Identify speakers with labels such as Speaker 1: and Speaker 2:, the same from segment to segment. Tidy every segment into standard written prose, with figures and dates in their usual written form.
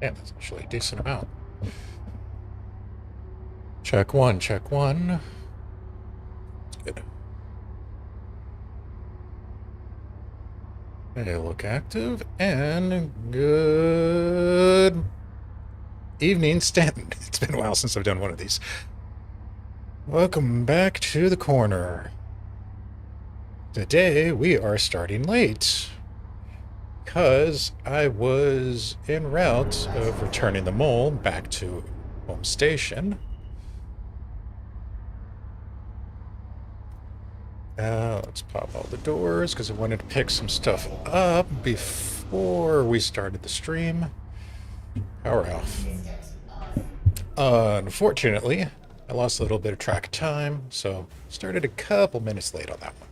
Speaker 1: Damn, that's actually a decent amount. Check one, check one. Good. They look active, and good evening, Stanton. It's been a while since I've done one of these. Welcome back to the corner. Today we are starting late because I was en route of returning the mole back to home station. Let's pop all the doors because I wanted to pick some stuff up before we started the stream. Power off. Unfortunately, I lost a little bit of track of time, so started a couple minutes late on that one.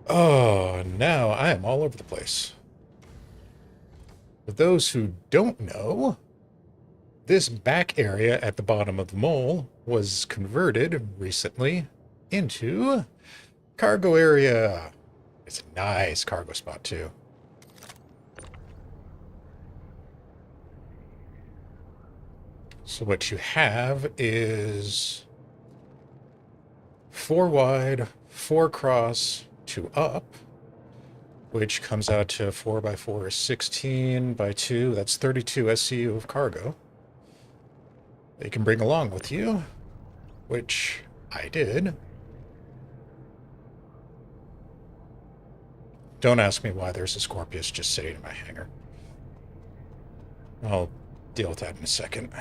Speaker 1: Oh, now I am all over the place. For those who don't know, this back area at the bottom of the mole was converted recently into cargo area. It's a nice cargo spot too. So what you have is 4 wide, 4 cross, 2 up, which comes out to 4 by 4 is 16 by 2. That's 32 SCU of cargo that you can bring along with you, which I did. Don't ask me why there's a Scorpius just sitting in my hangar. I'll deal with that in a second.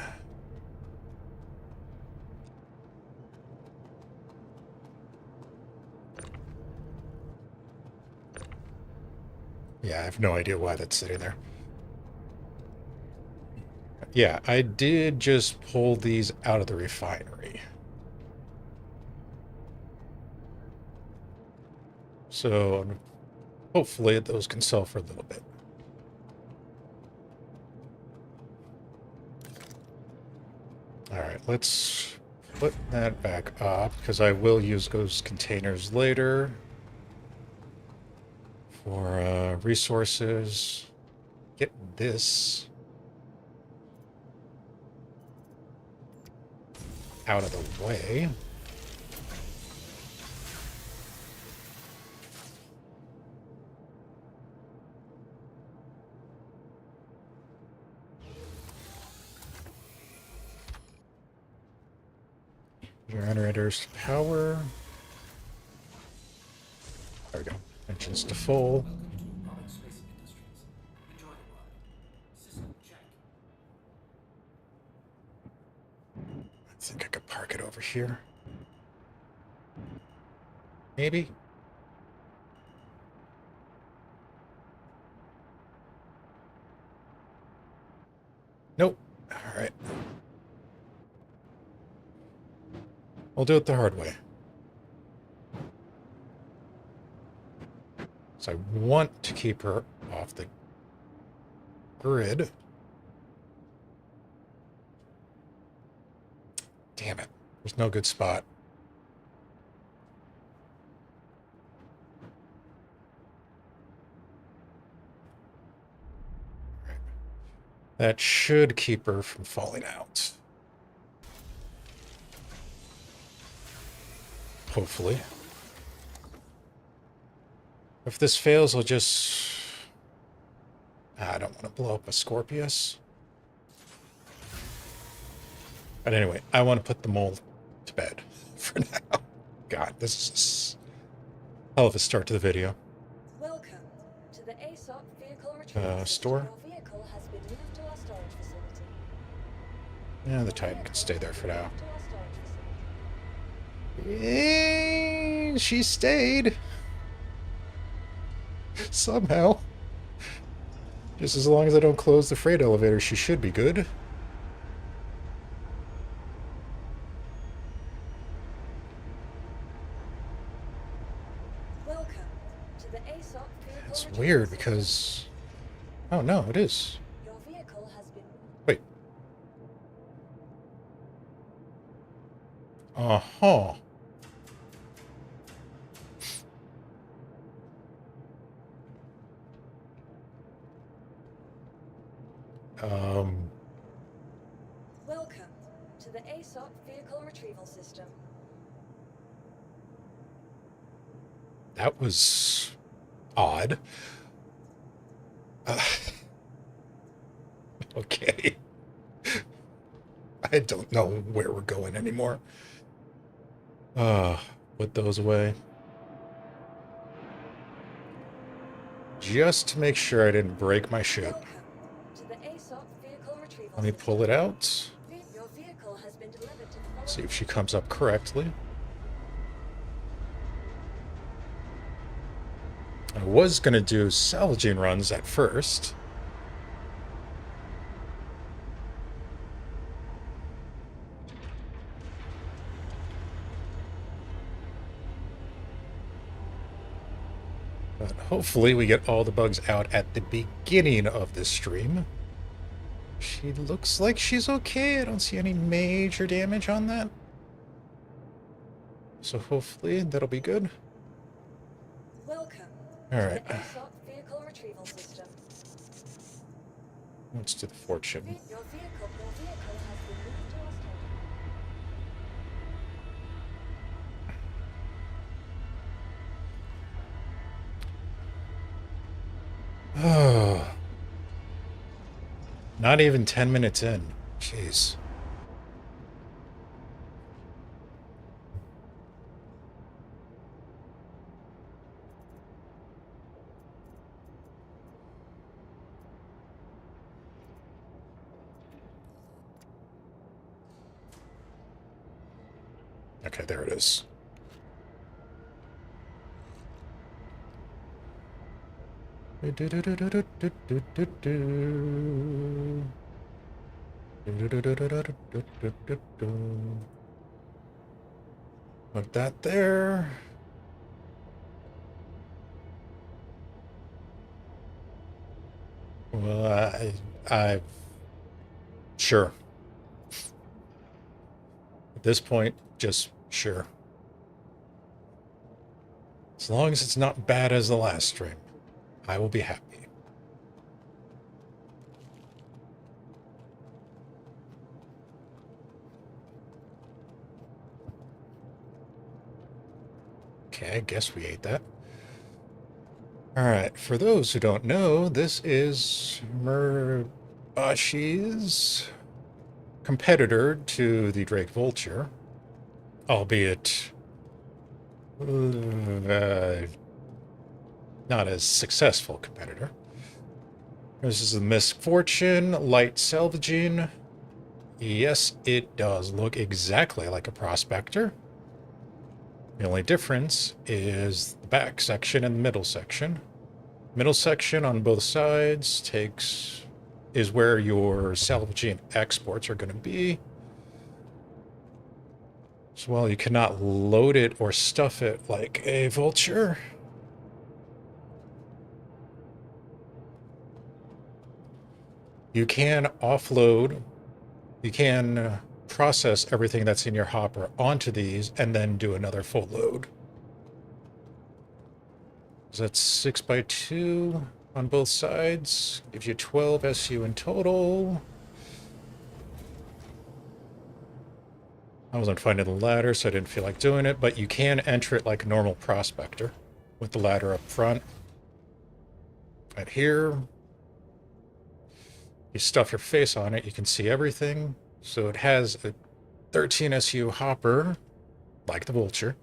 Speaker 1: Yeah, I have no idea why that's sitting there. Yeah, I did just pull these out of the refinery. So hopefully those can sell for a little bit. All right, let's put that back up because I will use those containers later for resources. Get this out of the way. Generators to power. There we go. Engines to full. I think I could park it over here. Maybe. Nope. All right. We'll do it the hard way. So I want to keep her off the grid. Damn it. There's no good spot. Right. That should keep her from falling out. Hopefully. If this fails, I'll just... I don't want to blow up a Scorpius. But anyway, I want to put the mole to bed for now. God, this is a hell of a start to the video.
Speaker 2: Welcome to the ASOP vehicle retrieval
Speaker 1: store.
Speaker 2: Your vehicle has been moved to our storage facility.
Speaker 1: Yeah, the Titan can stay there for now. She stayed. Somehow. Just as long as I don't close the freight elevator, she should be good.
Speaker 2: Welcome to the ASOP vehicle
Speaker 1: It's weird because... Oh, no, it is.
Speaker 2: Your vehicle has been...
Speaker 1: Wait. Uh-huh.
Speaker 2: Welcome to the ASOP Vehicle Retrieval System.
Speaker 1: That was odd. Okay. I don't know where we're going anymore. Put those away. Just to make sure I didn't break my ship.
Speaker 2: Welcome to the ASOP Vehicle Retrieval
Speaker 1: Let me
Speaker 2: System.
Speaker 1: pull it out.
Speaker 2: Your vehicle has been delivered to the
Speaker 1: See if she comes up correctly. I was going to do salvaging runs at first. But hopefully we get all the bugs out at the beginning of this stream. She looks like she's okay. I don't see any major damage on that. So hopefully that'll be good.
Speaker 2: Welcome
Speaker 1: All
Speaker 2: to
Speaker 1: right.
Speaker 2: the ASOP Vehicle Retrieval System.
Speaker 1: Let's do the fortune.
Speaker 2: Your vehicle has been moved to our station.
Speaker 1: Oh. Not even 10 minutes in. Jeez. Okay, there it is. Put that there. Well, sure. At this point, just sure. As long as it's not bad as the last stream, I will be happy. Okay, I guess we ate that. Alright, for those who don't know, this is Murbashi's competitor to the Drake Vulture, albeit not as successful competitor. This is the Misfortune Light Salvaging. Yes, it does look exactly like a Prospector. The only difference is the back section and the middle section. Middle section on both sides is where your salvaging exports are going to be. So while you cannot load it or stuff it like a Vulture, you can offload, you can process everything that's in your hopper onto these and then do another full load. So that's 6x2 on both sides. Gives you 12 SU in total. I wasn't finding the ladder, so I didn't feel like doing it, but you can enter it like a normal Prospector with the ladder up front. Right here, you stuff your face on it, you can see everything. So it has a 13 SU hopper, like the Vulture.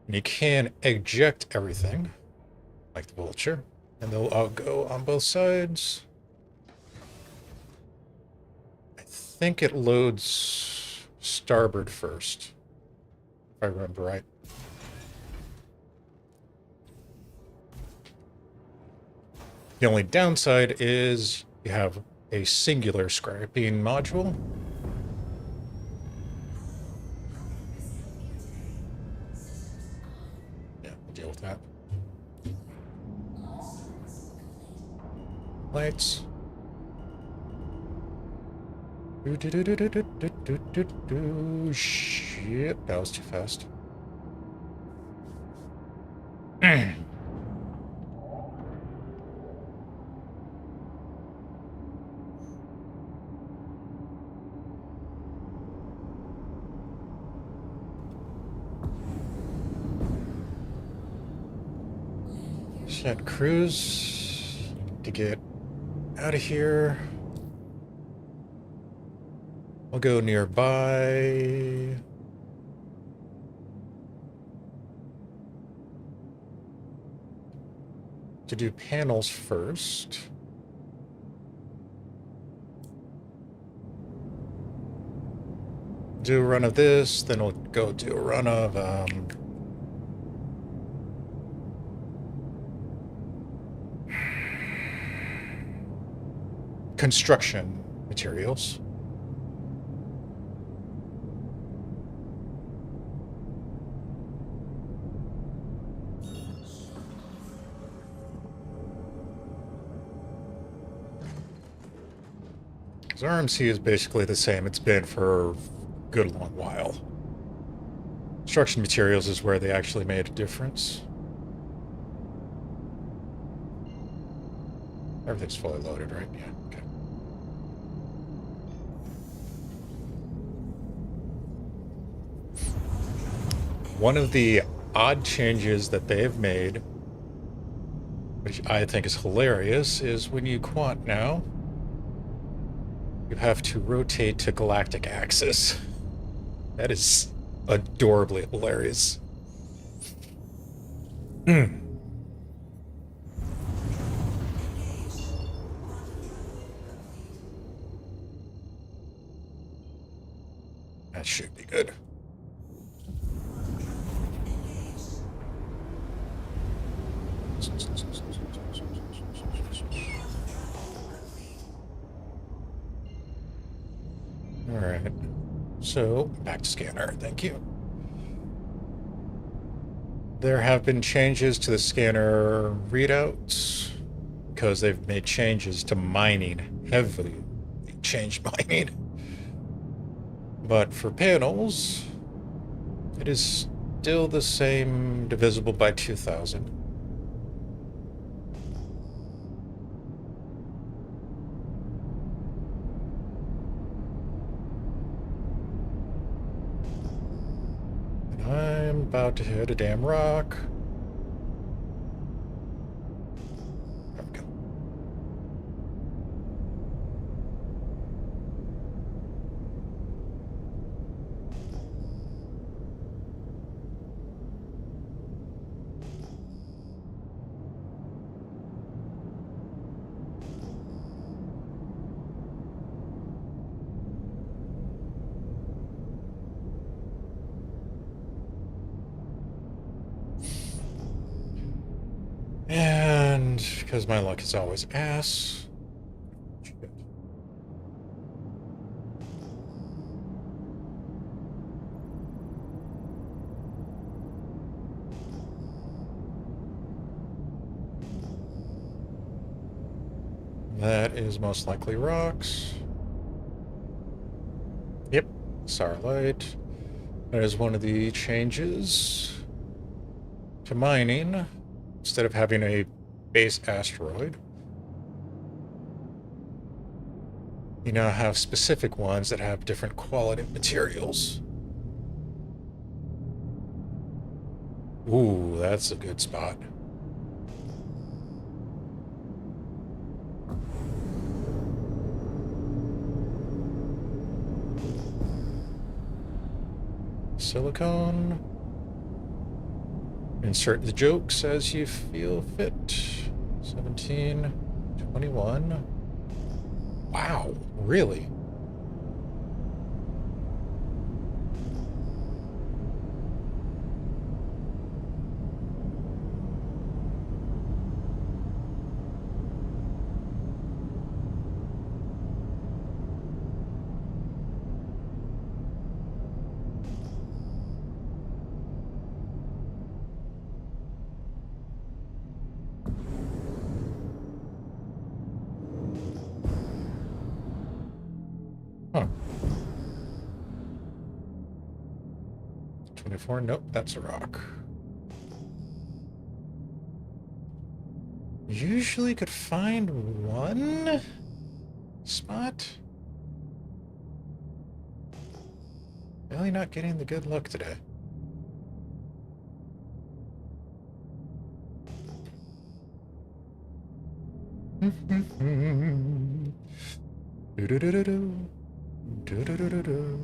Speaker 1: And you can eject everything, like the Vulture. And they'll all go on both sides. I think it loads starboard first, if I remember right. The only downside is you have a singular scrapping module. Yeah, we'll deal with that. Lights. Shit, that was too fast. Can't cruise. To get out of here. I'll go nearby. To do panels first. Do a run of this, then we'll go do a run of construction materials. Because RMC is basically the same. It's been for a good long while. Construction materials is where they actually made a difference. Everything's fully loaded, right? Yeah, okay. One of the odd changes that they have made, which I think is hilarious, is when you quant now, you have to rotate to galactic axis. That is adorably hilarious. That should be good. All right. So, back to scanner. Thank you. There have been changes to the scanner readouts because they've made changes to mining. Heavily changed mining. But for panels, it is still the same, divisible by 2,000. And I'm about to hit a damn rock. There we go. And because my luck is always ass. Shit. That is most likely rocks. Yep, Starlight. That is one of the changes to mining. Instead of having a base asteroid, you now have specific ones that have different quality materials. Ooh, that's a good spot. Silicone. Insert the jokes as you feel fit. 17, 21. Wow, really? Huh. 24, nope, that's a rock. Usually could find one spot. Really not getting the good luck today. Do-do-do-do-do. Do-do-do-do-do.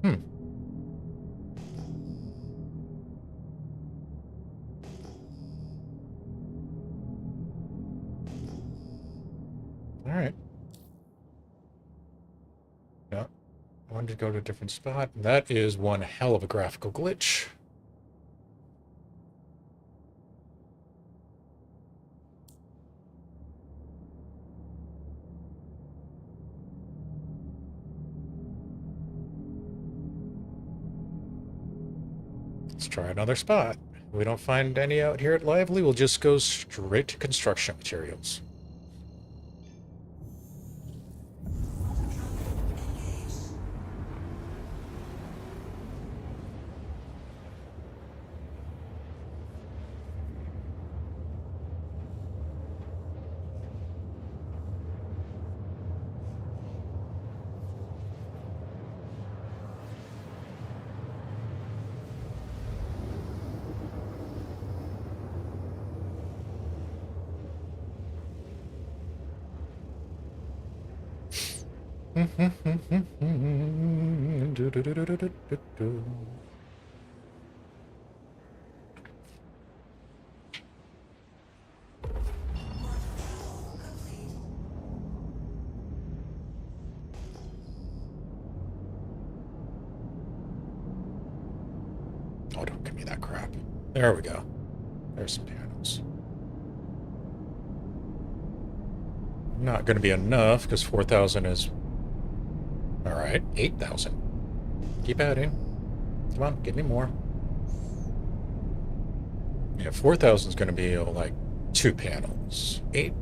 Speaker 1: Hmm. All right. Yeah. I wanted to go to a different spot. That is one hell of a graphical glitch. Let's try another spot. If we don't find any out here at Lively, we'll just go straight to construction materials. Oh, don't give me that crap. There we go. There's some panels. Not going to be enough because 4,000 is... All right, 8,000. Keep adding. Come on, give me more. Yeah, 4,000 is going to be like 2 panels. 8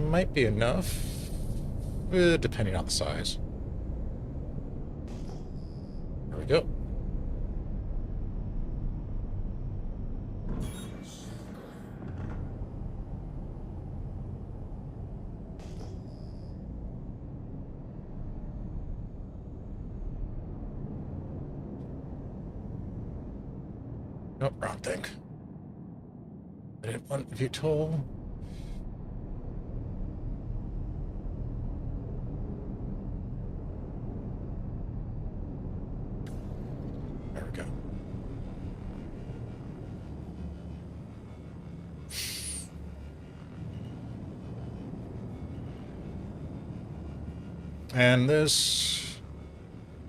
Speaker 1: might be enough, depending on the size. There we go. Nope, wrong thing. I didn't want VTOL. There we go. And this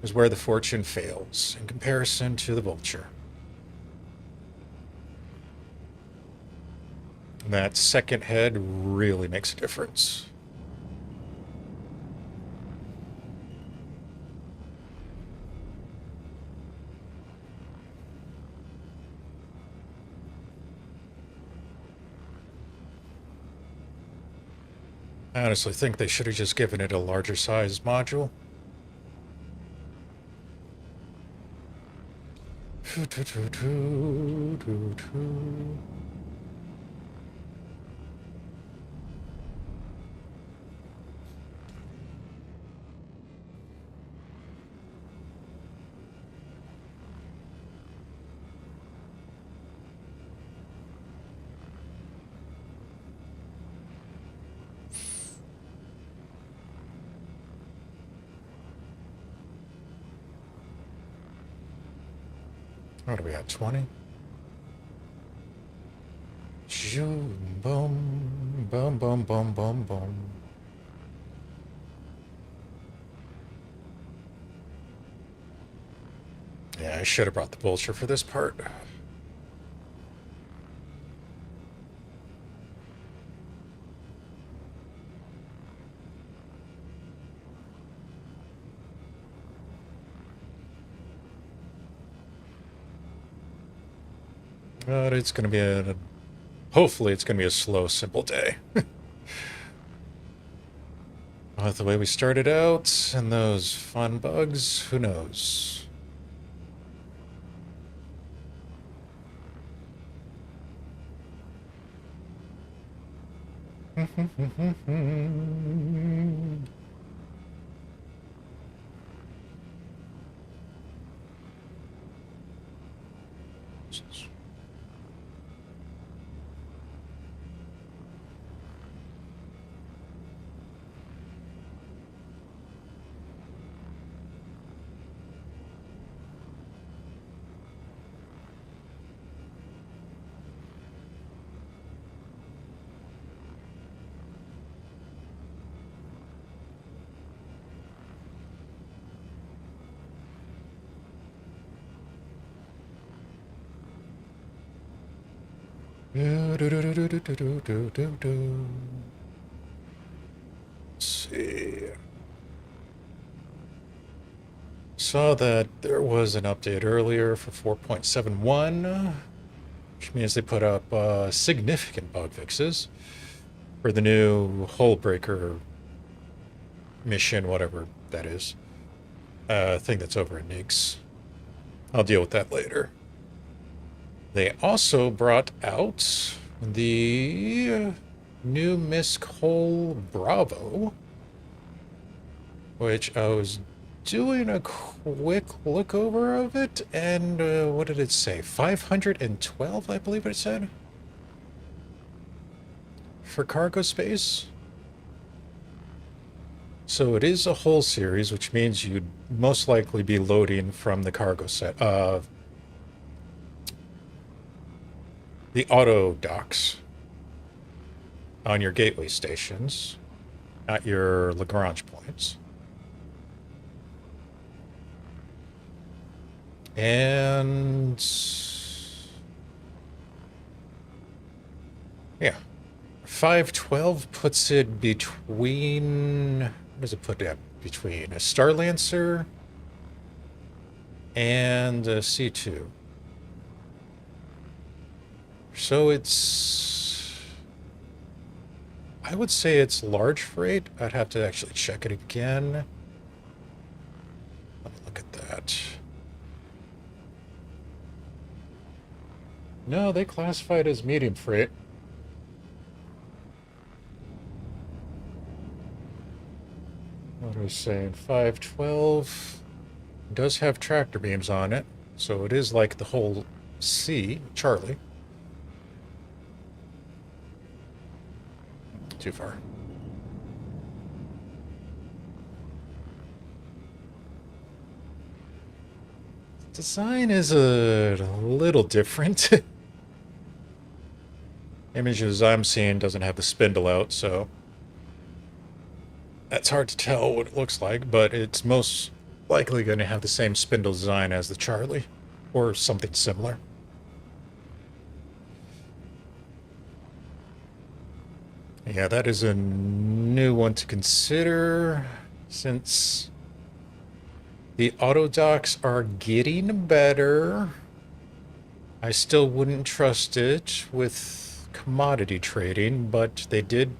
Speaker 1: is where the Fortune fails in comparison to the Vulture. That second head really makes a difference. I honestly think they should have just given it a larger size module. What are we at, 20? Boom, boom, boom, boom, boom, boom, boom. Yeah, I should have brought the Vulture for this part. But it's going to be a... Hopefully it's going to be a slow, simple day. With the way we started out and those fun bugs, who knows? Let's see. Saw that there was an update earlier for 4.71, which means they put up significant bug fixes for the new Hull Breaker mission, whatever that is. Thing that's over in Nix. I'll deal with that later. They also brought out the new Miss Cole Bravo, which I was doing a quick look over of it, and what did it say? 512, I believe it said, for cargo space. So it is a whole series, which means you'd most likely be loading from the cargo set of the auto docks on your gateway stations at your Lagrange points. And yeah, 512 puts it between, what does it put it between? A Starlancer and a C2. So it's, I would say it's large freight. I'd have to actually check it again. Let me look at that. No, they classify it as medium freight. What was saying? 512 does have tractor beams on it, so it is like the whole C, Charlie. Too far. Design is a little different. Images I'm seeing doesn't have the spindle out, so that's hard to tell what it looks like, but it's most likely going to have the same spindle design as the Charlie, or something similar. Yeah, that is a new one to consider, since the auto docks are getting better. I still wouldn't trust it with commodity trading, but they did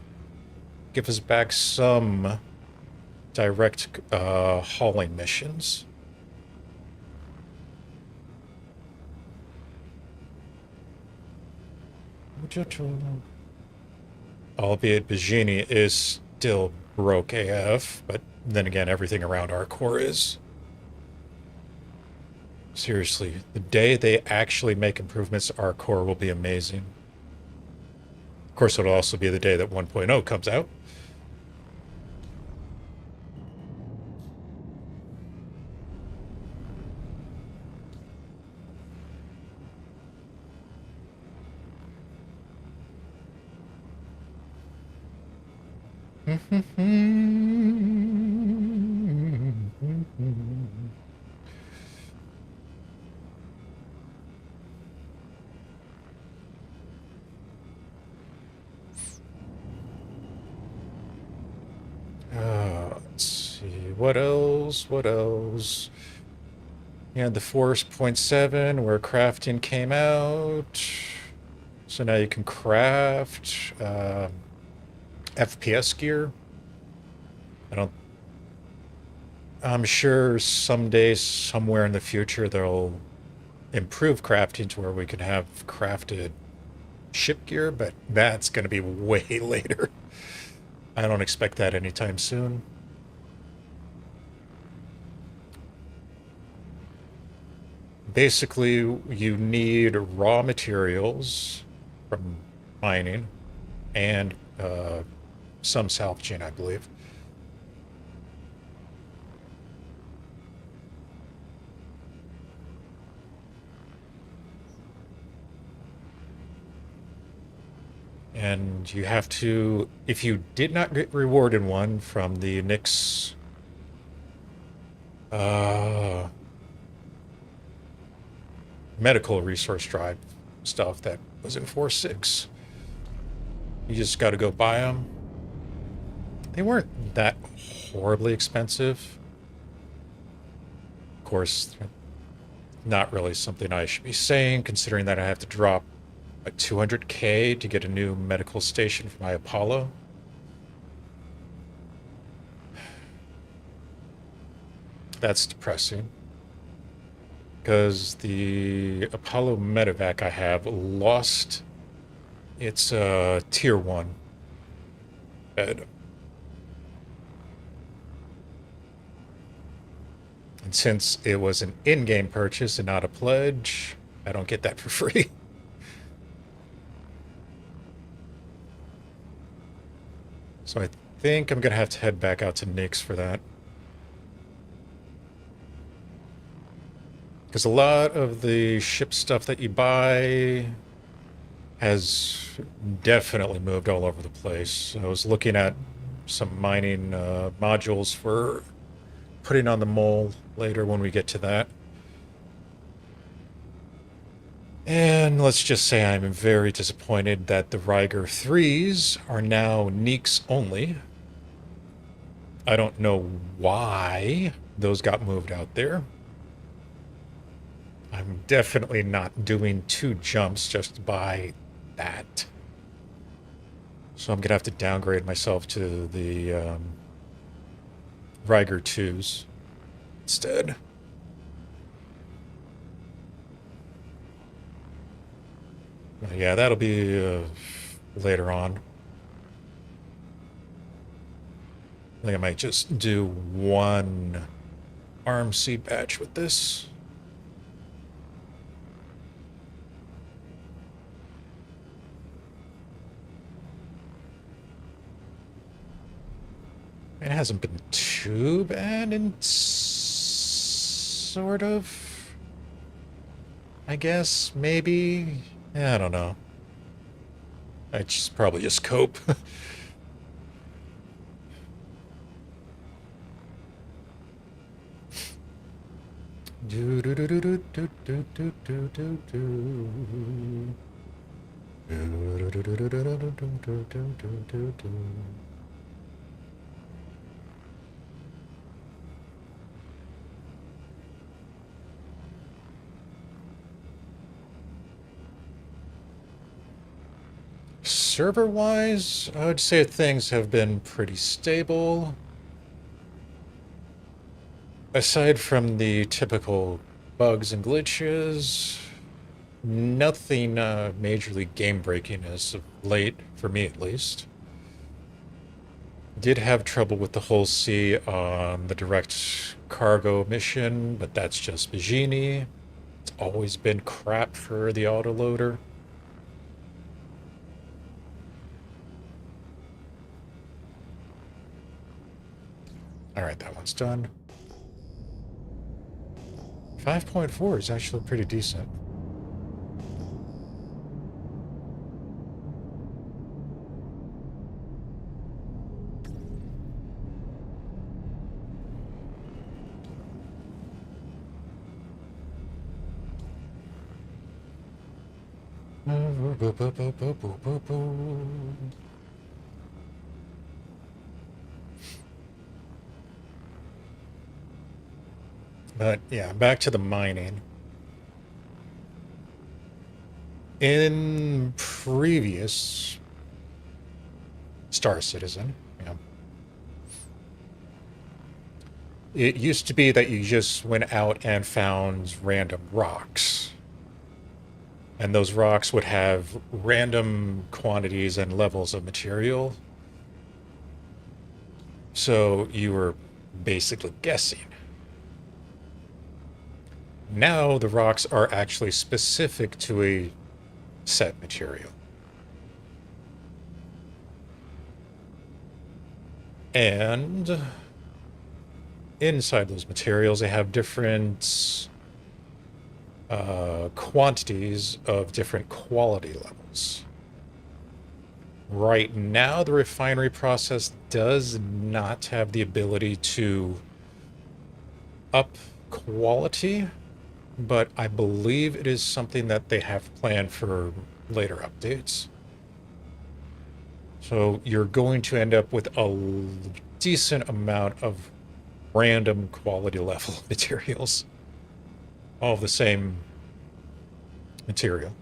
Speaker 1: give us back some direct hauling missions. Albeit Bajini is still broke AF, but then again, everything around our core is. Seriously, the day they actually make improvements to our core will be amazing. Of course, it'll also be the day that 1.0 comes out. Let's see, what else? What else? Yeah, the 4.7 where crafting came out. So now you can craft FPS gear. I'm sure someday, somewhere in the future, they'll improve crafting to where we can have crafted ship gear, but that's going to be way later. I don't expect that anytime soon. Basically, you need raw materials from mining and some salvaging, I believe. And you have to, if you did not get rewarded one from the Nyx medical resource drive stuff that was in 4.6, you just got to go buy them. They weren't that horribly expensive. Of course, not really something I should be saying, considering that I have to drop like 200K to get a new medical station for my Apollo. That's depressing. Because the Apollo medevac I have lost its tier 1 bed. And since it was an in-game purchase and not a pledge, I don't get that for free. So I think I'm going to have to head back out to Nyx for that. Because a lot of the ship stuff that you buy has definitely moved all over the place. I was looking at some mining modules for putting on the mole later when we get to that. And let's just say I'm very disappointed that the Ryger 3s are now Nyx only. I don't know why those got moved out there. I'm definitely not doing 2 jumps just to buy that. So I'm going to have to downgrade myself to the Ryger 2s instead. Yeah, that'll be later on. I think I might just do 1 RMC batch with this. It hasn't been too bad in sort of, I guess, maybe. Yeah, I don't know. I just probably just cope. Do do do do do do do do do do do. Do do do do do do do do do do. Server-wise, I would say things have been pretty stable. Aside from the typical bugs and glitches, nothing majorly game-breaking as of late, for me at least. Did have trouble with the Hull C on the direct cargo mission, but that's just Vigini. It's always been crap for the autoloader. Alright, that one's done. 5.4 is actually pretty decent. But yeah, back to the mining. In previous Star Citizen, yeah, it used to be that you just went out and found random rocks. And those rocks would have random quantities and levels of material. So you were basically guessing. Now the rocks are actually specific to a set material. And inside those materials, they have different quantities of different quality levels. Right now, the refinery process does not have the ability to up quality, but I believe it is something that they have planned for later updates. So you're going to end up with a decent amount of random quality level materials, all of the same material.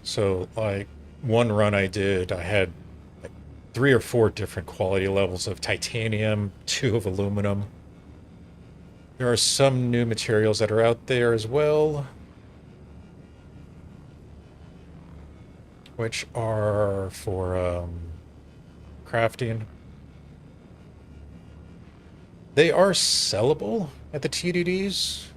Speaker 1: So, like, one run I did, I had like 3 or 4 different quality levels of titanium, 2 of aluminum. There are some new materials that are out there as well, which are for crafting. They are sellable at the TDDs.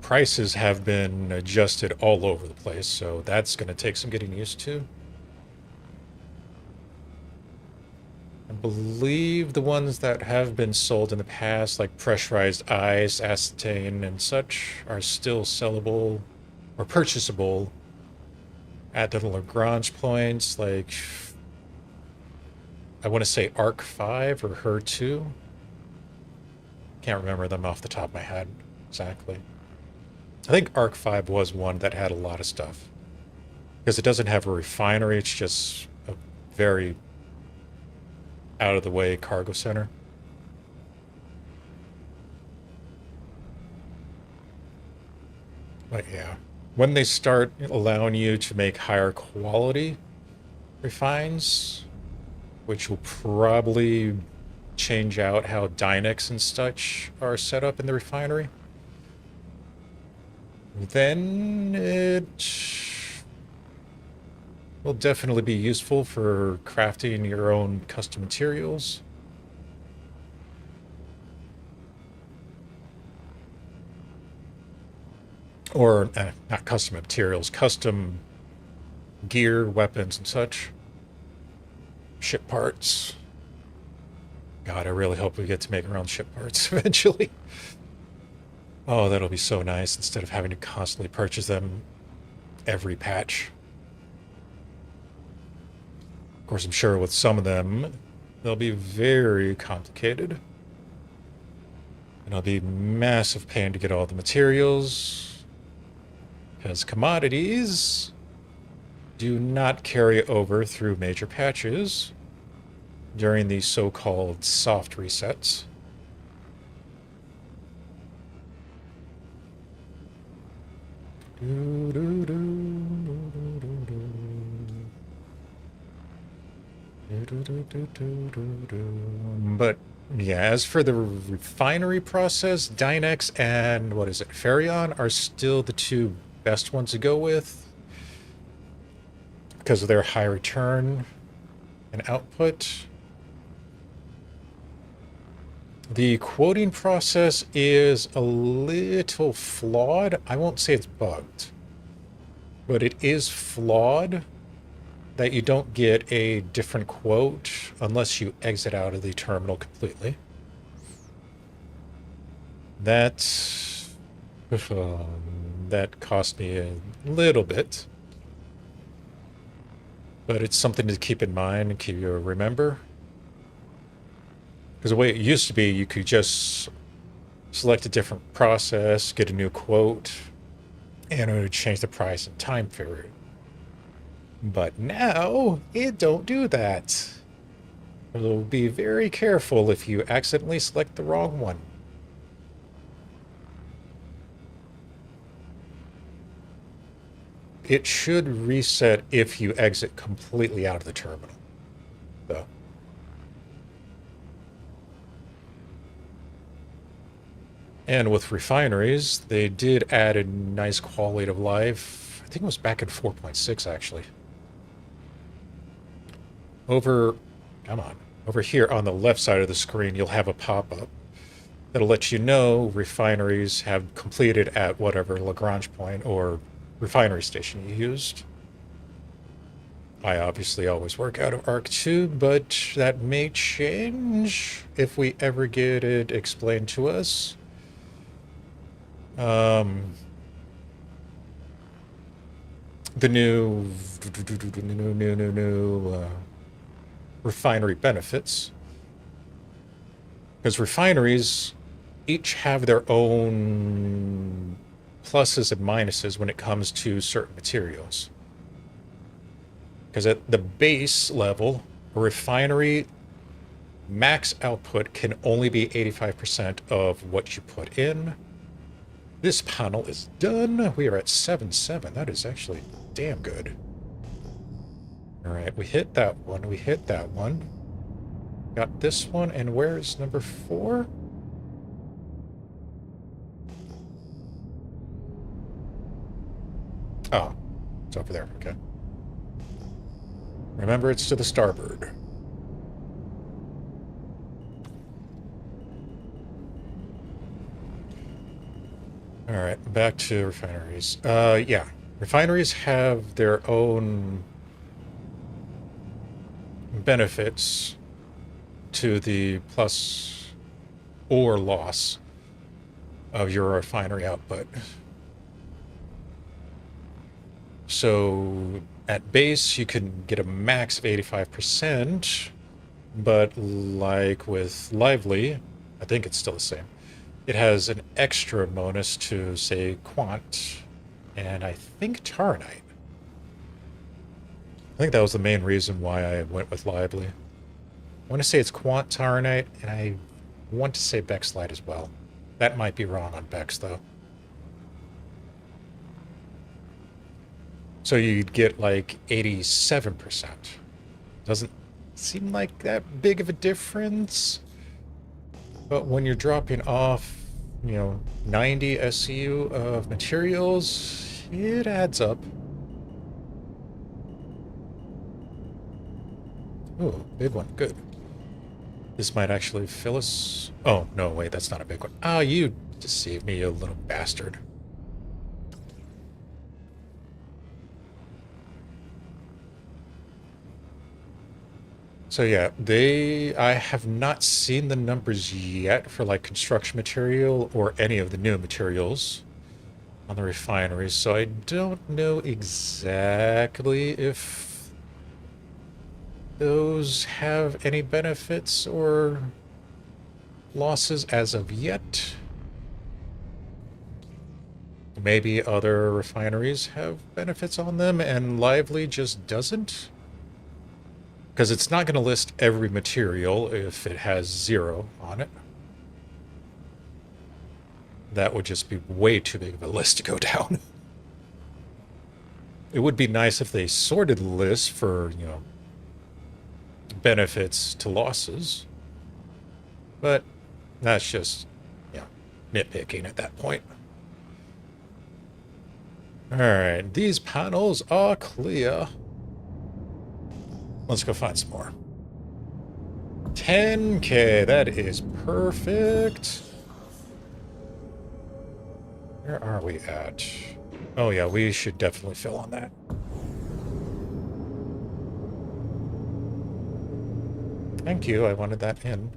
Speaker 1: Prices have been adjusted all over the place, so that's going to take some getting used to. I believe the ones that have been sold in the past, like pressurized ice, acetane, and such, are still sellable or purchasable at the Lagrange points, like I want to say Arc 5 or HER2. Can't remember them off the top of my head exactly. I think Arc 5 was one that had a lot of stuff. Because it doesn't have a refinery, it's just a very out-of-the-way cargo center. But yeah, when they start allowing you to make higher quality refines, which will probably change out how Dynex and such are set up in the refinery, then it will definitely be useful for crafting your own custom materials. Or not custom materials, custom gear, weapons, and such. Ship parts. God, I really hope we get to make our own ship parts eventually. Oh, that'll be so nice instead of having to constantly purchase them every patch. Of course, I'm sure with some of them, they'll be very complicated. And it'll be massive pain to get all the materials. Because commodities do not carry over through major patches during the so-called soft resets. But yeah, as for the refinery process, Dynex and what is it, Ferion are still the 2 best ones to go with because of their high return and output. The quoting process is a little flawed. I won't say it's bugged, but it is flawed that you don't get a different quote unless you exit out of the terminal completely. That cost me a little bit, but it's something to keep in mind and keep you remember. Because the way it used to be, you could just select a different process, get a new quote, and it would change the price and time period. But now, it don't do that. So be very careful if you accidentally select the wrong one. It should reset if you exit completely out of the terminal, though. And with refineries, they did add a nice quality of life. I think it was back in 4.6, actually. Over here on the left side of the screen, you'll have a pop-up that'll let you know refineries have completed at whatever Lagrange point or refinery station you used. I obviously always work out of Arc 2, but that may change if we ever get it explained to us. The new refinery benefits. Because refineries each have their own pluses and minuses when it comes to certain materials. Because at the base level, a refinery max output can only be 85% of what you put in. This panel is done. We are at 7.7. That is actually damn good. All right, we hit that one. We hit that one. Got this one. And where's number 4? Oh, it's over there. Okay. Remember, it's to the starboard. All right, back to refineries. Yeah, refineries have their own benefits to the plus or loss of your refinery output. So at base, you can get a max of 85%, but like with Lively, I think it's still the same. It has an extra bonus to, say, Quant, and I think Taranite. I think that was the main reason why I went with Lively. I want to say it's Quant, Taranite, and I want to say Bexlite as well. That might be wrong on Bex, though. So you'd get like 87%. Doesn't seem like that big of a difference. But when you're dropping off, 90 SCU of materials, it adds up. Ooh, big one. Good. This might actually fill us. Oh, no, wait, that's not a big one. Ah, you deceived me, you little bastard. So yeah, I have not seen the numbers yet for like construction material or any of the new materials on the refineries, so I don't know exactly if those have any benefits or losses as of yet. Maybe other refineries have benefits on them and Lively just doesn't. Because it's not going to list every material if it has 0 on it. That would just be way too big of a list to go down. It would be nice if they sorted the list for, benefits to losses. But that's just, nitpicking at that point. Alright, these panels are clear. Let's go find some more. 10K, that is perfect. Where are we at? Oh yeah, we should definitely fill on that. Thank you, I wanted that in.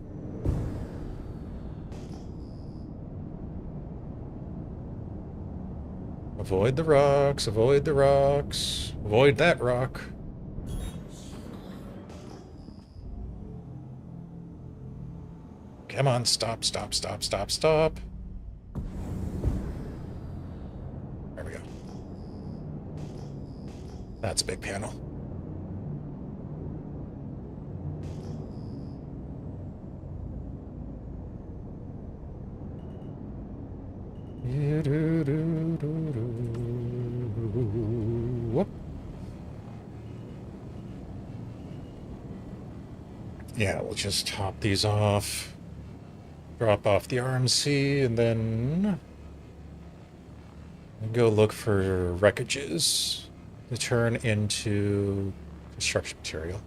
Speaker 1: Avoid the rocks, avoid the rocks. Avoid that rock. Come on, stop, stop, stop, stop, stop. There we go. That's a big panel. Whoop. Yeah, we'll just top these off. drop off the RMC, and then go look for wreckages to turn into construction material.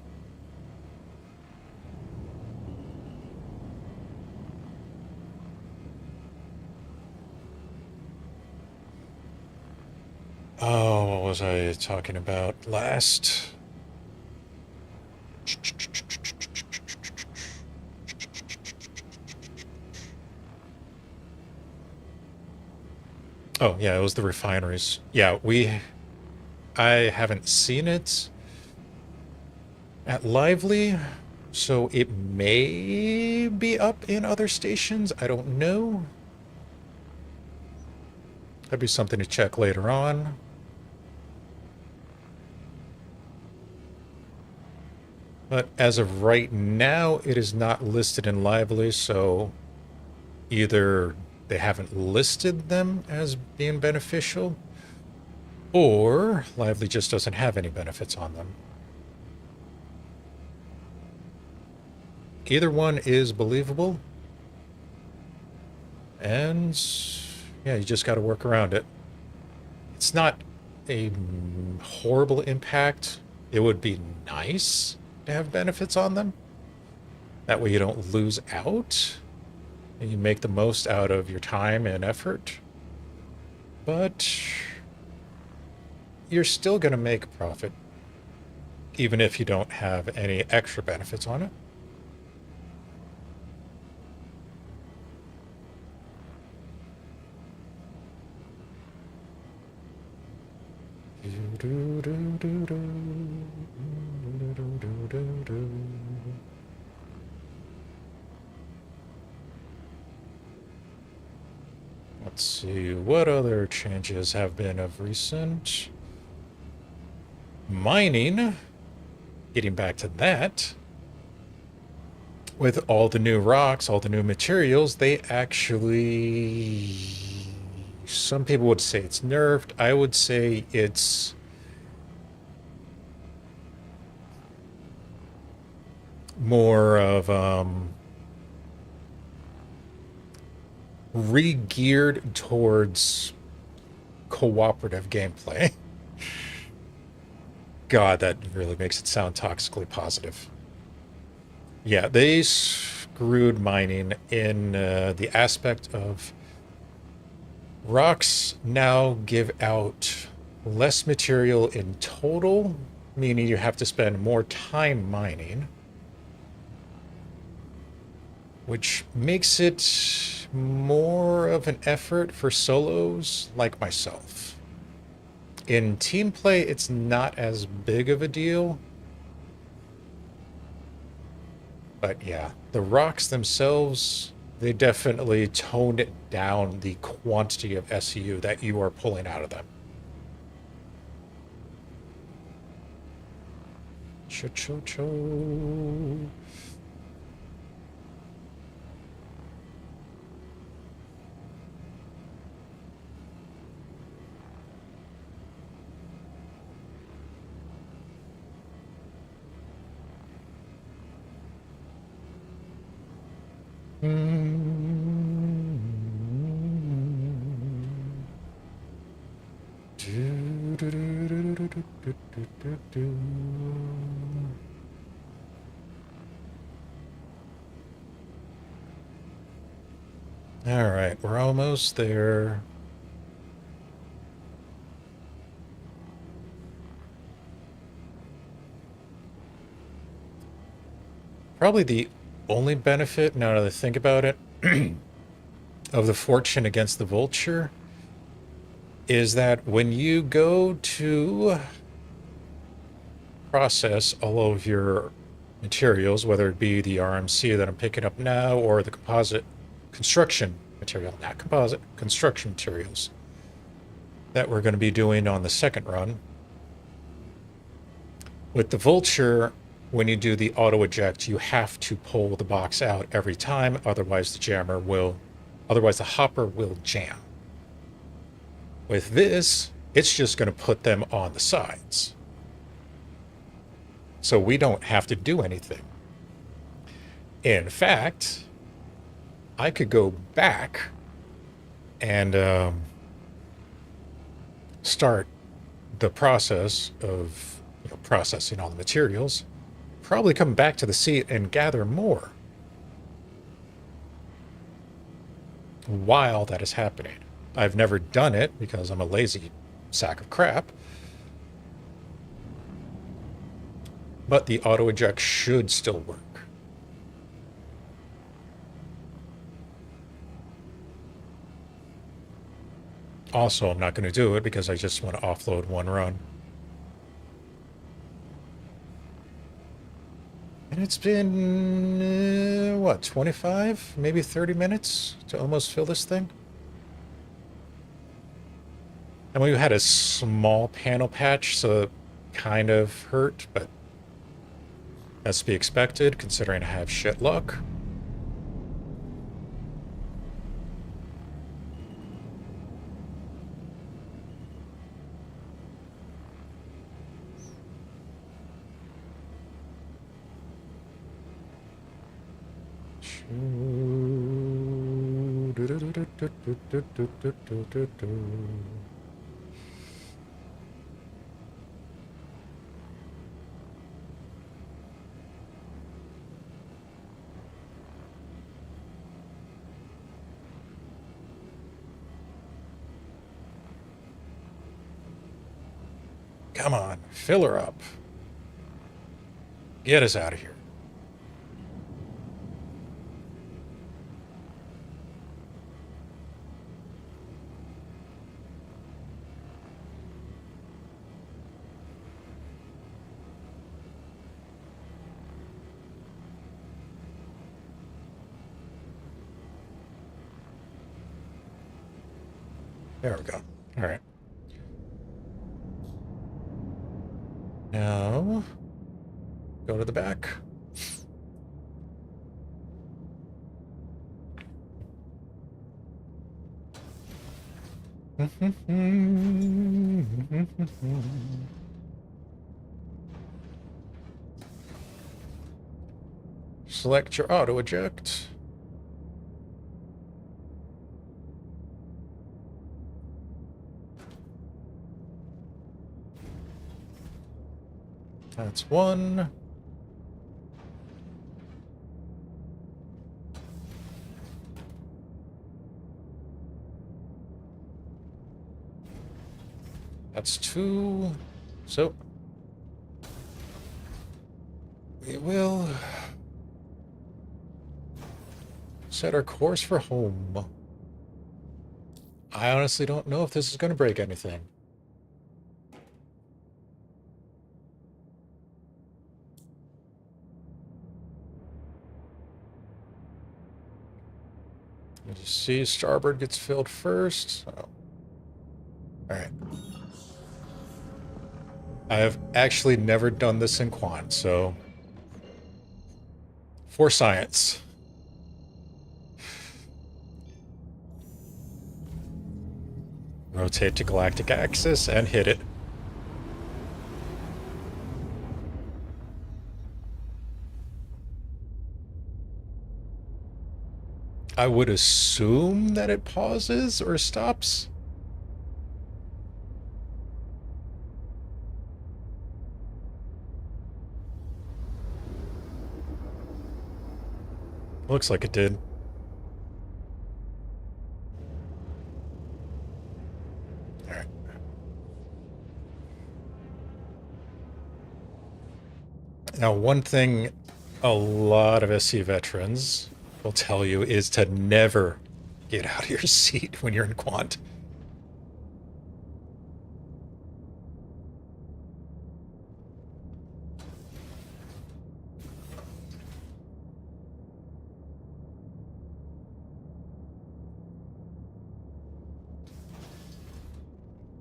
Speaker 1: Oh, what was I talking about last? Oh, yeah, it was the refineries. Yeah, I haven't seen it at Lively, so it may be up in other stations. I don't know. That'd be something to check later on. But as of right now, it is not listed in Lively, so either they haven't listed them as being beneficial, or Lively just doesn't have any benefits on them. Either one is believable, and yeah, you just got to work around it. It's not a horrible impact. It would be nice to have benefits on them. That way you don't lose out, and you make the most out of your time and effort. But you're still going to make a profit, even if you don't have any extra benefits on it. Let's see, what other changes have been of recent? Mining, getting back to that. With all the new rocks, all the new materials, they actually... Some people would say it's nerfed. I would say it's more of re-geared towards cooperative gameplay. God, that really makes it sound toxically positive. Yeah, they screwed mining in the aspect of rocks now give out less material in total, meaning you have to spend more time mining, which makes it more of an effort for solos like myself. In team play, it's not as big of a deal. But yeah, the rocks themselves, they definitely toned it down, the quantity of SEU that you are pulling out of them. Cho-cho-cho. All right, we're almost there. Probably the only benefit, now that I think about it, of the Fortune against the Vulture is that when you go to process all of your materials, whether it be the RMC that I'm picking up now or the composite construction material, not composite, construction materials that we're going to be doing on the second run. With the Vulture, when you do the auto eject, you have to pull the box out every time, otherwise the hopper will jam. With this, it's just going to put them on the sides. So we don't have to do anything. In fact, I could go back and start the process of processing all the materials, probably come back to the seat and gather more while that is happening. I've never done it because I'm a lazy sack of crap, but the auto eject should still work. Also, I'm not going to do it because I just want to offload one run. And it's been, what, 25, maybe 30 minutes to almost fill this thing? And we had a small panel patch, so it kind of hurt, but that's to be expected considering I have shit luck. Come on, fill her up. Get us out of here. There we go. All right. Now, go to the back. Select your auto eject. That's one. That's two. So we will set our course for home. I honestly don't know if this is going to break anything. You see, starboard gets filled first. Oh. All right. I have actually never done this in Quant, so for science. Rotate to galactic axis and hit it. I would assume that it pauses or stops. Looks like it did. All right. Now, one thing a lot of SC veterans will tell you is to never get out of your seat when you're in Quant.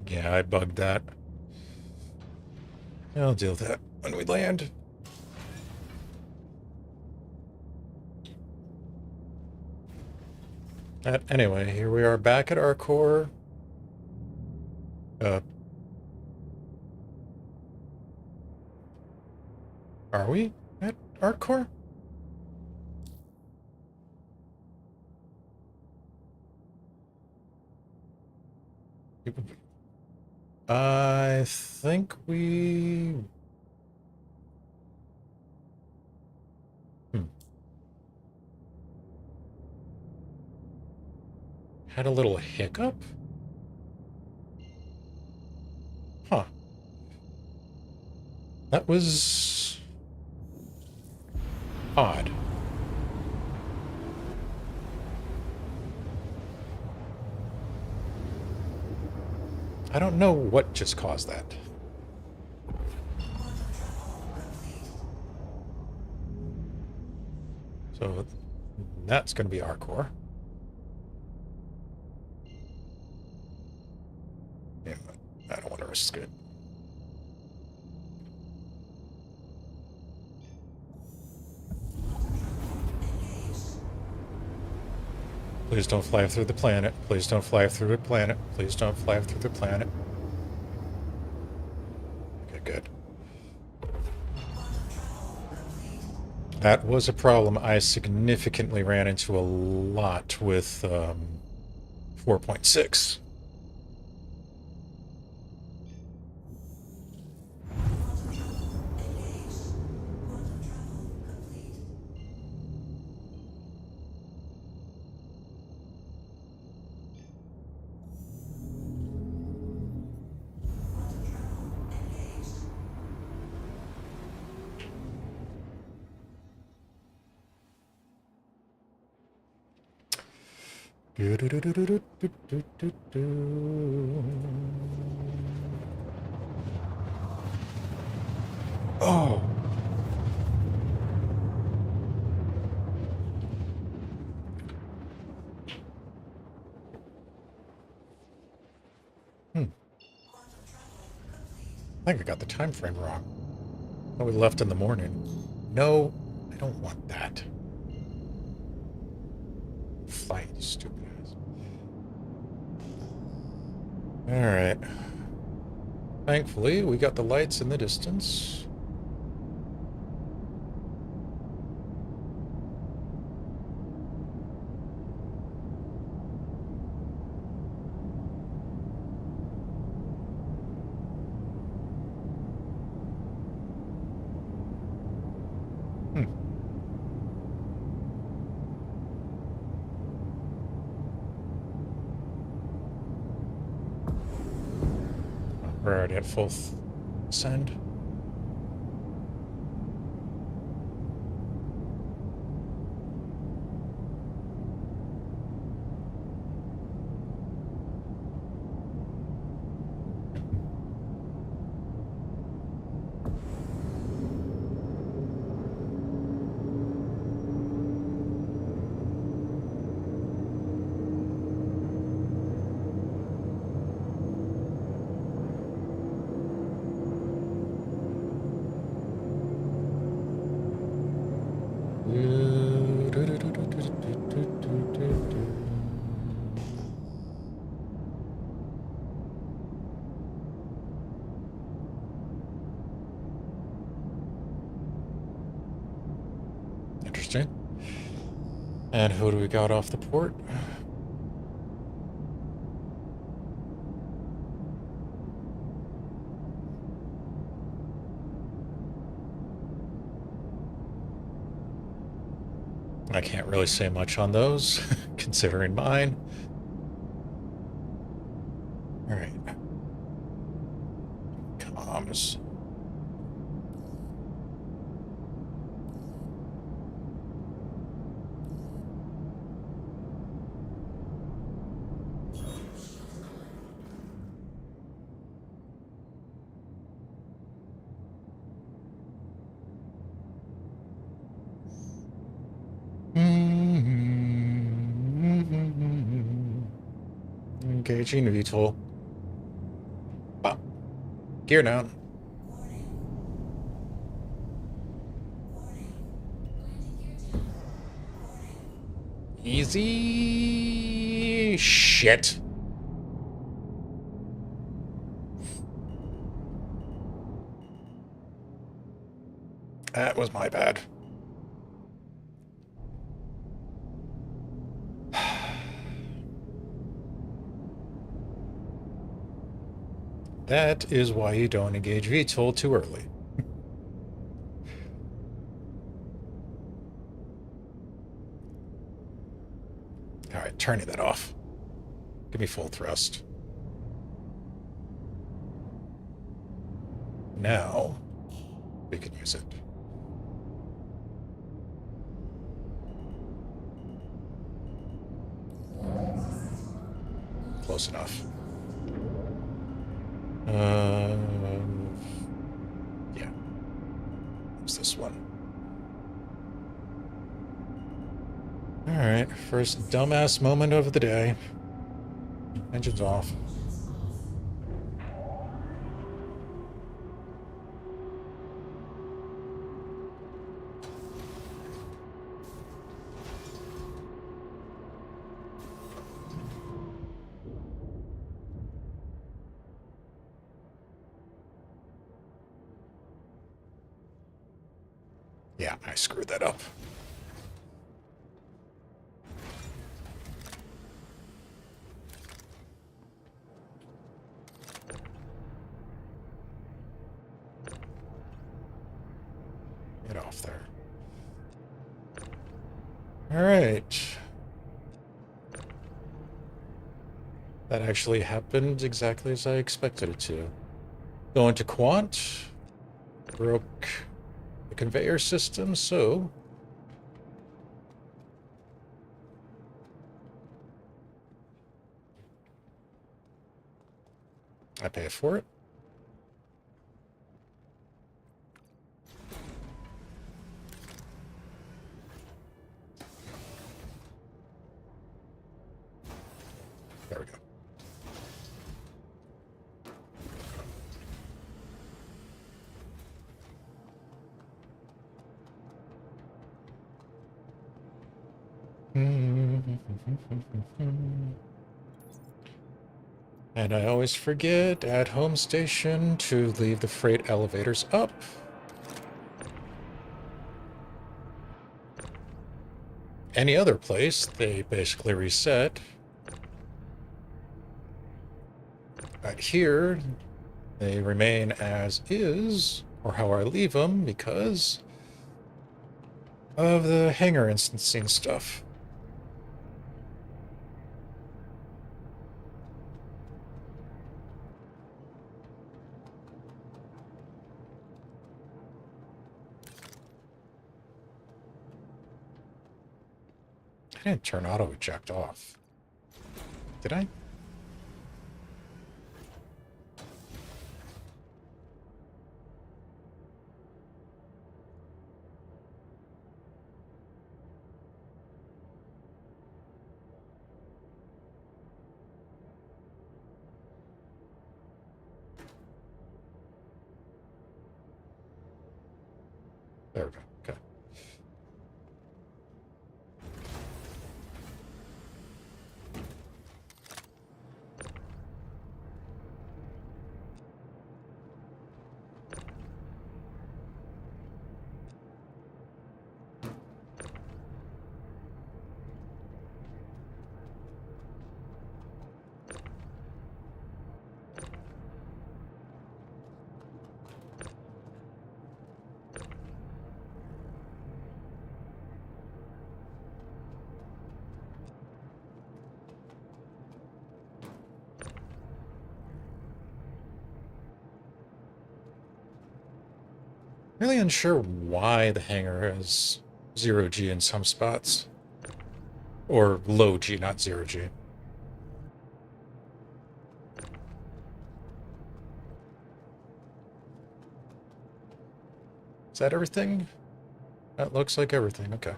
Speaker 1: Yeah, I bugged that. I'll deal with that when we land. Anyway, here we are back at our core. Are we at our core? I think we... Had a little hiccup? Huh. That was... odd. I don't know what just caused that. So that's going to be our core. Yeah, I don't want to risk it. Please don't fly through the planet. Please don't fly through the planet. Please don't fly through the planet. Okay, good. That was a problem I significantly ran into a lot with 4.6. Oh. I think I got the time frame wrong. Oh, we left in the morning. No, I don't want that. Flight, stupid ass. Alright. Thankfully, we got the lights in the distance. We're already at full send. Interesting. And who do we got off the port? I can't really say much on those, considering mine. All right. Comms. Engaging VTOL. Bop. Gear down. Easy shit. That was my bad. That is why you don't engage VTOL too early. All right, turning that off. Give me full thrust. Now, we can use it. Close enough. Yeah. Use this one. All right, first dumbass moment of the day. Engine's off. Yeah, I screwed that up. Get off there. All right. That actually happened exactly as I expected it to. Going to Quant. Broke the conveyor system, so I pay for it. There we go. And I always forget at home station to leave the freight elevators up. Any other place, they basically reset. But here, they remain as is, or how I leave them, because of the hangar instancing stuff. I didn't turn auto eject off. Did I? There we go. Okay. Really unsure why the hangar has 0G in some spots. Or low G, not 0G. Is that everything? That looks like everything, okay.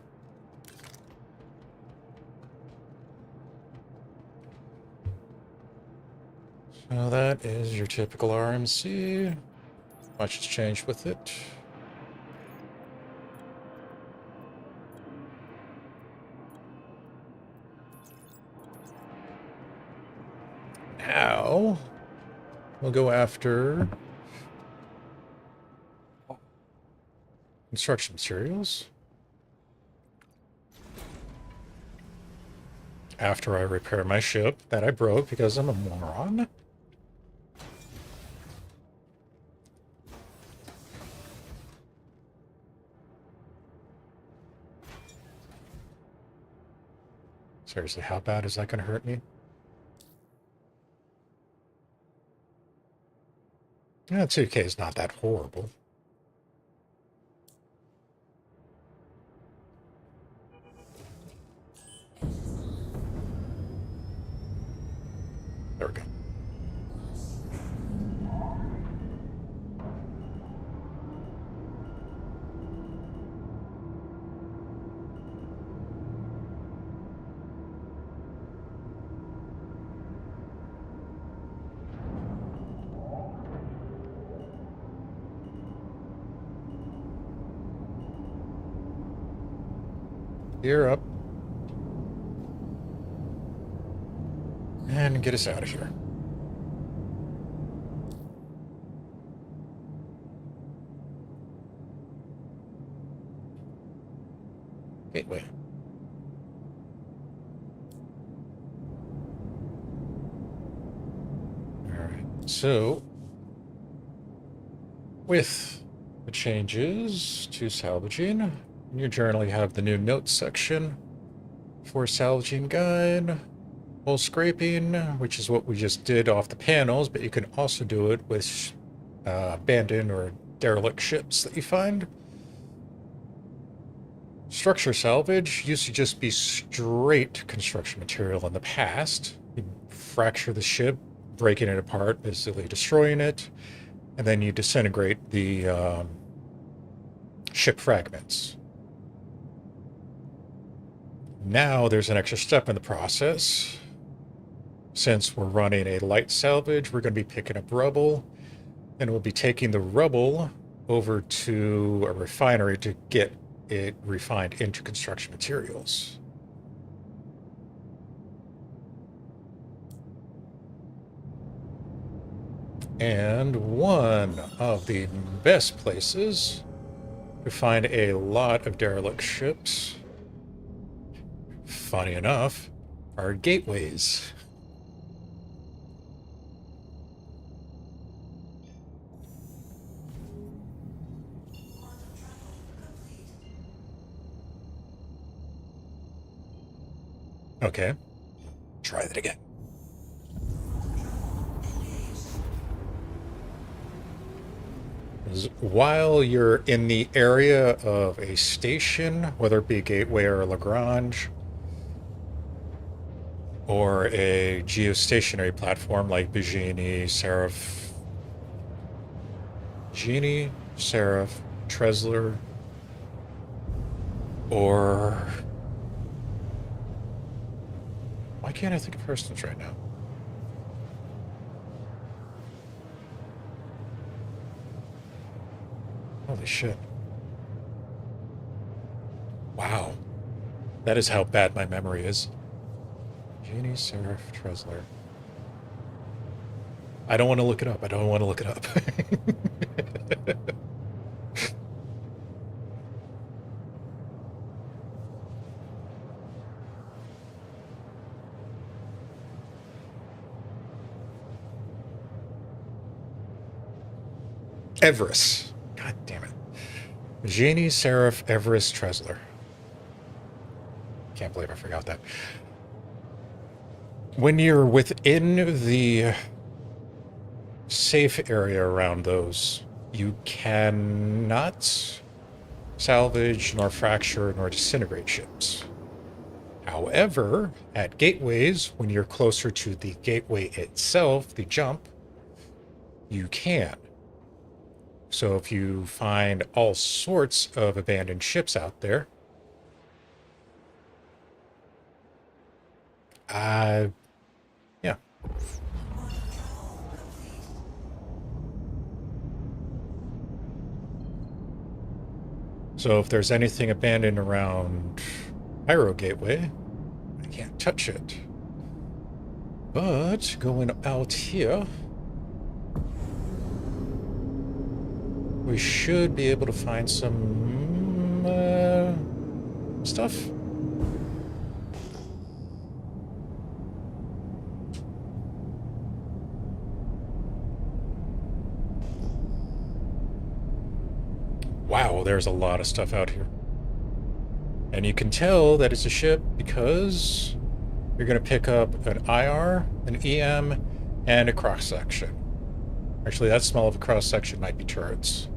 Speaker 1: So that is your typical RMC. Much has changed with it. Now, we'll go after construction materials. After I repair my ship that I broke because I'm a moron. Seriously, how bad is that going to hurt me? Yeah, 2K is not that horrible. There we go. Gear up. And get us out of here. Gateway. Alright, so with the changes to salvaging, in your journal you have the new notes section for salvaging guide, hull scraping, which is what we just did off the panels, but you can also do it with abandoned or derelict ships that you find. Structure salvage used to just be straight construction material in the past. You'd fracture the ship, breaking it apart, basically destroying it, and then you disintegrate the ship fragments. Now there's an extra step in the process. Since we're running a light salvage, we're going to be picking up rubble, and we'll be taking the rubble over to a refinery to get it refined into construction materials. And one of the best places to find a lot of derelict ships, funny enough, are gateways. Okay, try that again. While you're in the area of a station, whether it be a gateway or a Lagrange, or a geostationary platform like Bajini, Seraph, Tresler, or... Why can't I think of Hurston's right now? Holy shit. Wow. That is how bad my memory is. Genie, Seraph, Tresler. I don't want to look it up. I don't want to look it up. Everest. God damn it. Genie, Seraph, Everest, Tresler. Can't believe I forgot that. When you're within the safe area around those, you cannot salvage, nor fracture, nor disintegrate ships. However, at gateways, when you're closer to the gateway itself, the jump, you can. So if you find all sorts of abandoned ships out there, yeah. So if there's anything abandoned around Pyro Gateway, I can't touch it. But going out here, we should be able to find some stuff. Wow, there's a lot of stuff out here. And you can tell that it's a ship because you're going to pick up an IR, an EM, and a cross-section. Actually, that small of a cross-section might be turrets.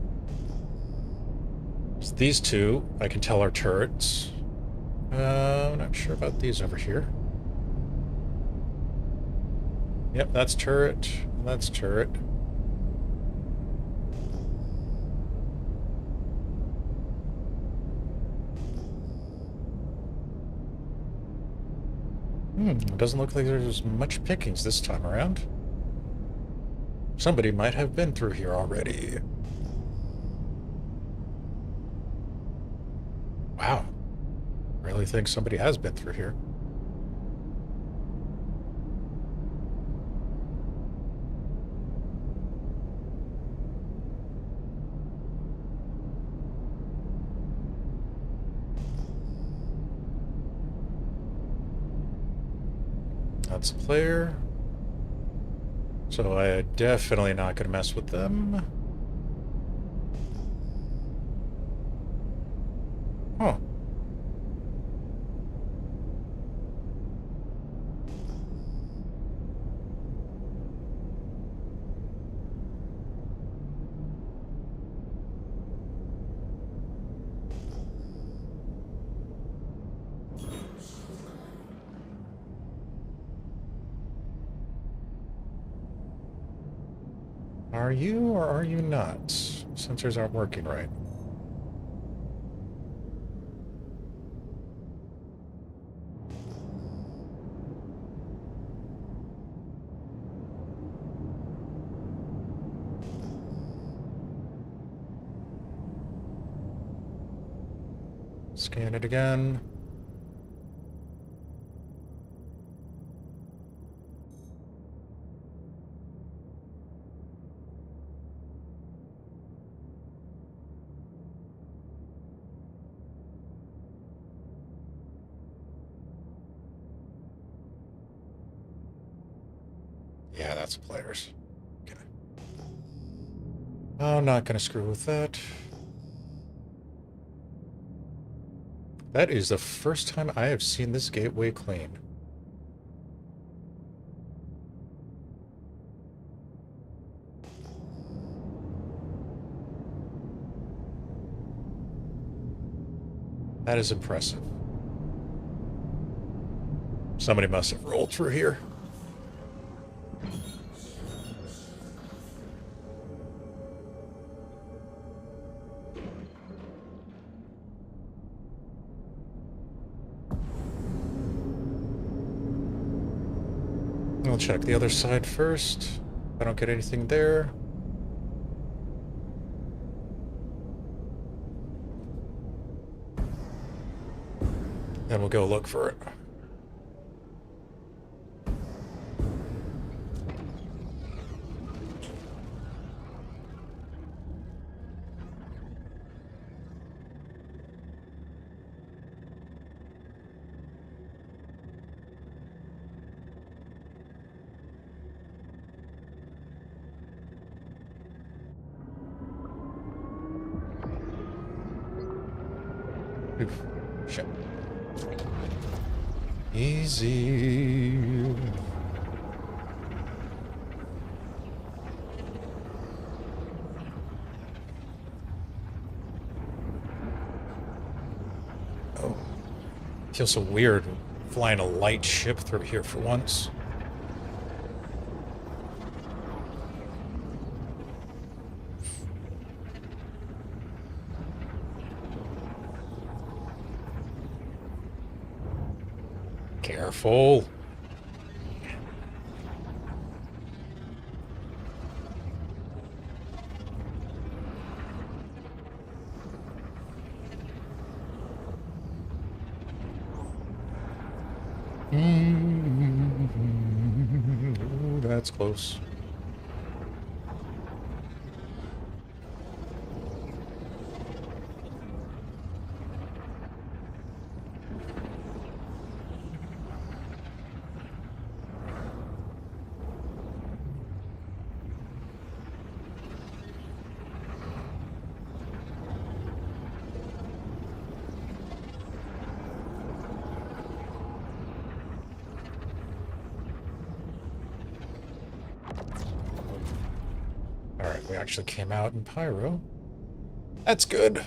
Speaker 1: So these two, I can tell are turrets. I'm not sure about these over here. Yep, that's turret. That's turret. It doesn't look like there's much pickings this time around. Somebody might have been through here already. Wow. Really think somebody has been through here. That's a player. So I'm definitely not going to mess with them. Huh. Are you or are you not? Sensors aren't working right. Scan it again. Yeah, that's players. Okay. I'm not going to screw with that. That is the first time I have seen this gateway clean. That is impressive. Somebody must have rolled through here. I'll check the other side first. If I don't get anything there. Then we'll go look for it. Oof. Shit. Easy. Oh. Feels so weird flying a light ship through here for once. Careful. Ooh, that's close. We actually came out in Pyro. That's good.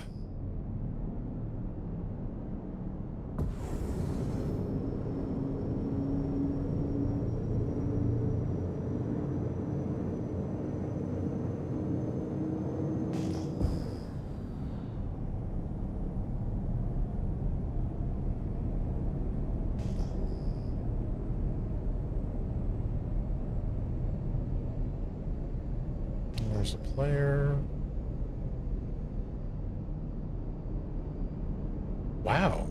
Speaker 1: There's a player. Wow.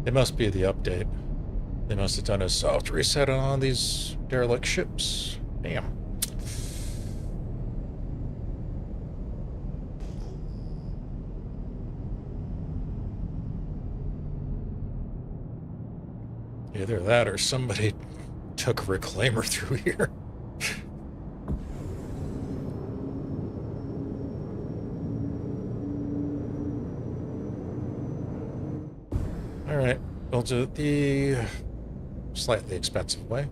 Speaker 1: It must be the update. They must have done a soft reset on all these derelict ships. Damn. Either that or somebody took a reclaimer through here. Alright, we'll do it the slightly expensive way.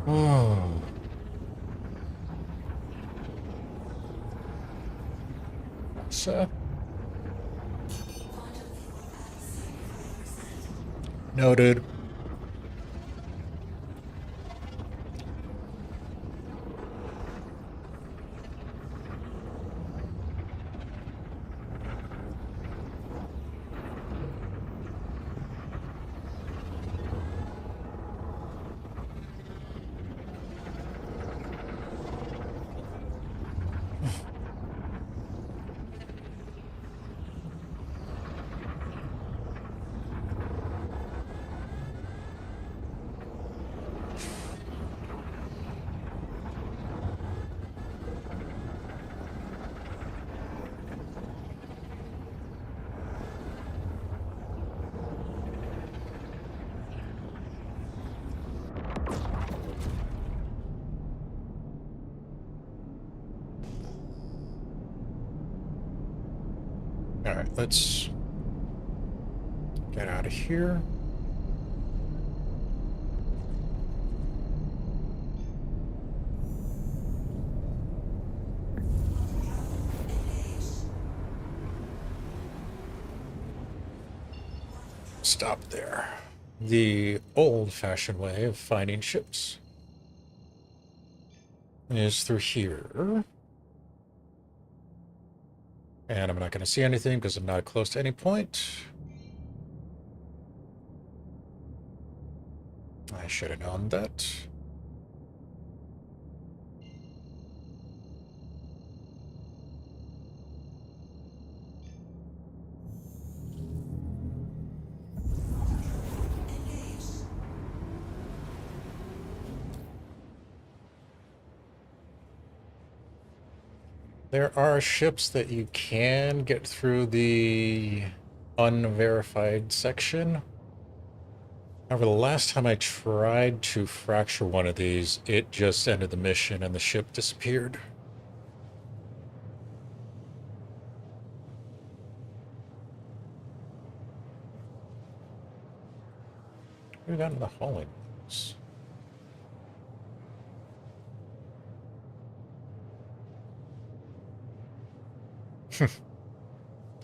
Speaker 1: Oh. So. Noted. All right, let's get out of here. Stop there. The old-fashioned way of finding ships is through here. And I'm not going to see anything because I'm not close to any point. I should have known that. There are ships that you can get through the unverified section. However, the last time I tried to fracture one of these, it just ended the mission and the ship disappeared. What do we got in the hauling?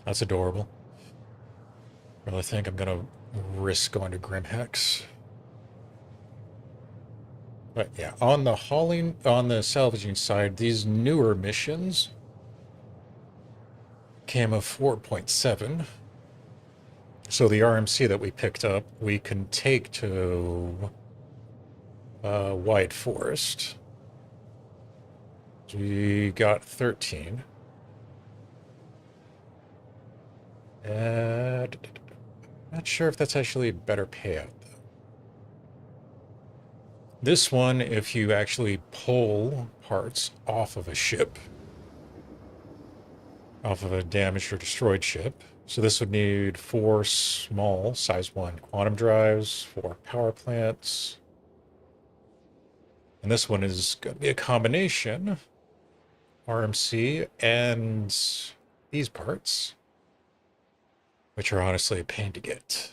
Speaker 1: That's adorable. Really think I'm gonna risk going to Grimhex. But yeah, on the hauling, on the salvaging side, these newer missions came of 4.7. So the RMC that we picked up, we can take to White Forest. We got 13. Not sure if that's actually a better payout, though. This one, if you actually pull parts off of a ship, off of a damaged or destroyed ship. So this would need 4 small, size 1 quantum drives, 4 power plants. And this one is going to be a combination RMC and these parts, which are honestly a pain to get.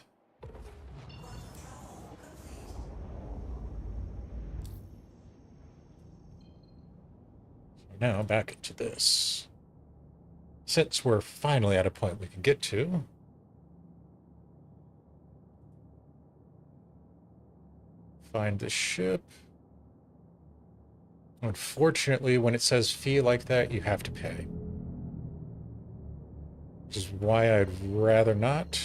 Speaker 1: So now back into this. Since we're finally at a point we can get to, find the ship. Unfortunately, when it says fee like that, you have to pay. Which is why I'd rather not.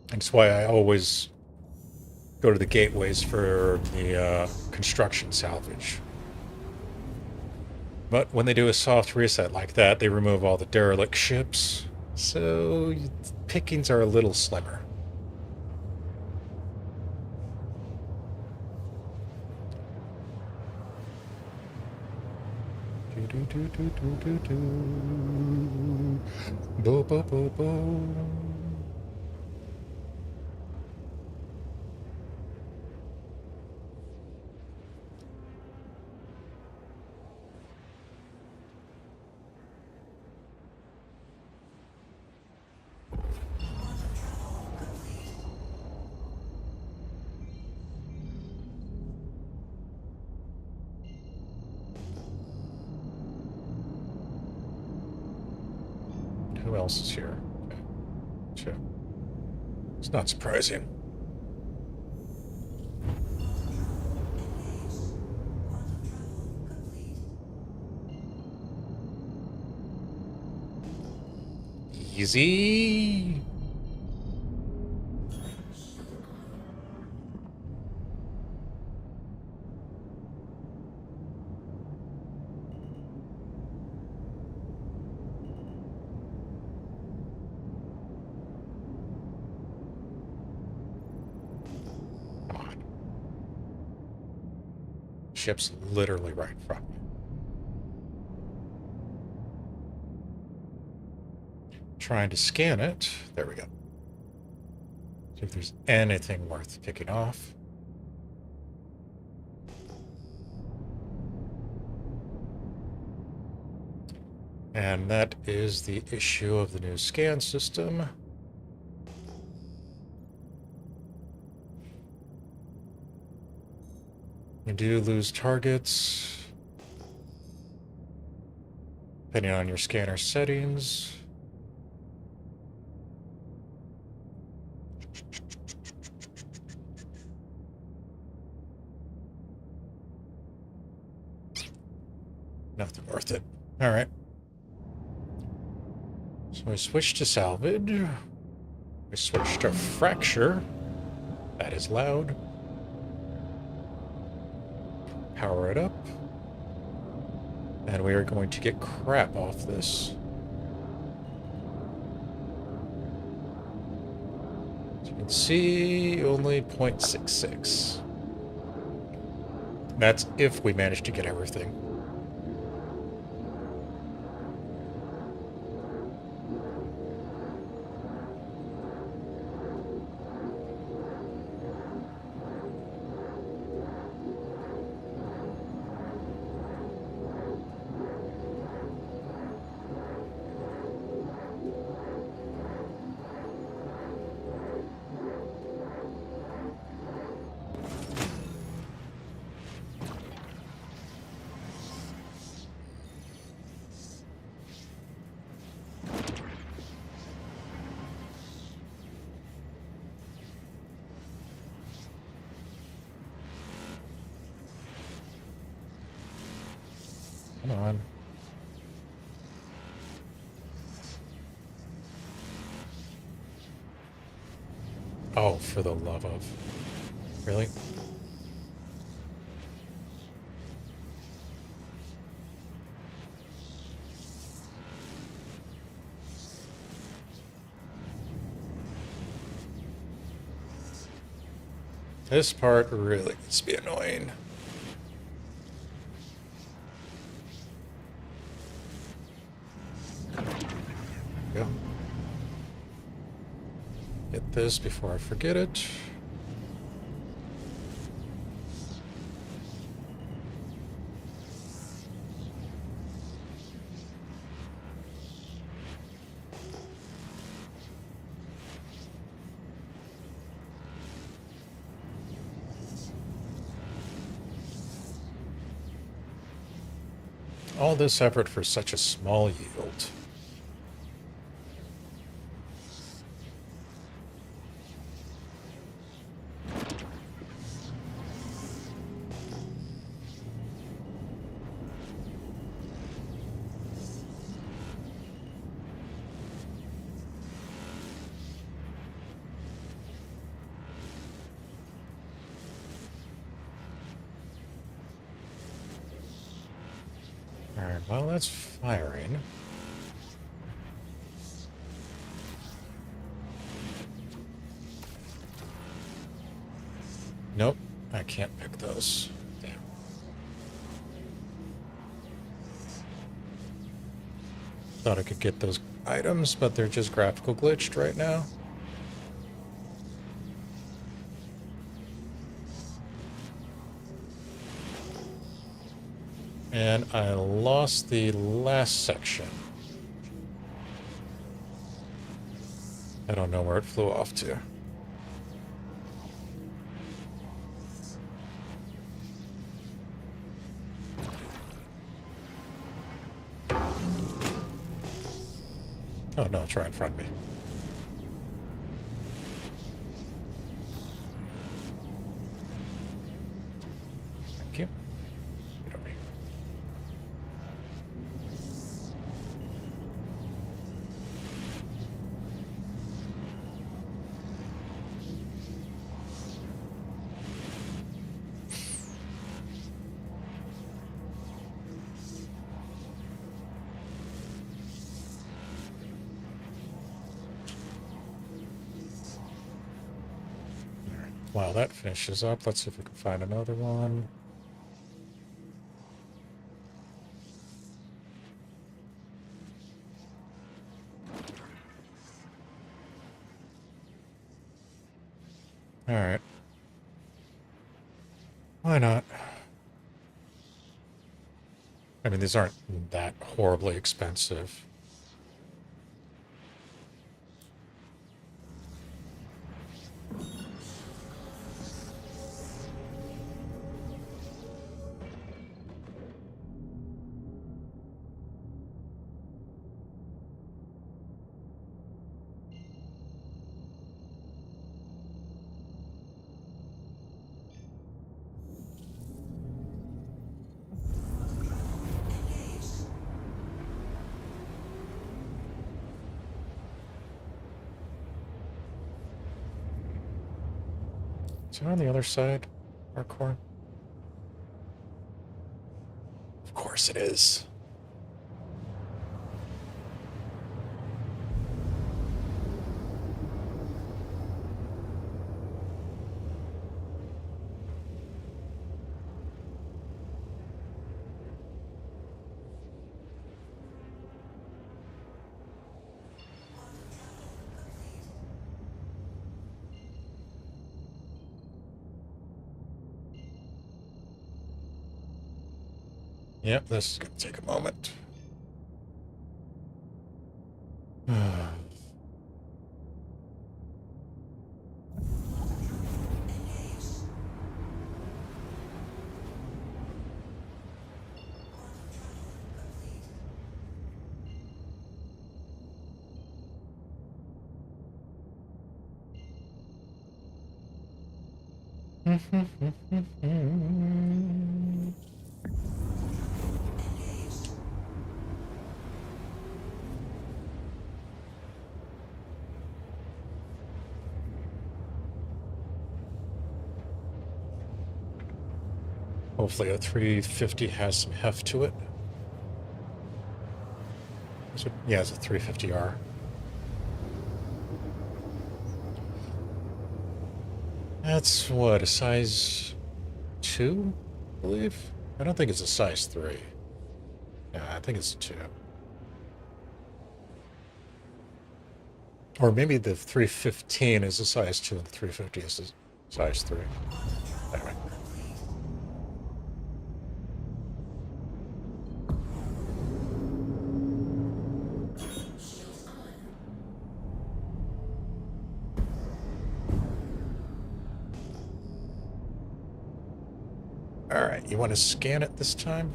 Speaker 1: That's why I always go to the gateways for the construction salvage. But when they do a soft reset like that, they remove all the derelict ships, so pickings are a little slimmer. Bo, bo, bo, bo. Who else is here? Okay. Sure. It's not surprising. Easy. Ship's literally right in front of me. Trying to scan it. There we go. See if there's anything worth picking off. And that is the issue of the new scan system. You do lose targets, depending on your scanner settings. Nothing worth it. All right. So I switched to salvage. I switched to fracture. That is loud. Power it up. And we are going to get crap off this. As you can see, only 0.66. That's if we manage to get everything. Come on. Oh, for the love of... Really? This part really gets to be annoying. Go. Get this before I forget it. All this effort for such a small yield. Alright, well, that's firing. Nope, I can't pick those. Damn. Thought I could get those items, but they're just graphical glitched right now. And I lost the last section. I don't know where it flew off to. Oh no, it's right in front of me. Thank you. Get over here. While that finishes up, let's see if we can find another one. Alright. Why not? I mean, these aren't that horribly expensive. Is it on the other side, parkour? Of course it is. Yep, this is going to take a moment. Hopefully a 350 has some heft to it. Yeah, it's a 350R. That's what, a size 2, I believe? I don't think it's a size 3. Yeah, I think it's a 2. Or maybe the 315 is a size 2 and the 350 is a size 3. Anyway. Alright, you want to scan it this time?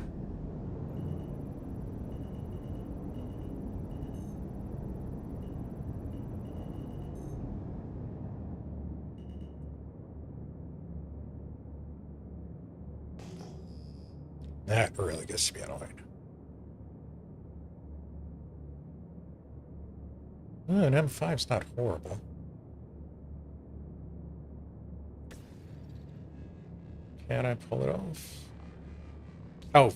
Speaker 1: That really gets to be annoying. An M5's not horrible. Can I pull it off? Oh,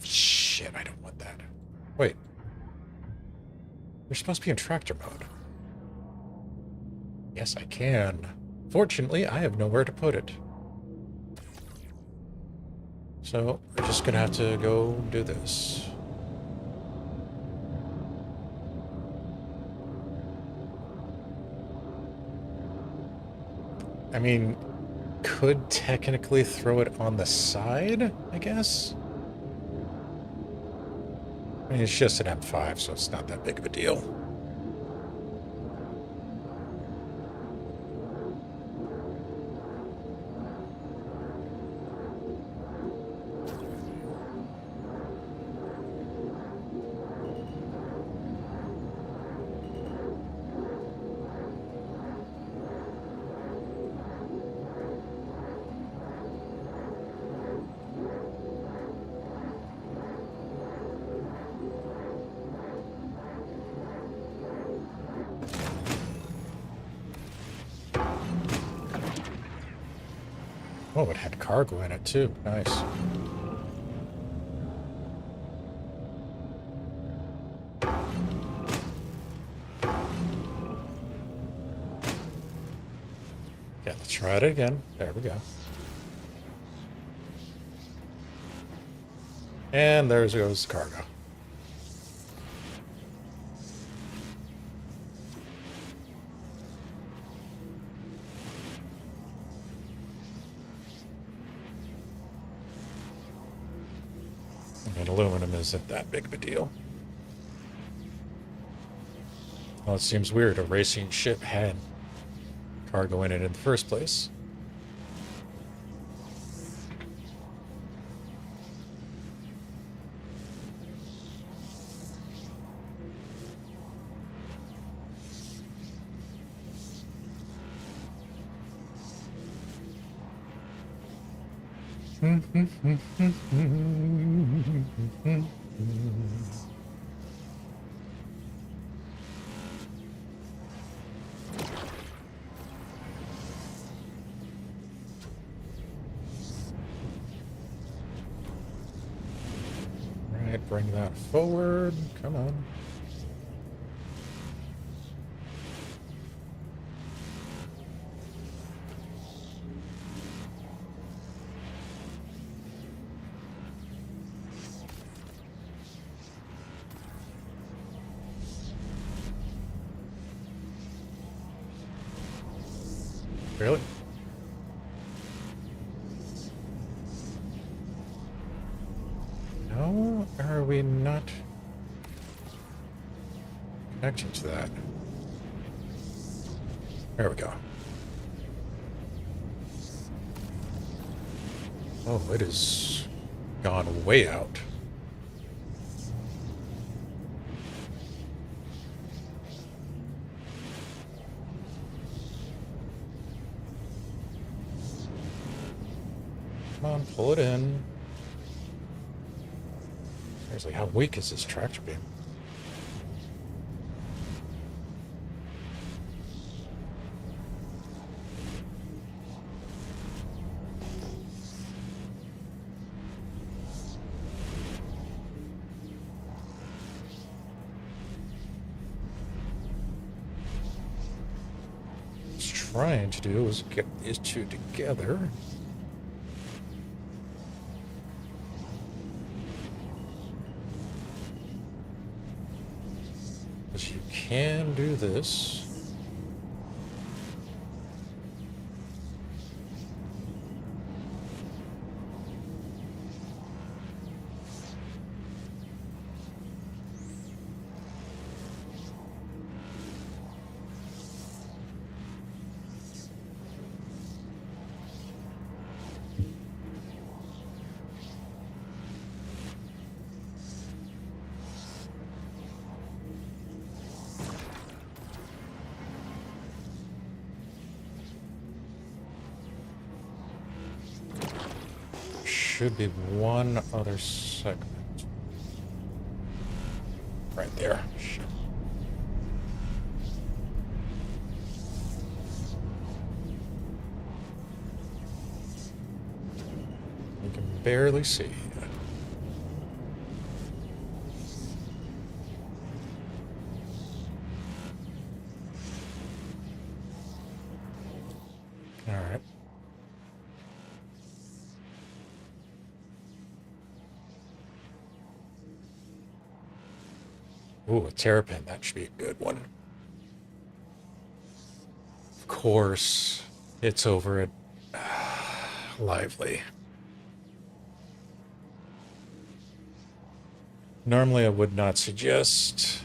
Speaker 1: shit, I don't want that. Wait. You're supposed to be in tractor mode. Yes, I can. Fortunately, I have nowhere to put it. So, we're just gonna have to go do this. I mean, could technically throw it on the side, I guess? I mean, it's just an M5, so it's not that big of a deal. Oh, it had cargo in it too. Nice. Yeah, let's try it again. There we go. And there goes the cargo. And aluminum isn't that big of a deal. Well, it seems weird. A racing ship had cargo in it in the first place. Alright, bring that forward. Come on. Really? How are we not connecting to that? There we go. Oh, it has gone way out. Come on, pull it in. Seriously, how weak is this tractor beam? trying to do is get these two together. Because you can do this. Should be one other segment. Right there. Shit. You can barely see. All right. Ooh, a terrapin. That should be a good one. Of course, it's over at Lively. Normally, I would not suggest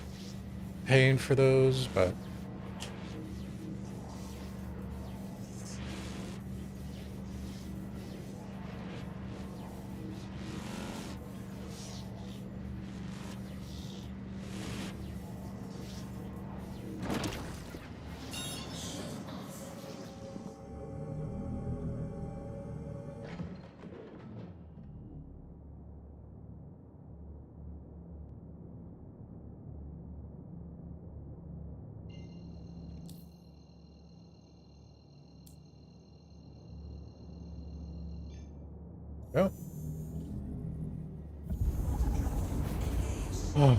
Speaker 1: paying for those, but oh. Oh,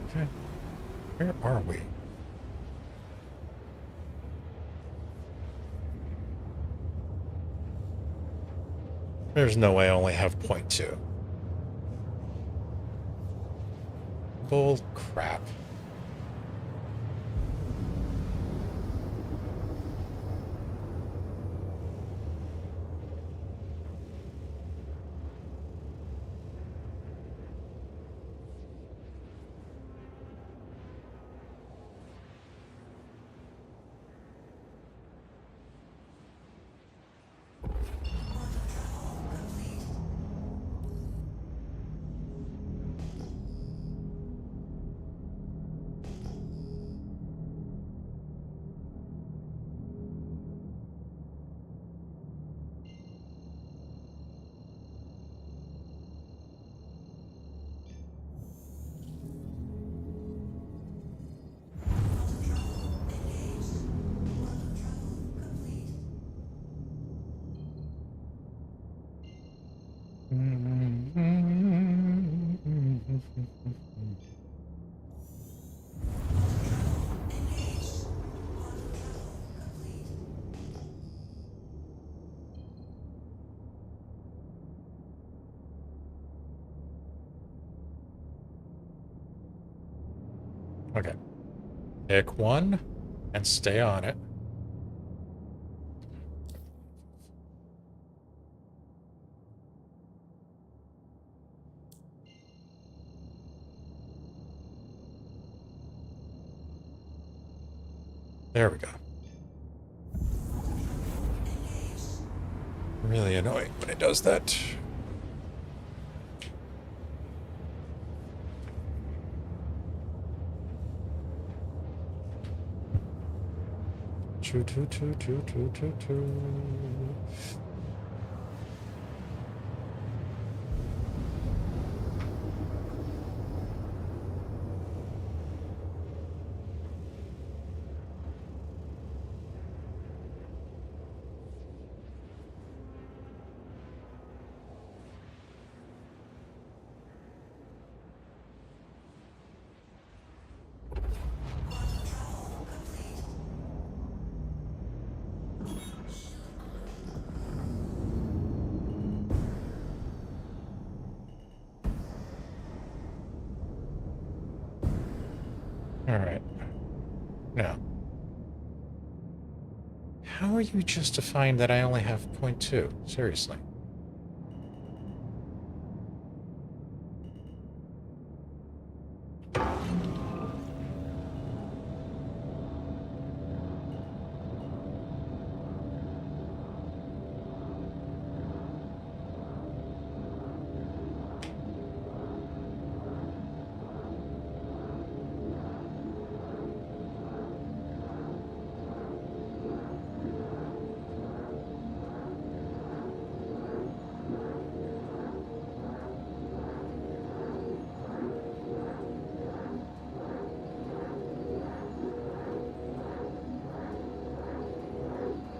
Speaker 1: okay. Where are we? There's no way I only have 0.2. Bull crap. Okay. Pick one and stay on it. There we go. Really annoying when it does that. Choo choo choo choo choo choo choo. Alright. Now, how are you justifying that I only have 0.2? Seriously.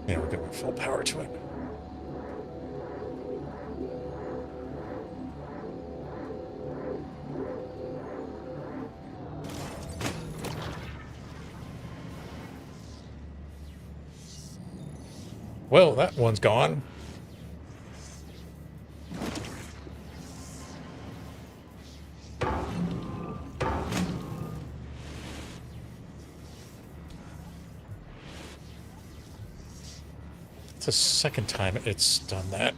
Speaker 1: Yeah, we're giving full power to it. Well, that one's gone. It's the second time it's done that.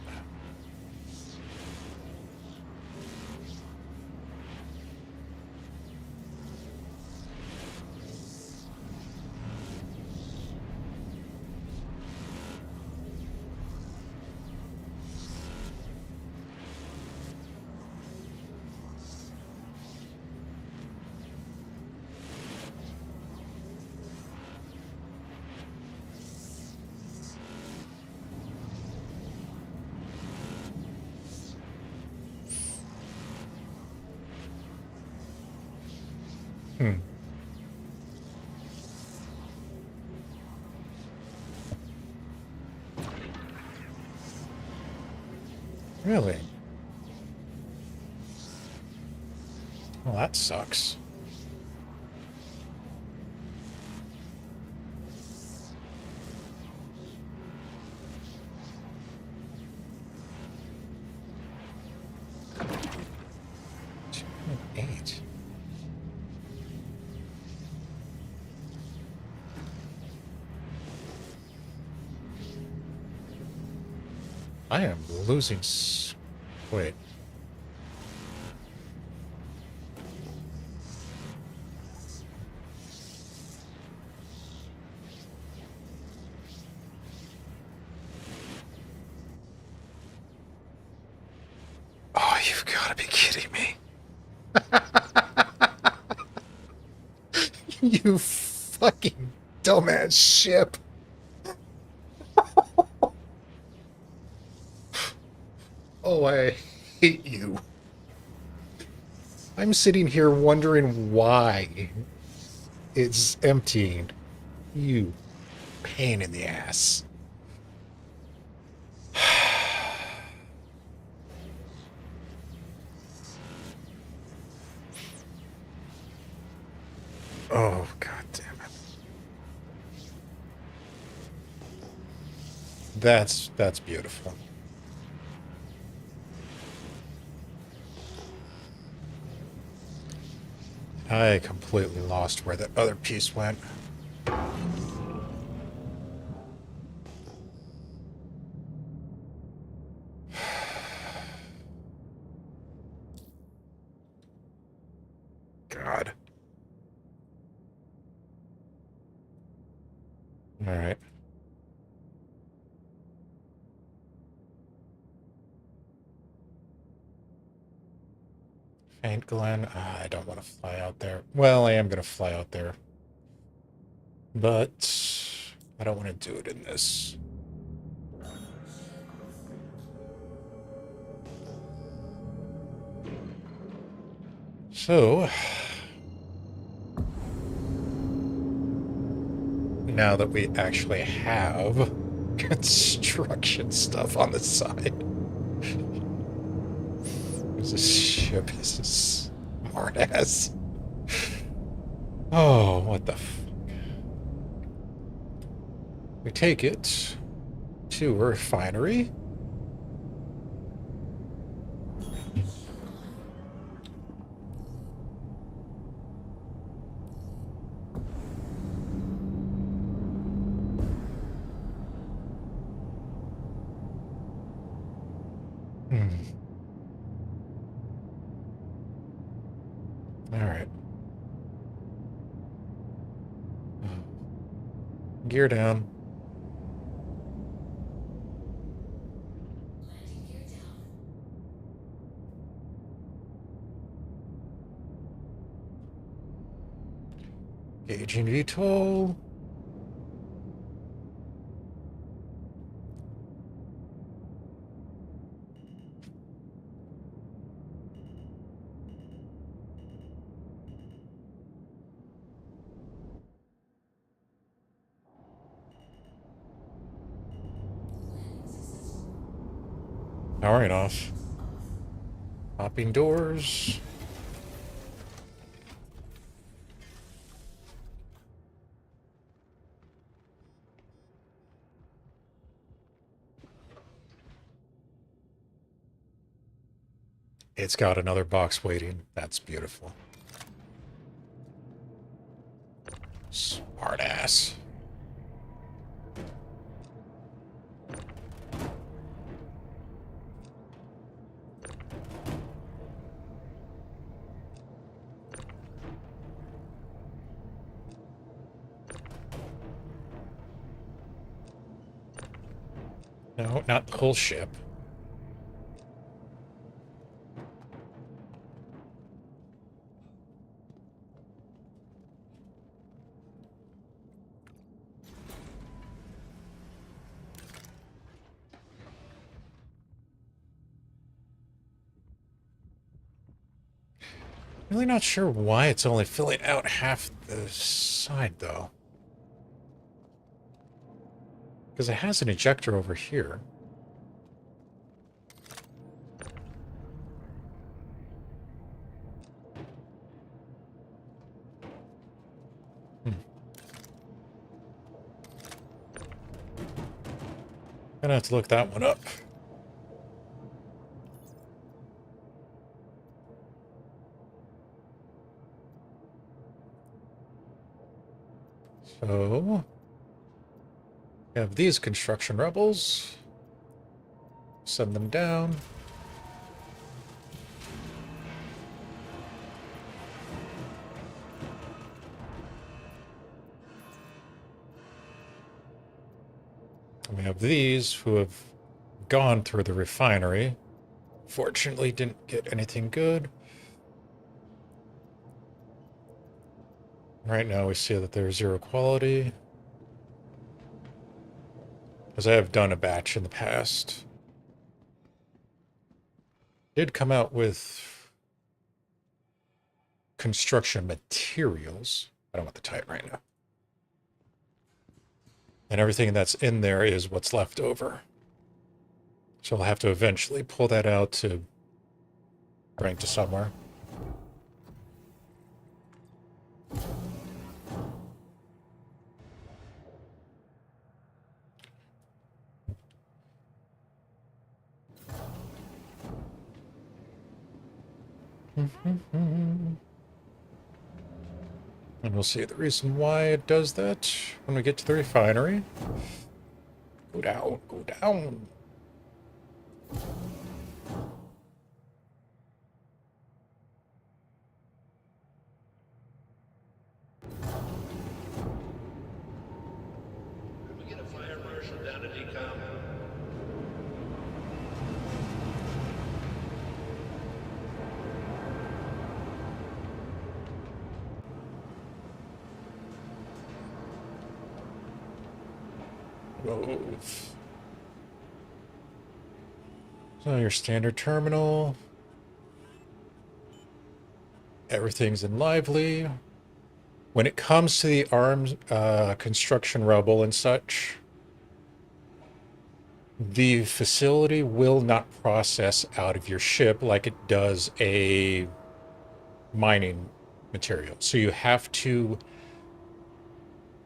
Speaker 1: Hmm. Really? Well, that sucks. Eight. I am losing. Wait. Oh, you've got to be kidding me. You fucking dumbass ship. Oh, I hate you. I'm sitting here wondering why it's emptying. You pain in the ass. Oh, god damn it. That's beautiful. I completely lost where that other piece went. God. All right. Faint Glen. I don't want to fly out there. Well, I am going to fly out there. But I don't want to do it in this. So, now that we actually have construction stuff on the side. This ship is a smart ass. Oh, what the fuck. We take it to a refinery. All right. Gear down. Gauging VTOL. Powering off. Popping doors. It's got another box waiting. That's beautiful. Smart ass. No, not the whole ship. Really not sure why it's only filling out half the side, though. Because it has an ejector over here. Gonna have to look that one up. So, we have these construction rebels. Send them down. And we have these who have gone through the refinery. Fortunately, didn't get anything good. Right now we see that there's zero quality. As I have done a batch in the past. Did come out with construction materials. I don't want the type right now. And everything that's in there is what's left over. So I'll have to eventually pull that out to bring to somewhere. And we'll see the reason why it does that when we get to the refinery. Go down, go down.
Speaker 3: Can we get a fire marshal down to decom?
Speaker 1: Move. So your standard terminal. Everything's in lively. When it comes to the arms construction rubble and such, the facility will not process out of your ship like it does a mining material. So you have to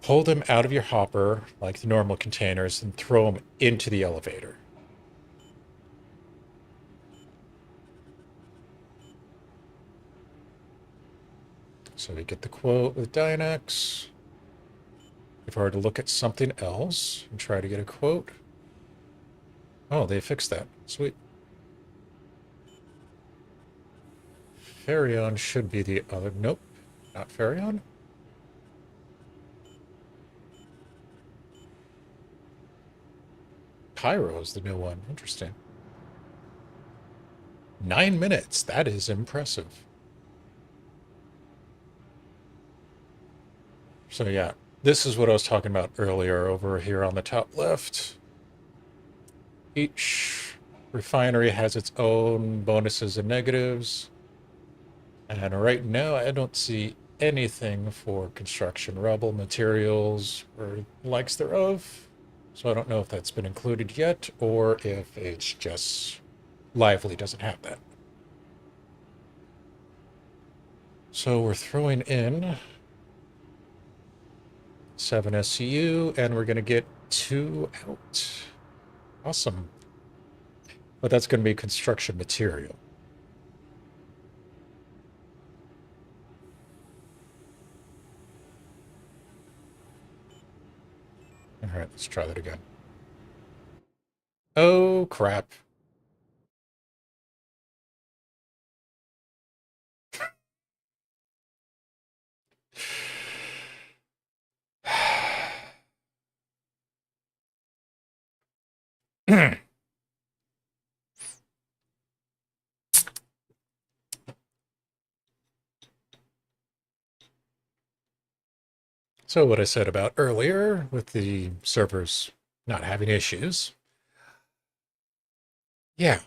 Speaker 1: pull them out of your hopper like the normal containers and throw them into the elevator. So we get the quote with Dynex. If I were to look at something else and try to get a quote. Oh, they fixed that. Sweet. Farion should be the other. Nope, not Farion. Pyro's the new one. Interesting. 9 minutes. That is impressive. So yeah, this is what I was talking about earlier over here on the top left. Each refinery has its own bonuses and negatives. And right now I don't see anything for construction rubble, materials, or likes thereof. So I don't know if that's been included yet, or if it's just Lively doesn't have that. So we're throwing in 7 SCU, and we're going to get 2 out. Awesome. But that's going to be construction material. All right, let's try that again. Oh, crap. So what I said about earlier with the servers not having issues. Yeah.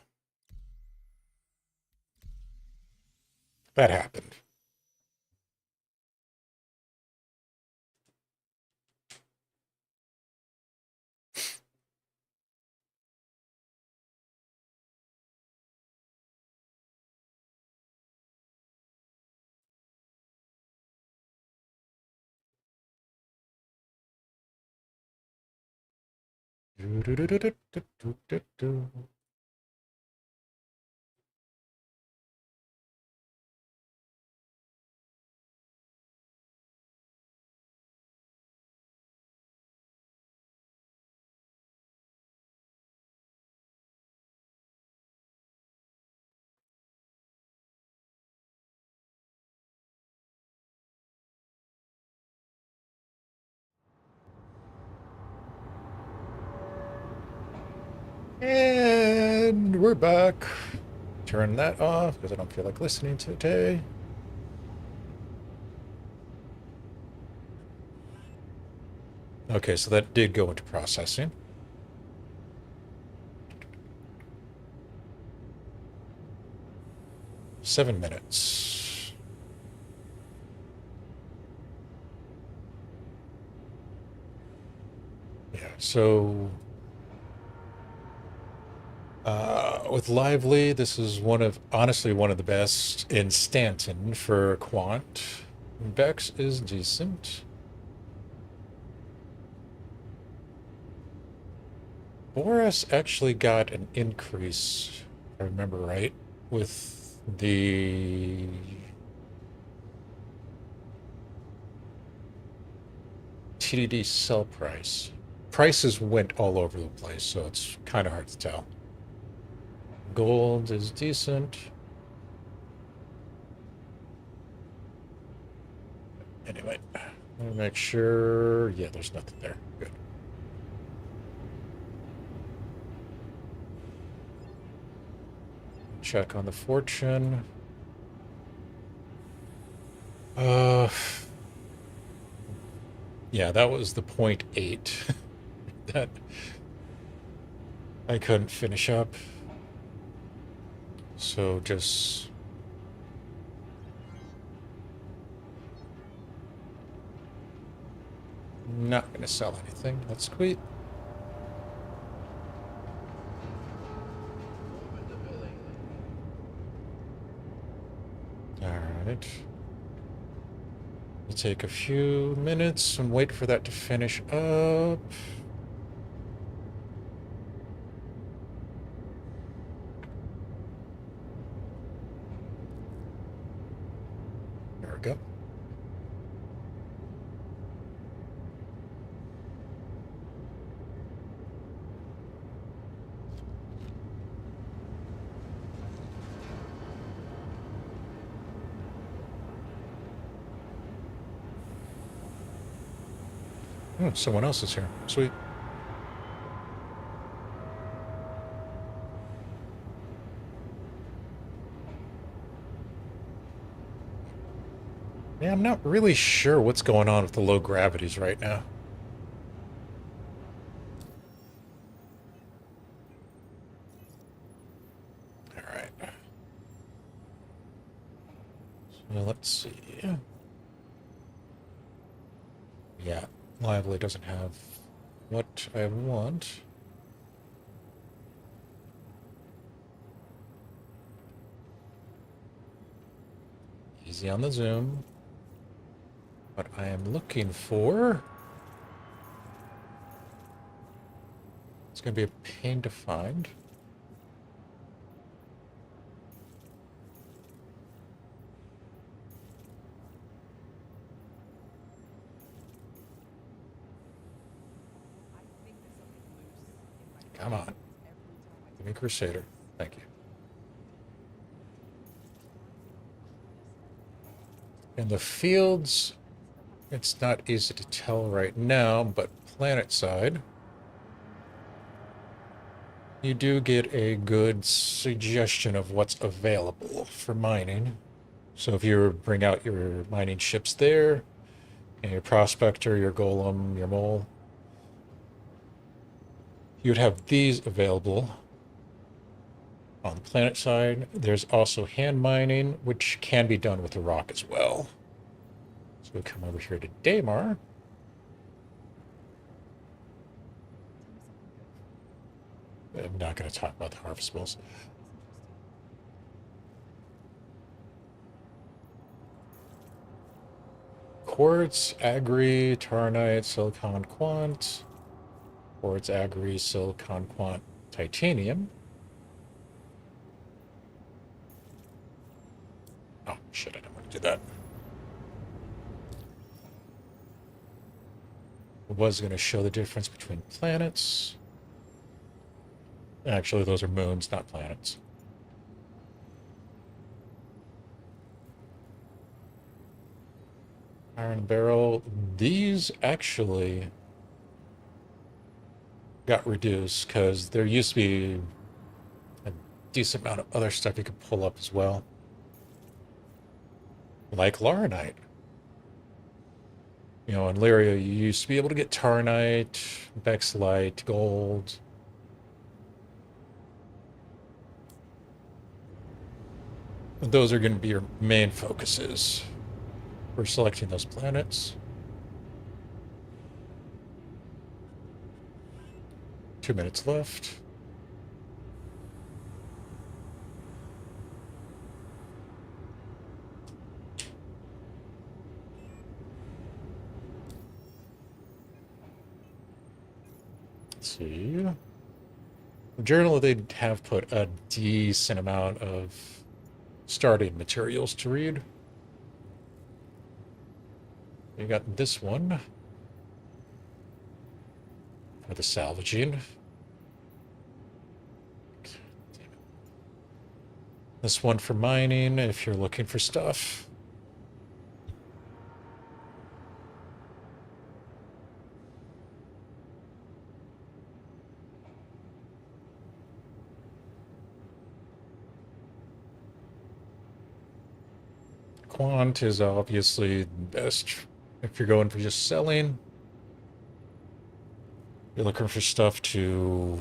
Speaker 1: That happened. And we're back. Turn that off because I don't feel like listening today. Okay, so that did go into processing. Seven minutes. Yeah, so with Lively, this is honestly one of the best in Stanton for Quant. Bex is decent. Boris actually got an increase, if I remember right, with the TDD sell price. Prices went all over the place, so it's kind of hard to tell. Gold is decent. Anyway, let me make sure. Yeah, there's nothing there. Good. Check on the fortune. Yeah, that was the 0.8 that I couldn't finish up. So just not going to sell anything. That's sweet. All right. We'll take a few minutes and wait for that to finish up. There we go. Oh, someone else is here. Sweet. Yeah, I'm not really sure what's going on with the low gravities right now. All right. So let's see. Yeah, Lively doesn't have what I want. Easy on the zoom. What I am looking for... It's going to be a pain to find. Come on. Give me Crusader. Thank you. In the fields, it's not easy to tell right now, but planet side, you do get a good suggestion of what's available for mining. So if you bring out your mining ships there, and your prospector, your golem, your mole, you'd have these available. On the planet side, there's also hand mining, which can be done with the rock as well. So we come over here to Daymar. I'm not going to talk about the harvestables. Quartz, agri, tarnite, silicon quant. Quartz, agri, silicon quant, titanium. Oh, shit, I don't want to do that. I was going to show the difference between planets. Actually, those are moons, not planets. Iron barrel. These actually got reduced because there used to be a decent amount of other stuff you could pull up as well. Like Laranite. You know, in Lyria, you used to be able to get Tarnite, Bexlite, Gold. Those are going to be your main focuses for selecting those planets. 2 minutes left. Let's see. The journal, they have put a decent amount of starting materials to read. You got this one for the salvaging. This one for mining if you're looking for stuff. Quant is obviously best if you're going for just selling. You're looking for stuff to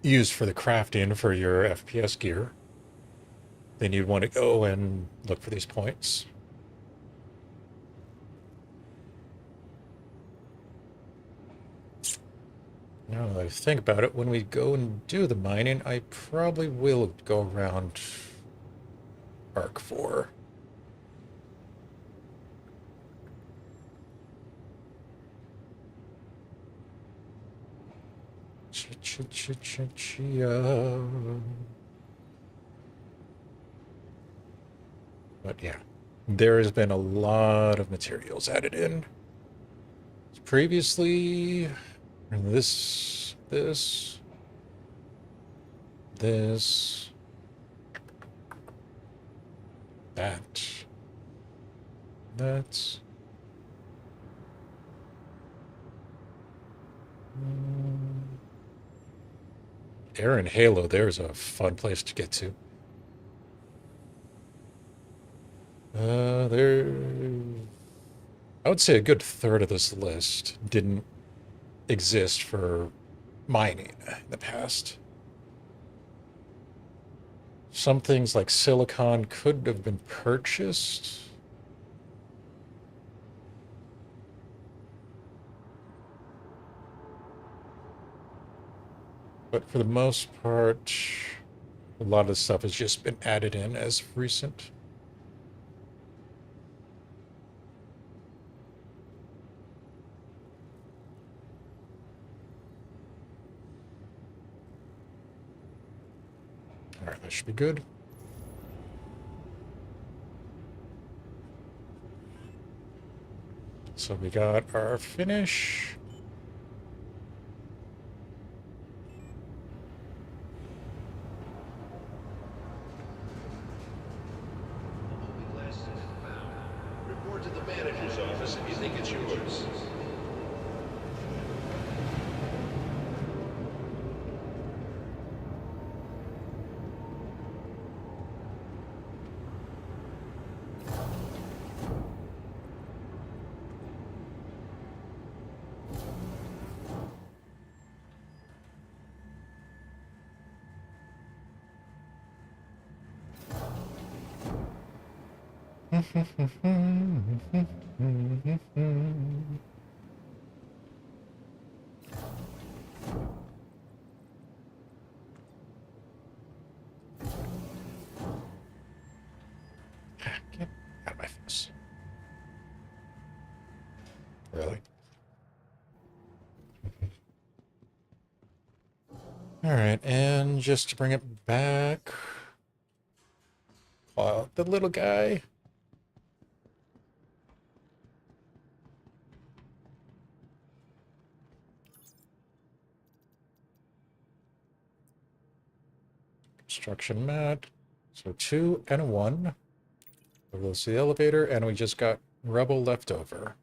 Speaker 1: use for the crafting for your FPS gear. Then you'd want to go and look for these points. Now that I think about it, when we go and do the mining, I probably will go around Arc 4. But yeah, there has been a lot of materials added in. Previously, this, that. Air and Halo, there's a fun place to get to. There... I would say a good third of this list didn't exist for mining in the past. Some things like silicon could have been purchased. But for the most part, a lot of the stuff has just been added in as recent. All right, that should be good. So we got our finish.
Speaker 3: Report to the manager's office if you think it's yours.
Speaker 1: Get out of my face. Really? All right, and just to bring it back, the little guy. Construction mat. So 2 and a 1. We'll go to the elevator, and we just got rubble left over.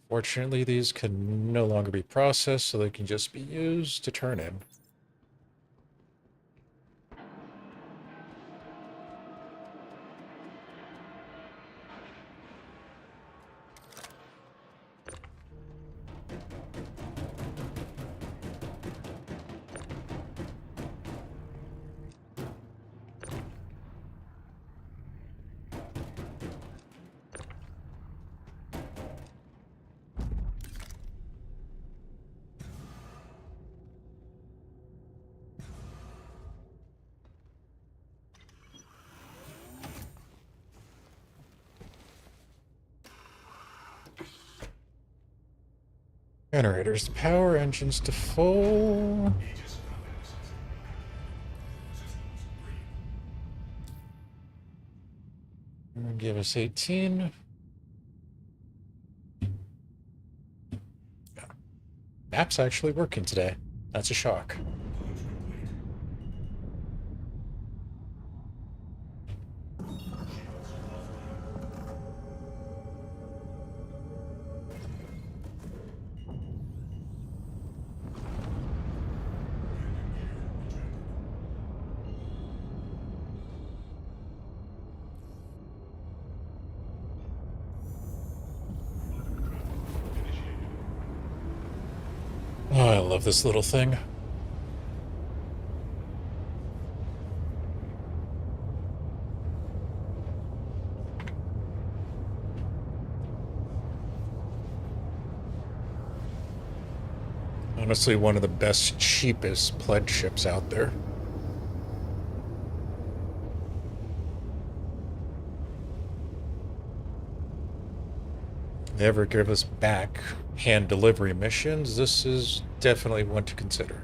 Speaker 1: Fortunately, these can no longer be processed, so they can just be used to turn in. Generators, power engines to full. And give us 18. Yeah. Map's actually working today. That's a shock. Oh, I love this little thing. Honestly, one of the best, cheapest pledge ships out there. If they ever give us back hand delivery missions, this is definitely one to consider.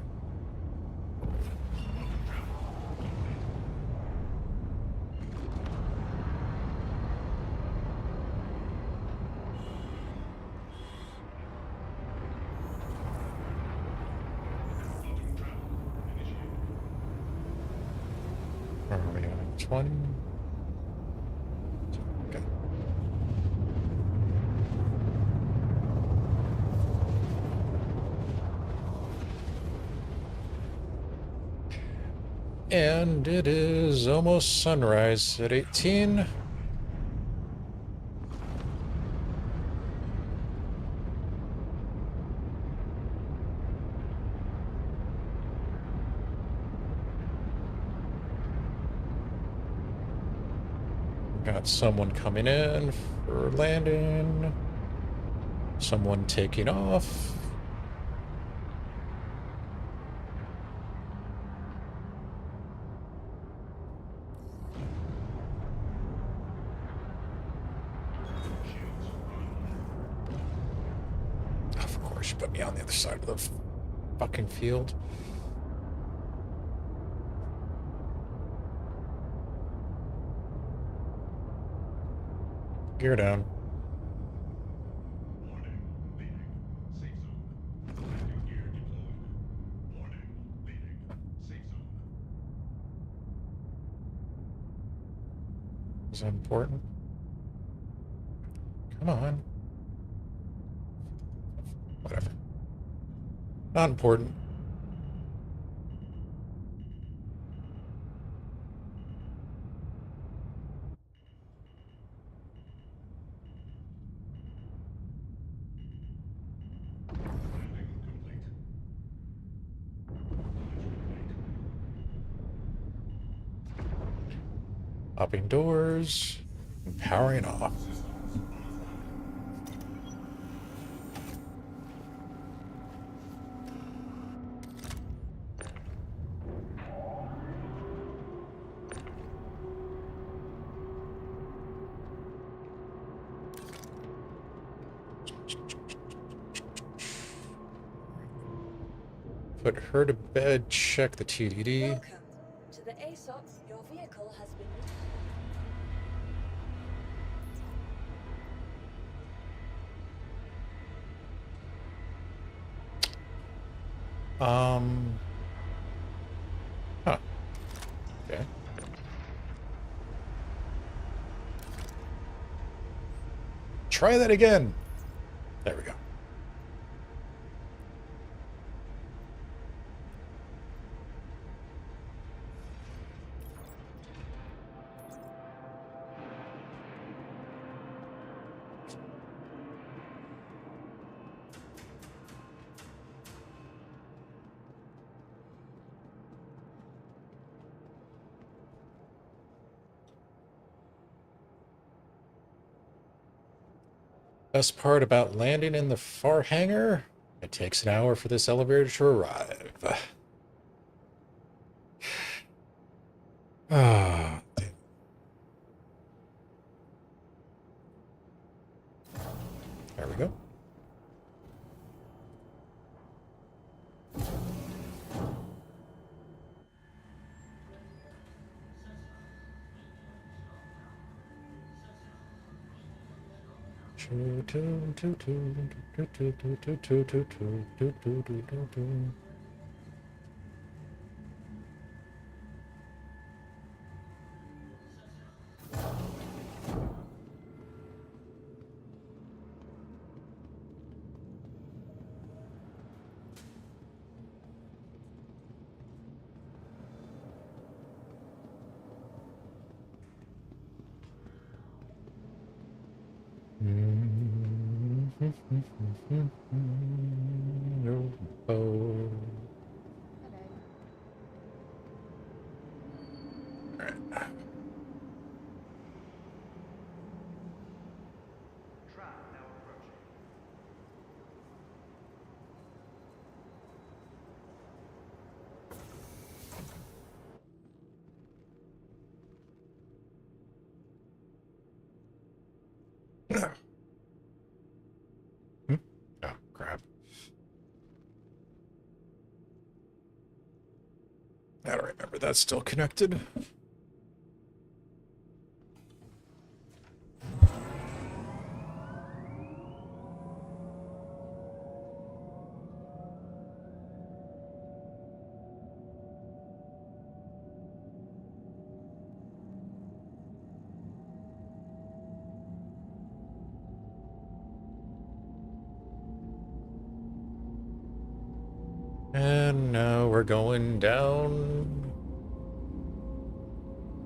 Speaker 1: Where are we on? 20? Okay. And it is almost sunrise at 18. Got someone coming in for landing. Someone taking off. Of course, you put me on the other side of the fucking field. Gear down.
Speaker 4: Warning, leaving. Safe zone. Landing gear deployed. Warning, leaving. Safe zone.
Speaker 1: Is that important? Come on. Whatever. Not important.
Speaker 4: Landing complete.
Speaker 1: Popping doors. And powering off. Put her to bed, check the TDD.
Speaker 2: Welcome to the ASOP. Your vehicle has been.
Speaker 1: Huh. Okay. Try that again. There we go. Best part about landing in the far hangar, it takes an hour for this elevator to arrive. Ah, damn. There we go. Oh.
Speaker 4: Trap now approaching.
Speaker 1: Hmm? Oh, crap. I don't remember that's still connected. And now we're going down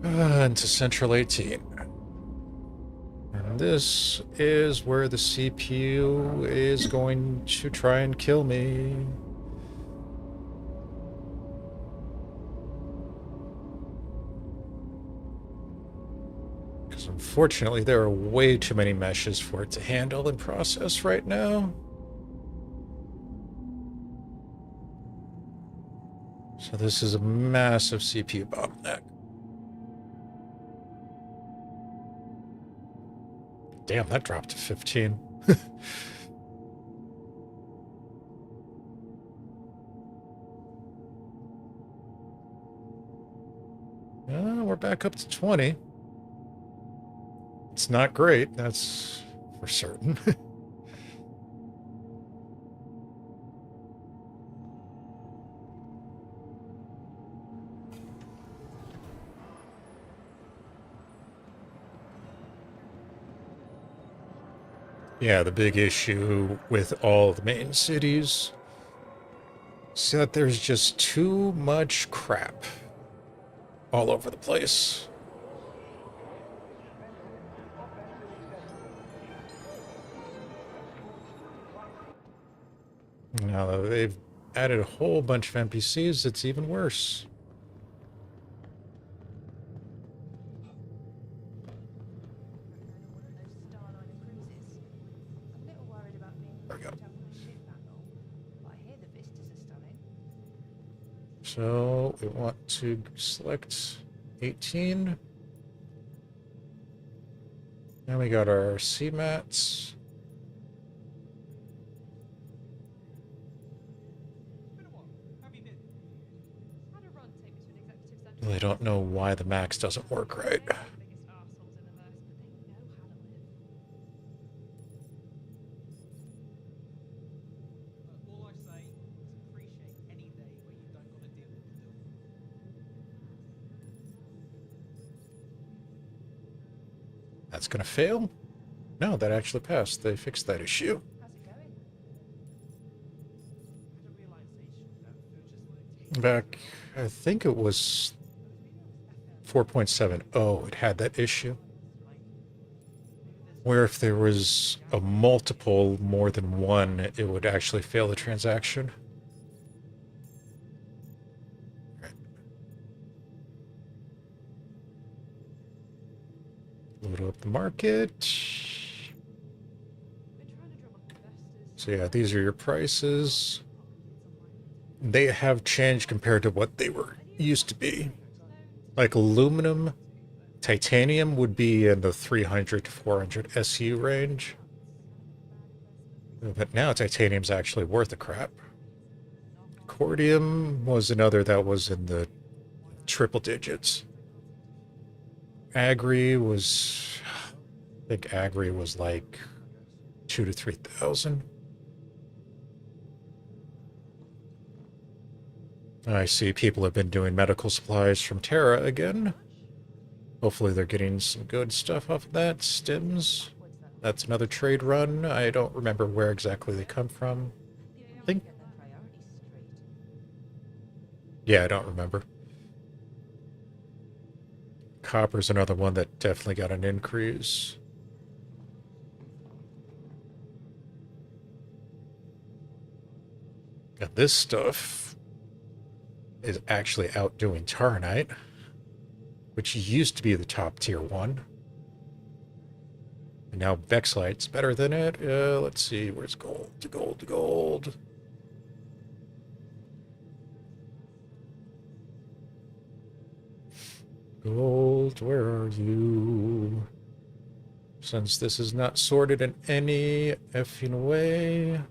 Speaker 1: Into Central 18. And this is where the CPU is going to try and kill me. Because unfortunately, there are way too many meshes for it to handle and process right now. So this is a massive CPU bottleneck. Damn, that dropped to 15. We're back up to 20. It's not great, that's for certain. Yeah, the big issue with all the main cities is that there's just too much crap all over the place. Now that they've added a whole bunch of NPCs, it's even worse. There we go. So we want to select 18. Now we got our CMATs. Really don't know why the max doesn't work right. That's gonna fail? No, that actually passed. They fixed that issue. Back, I think it was 4.70, it had that issue. Where if there was a multiple more than one, it would actually fail the transaction. Load up the market. So yeah, these are your prices. They have changed compared to what they were used to be. Like aluminum, titanium would be in the 300 to 400 SU range. But now titanium's actually worth a crap. Cordium was another that was in the triple digits. Agri was, I think Agri was like 2,000 to 3,000. I see people have been doing medical supplies from Terra again. Hopefully they're getting some good stuff off of that. Stims. That's another trade run. I don't remember where exactly they come from. I think. Yeah, I don't remember. Copper's another one that definitely got an increase. And this stuff is actually outdoing Taranite, which used to be the top tier one. And now Vexlite's better than it. Let's see, where's gold? To gold, to gold. Gold, where are you? Since this is not sorted in any effing way.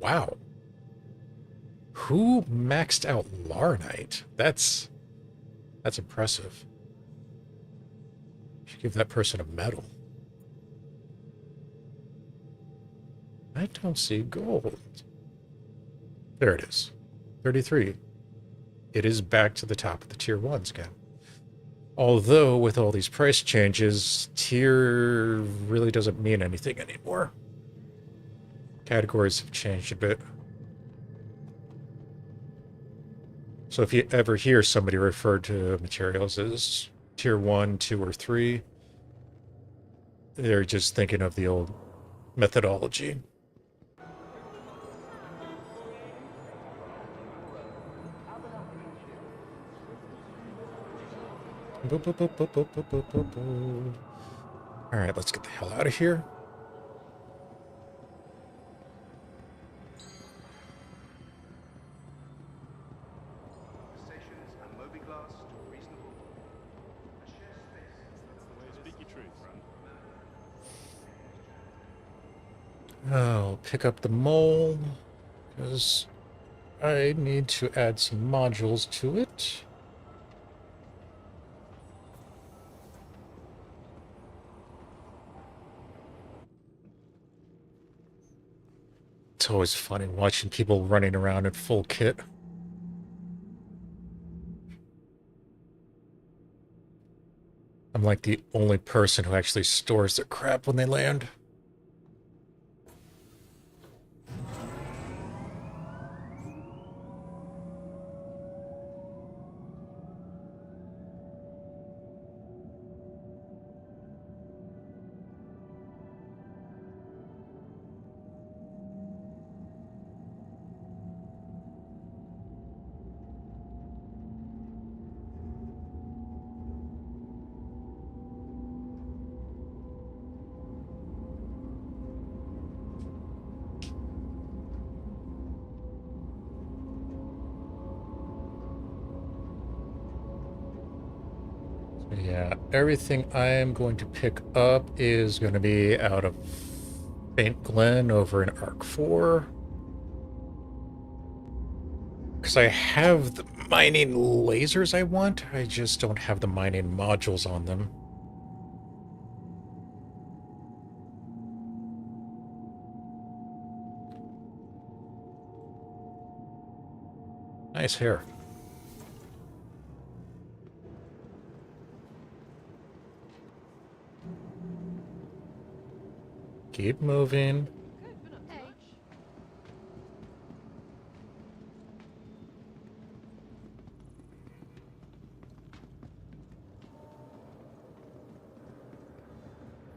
Speaker 1: Wow. Who maxed out Larnite? That's impressive. Should give that person a medal. I don't see gold. There it is. 33. It is back to the top of the tier ones again. Although, with all these price changes, tier really doesn't mean anything anymore. Categories have changed a bit. So if you ever hear somebody refer to materials as tier 1, 2, or 3, they're just thinking of the old methodology. Boop, boop, boop, boop, boop, boop, boop, boop, boop. All right, let's get the hell out of here.
Speaker 5: Conversations and mobiGlas to a reasonable. A shared space. That's the way to speak your truth, friend.
Speaker 1: I'll pick up the mole, because I need to add some modules to it. It's always funny watching people running around in full kit. I'm like the only person who actually stores their crap when they land. Yeah, everything I am going to pick up is going to be out of Faint Glen over in Arc 4. Because I have the mining lasers I want, I just don't have the mining modules on them. Nice hair. Keep moving.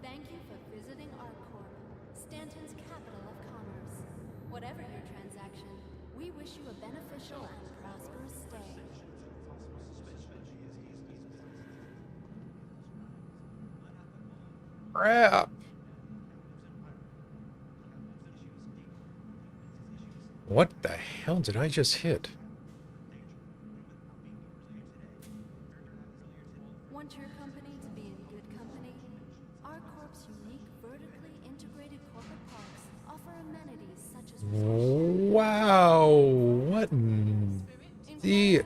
Speaker 6: Thank you for visiting ArcCorp, Stanton's capital of commerce. Whatever your transaction, we wish you a beneficial and prosperous stay.
Speaker 1: Crap. What the hell did I just hit?
Speaker 6: Want your company to be in good company? ArcCorp's unique vertically integrated corporate parks offer amenities such as
Speaker 1: Wow. What in the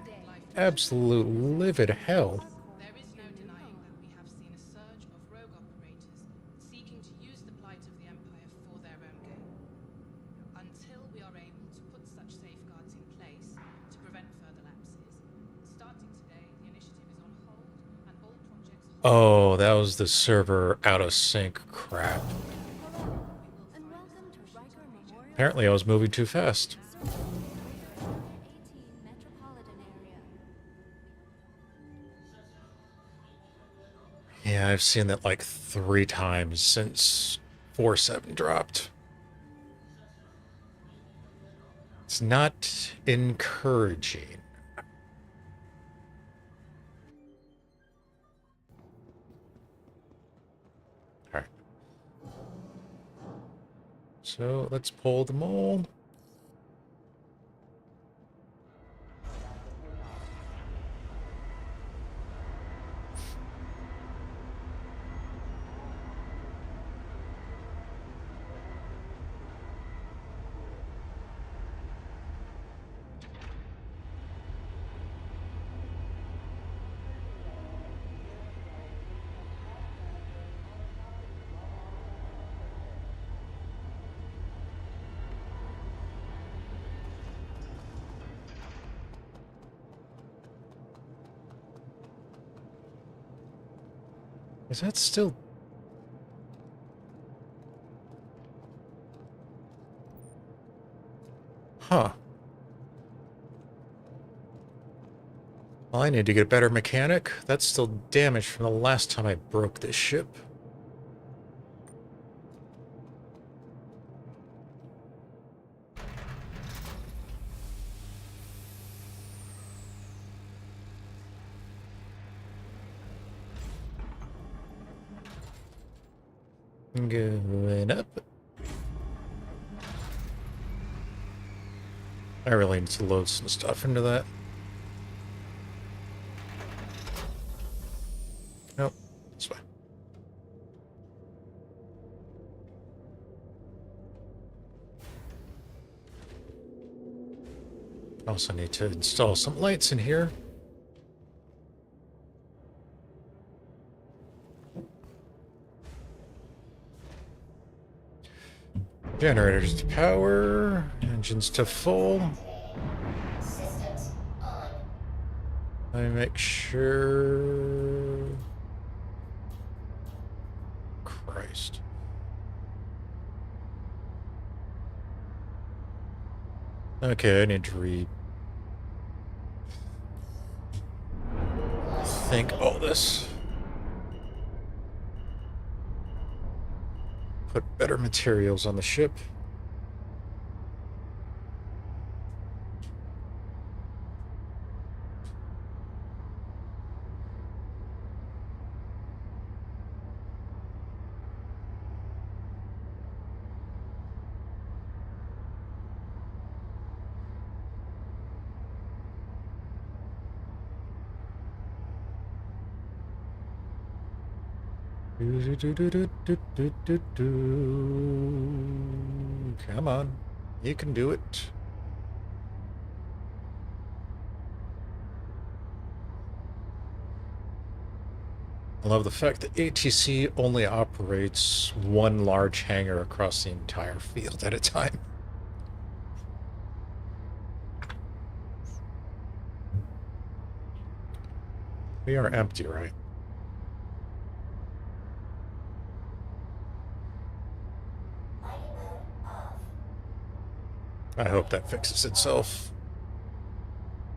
Speaker 1: absolute livid hell?
Speaker 7: There is no denying that we have seen a surge of rogue operators seeking to use the plight of the Empire for their own gain. Until we are able to put such safeguards in place to prevent further lapses, starting today, the initiative is on hold and all projects...
Speaker 1: Oh, that was the server out of sync crap.
Speaker 6: and welcome to Riker Memorial
Speaker 1: Apparently I was moving too fast.
Speaker 6: 18 metropolitan area.
Speaker 1: Yeah, I've seen that like 3 times since 4.7 dropped. It's not encouraging. Alright. So let's pull the mold. Is that still... Huh. Well, I need to get a better mechanic. That's still damaged from the last time I broke this ship. Going up. I really need to load some stuff into that. Nope, this way. Also need to install some lights in here. Generators to power, engines to full. Let me make sure. Christ. Okay, I need to rethink all this. Put better materials on the ship. Come on, you can do it. I love the fact that ATC only operates one large hangar across the entire field at a time. We are empty, right? I hope that fixes itself,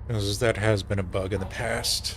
Speaker 1: because that has been a bug in the past.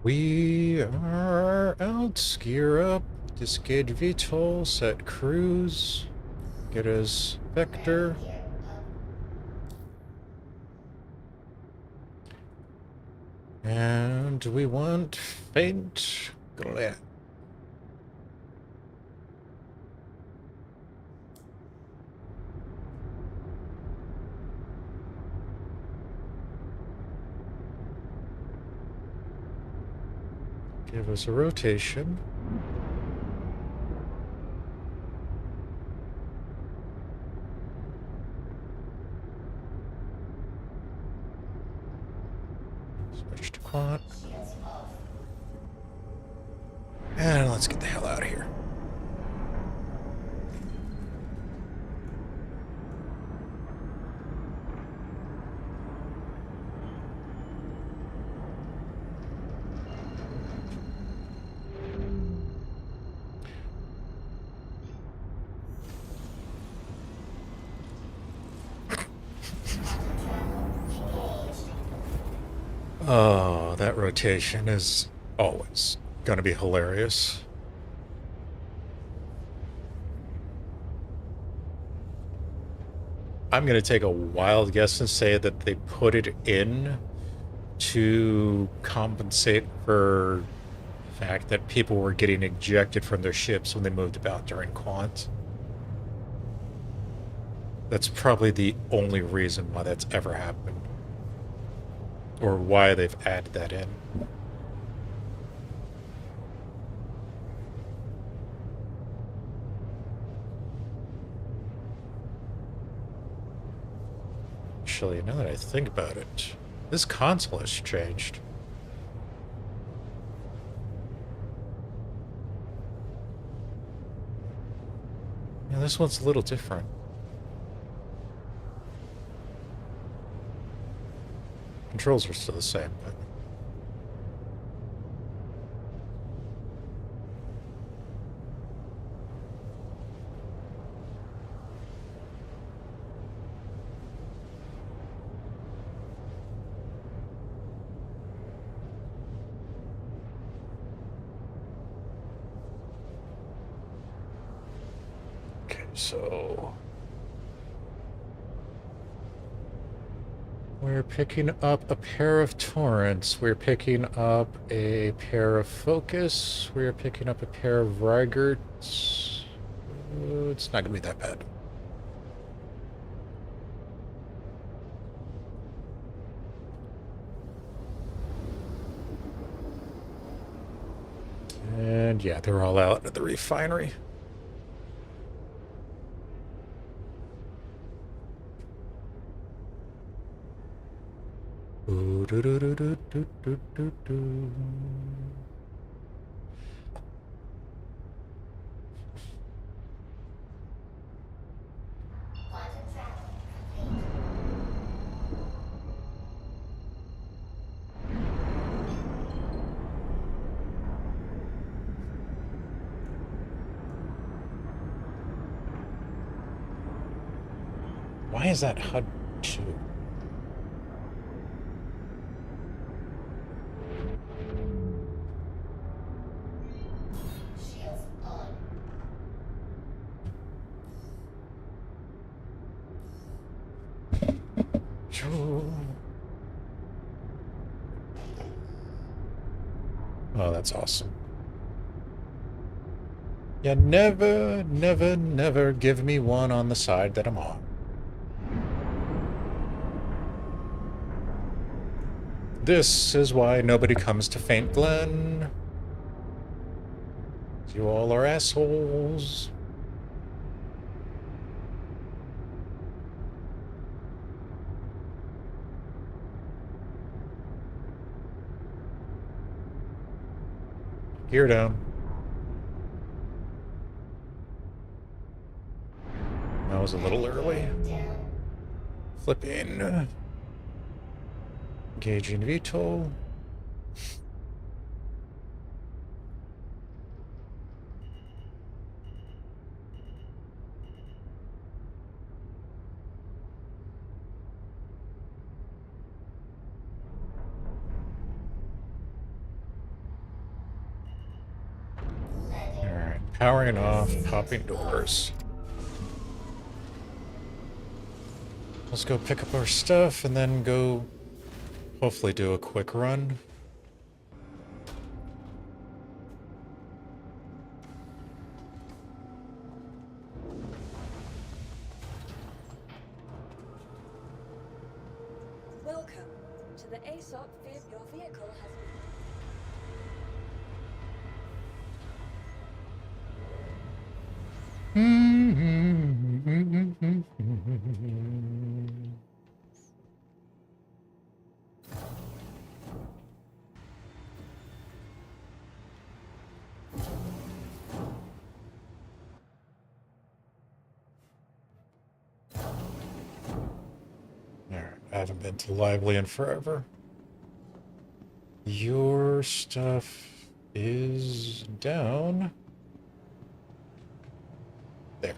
Speaker 1: We are out. Gear up. Disengage VTOL. Set cruise. Get us vector. And we want faint glare. Give us a rotation. Switch to quad. And let's get the hell out of here. Oh, that rotation is always going to be hilarious. I'm going to take a wild guess and say that they put it in to compensate for the fact that people were getting ejected from their ships when they moved about during Quant. That's probably the only reason why that's ever happened. Or why they've added that in. Actually, now that I think about it, this console has changed. Yeah, this one's a little different. Controls are still the same, but... Okay, so... we're picking up a pair of Torrents. We're picking up a pair of Focus. We're picking up a pair of Reigerts. It's not going to be that bad. And yeah, they're all out at the refinery. Ooh, do, do, do, do, do, do, do, do. Why is that HUD 2? Oh, that's awesome. Yeah, never, never, never give me one on the side that I'm on. This is why nobody comes to Faint Glen. You all are assholes. Gear down. That was a little early. Flipping. Engaging VTOL. Alright, powering off, popping doors. Let's go pick up our stuff and then go hopefully do a quick run.
Speaker 2: Welcome to the ASOP. Your vehicle has been...
Speaker 1: Alright, I haven't been to Lively in forever. Your stuff is down. There.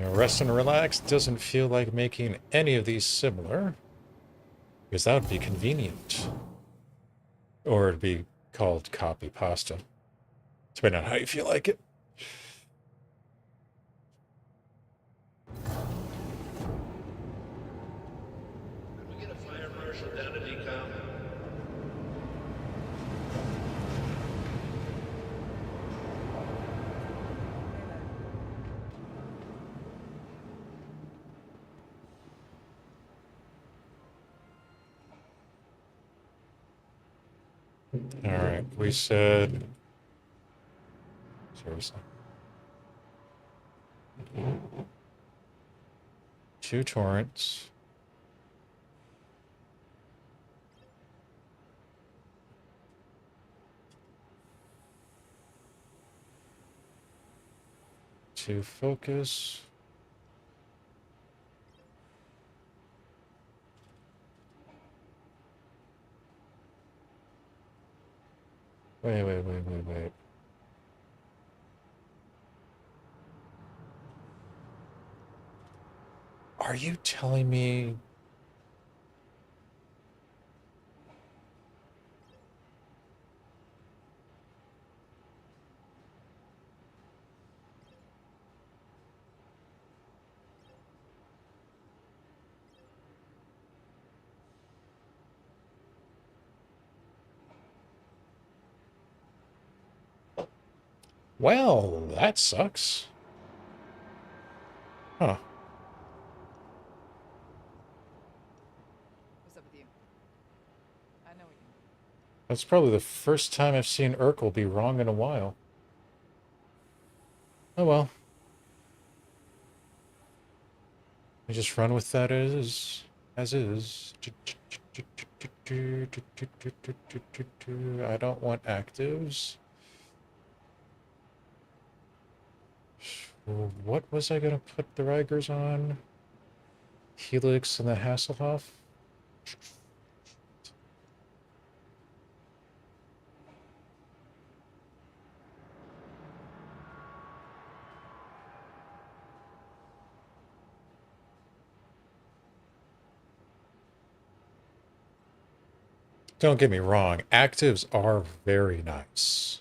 Speaker 1: All rest and relax doesn't feel like making any of these similar, because that would be convenient. Or it'd be called copy pasta, depending on how you feel like it.
Speaker 3: Could we get a fire marshal down to decom?
Speaker 1: All right, we said. Seriously. 2 torrents. To focus. Wait. Are you telling me? Well, that sucks. Huh.
Speaker 8: What's up with you? I know what you mean.
Speaker 1: That's probably the first time I've seen Urkel be wrong in a while. Oh well. I just run with that as is. I don't want actives. What was I gonna put the Rigers on? Helix and the Hasselhoff? Don't get me wrong, actives are very nice.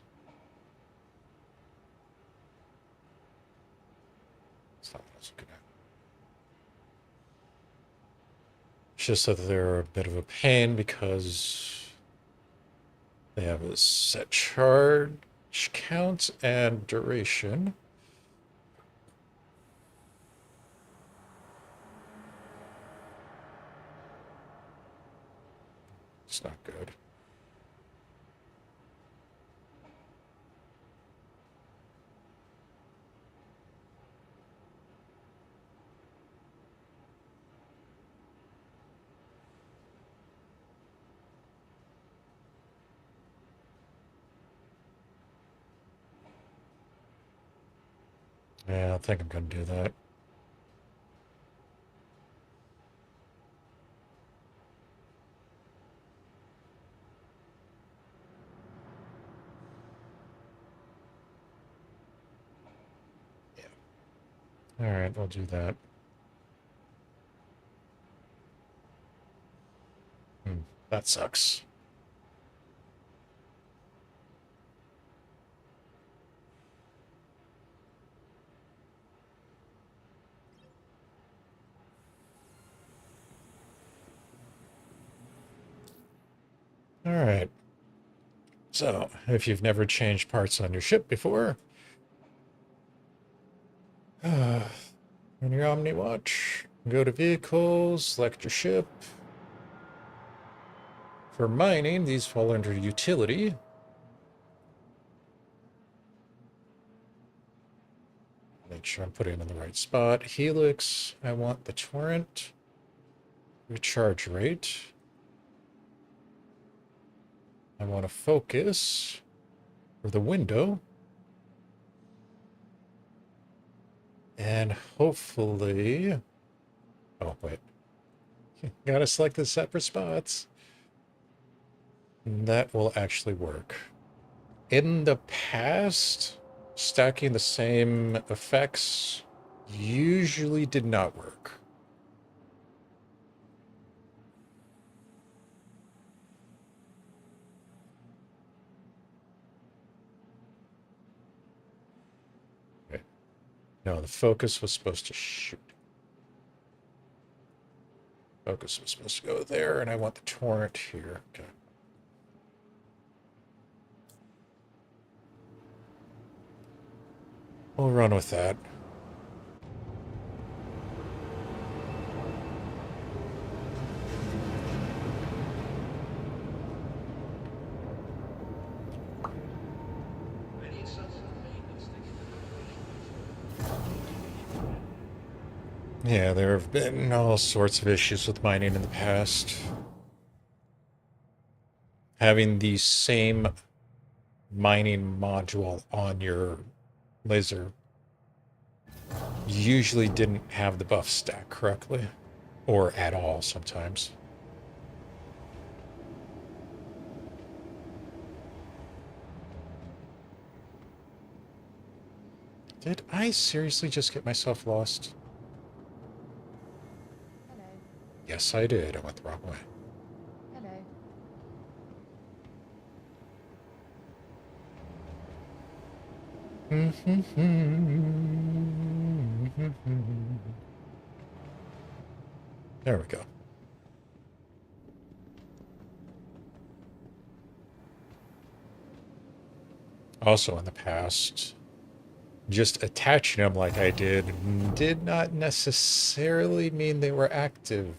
Speaker 1: That's not what I was looking at. It's just that they're a bit of a pain because they have a set charge count and duration. It's not good. Yeah, I think I'm gonna do that. All right, I'll do that. That sucks. All right. So, if you've never changed parts on your ship before, on your OmniWatch, go to Vehicles, select your ship. For mining, these fall under Utility. Make sure I'm putting it in the right spot. Helix, I want the torrent. Recharge rate. I want to focus for the window. And hopefully... Oh, wait. Gotta select the separate spots. That will actually work. In the past, stacking the same effects usually did not work. Okay. No, the focus was supposed to shoot. Focus was supposed to go there, and I want the torrent here. Okay. We'll run with that.
Speaker 3: I need something maintenance to get
Speaker 1: Yeah, there have been all sorts of issues with mining in the past. Having the same mining module on your laser usually didn't have the buff stack correctly, or at all sometimes. Did I seriously just get myself lost?
Speaker 8: Hello.
Speaker 1: Yes, I did. I went the wrong way.
Speaker 8: Hello.
Speaker 1: There we go. Also in the past, just attaching them like I did not necessarily mean they were active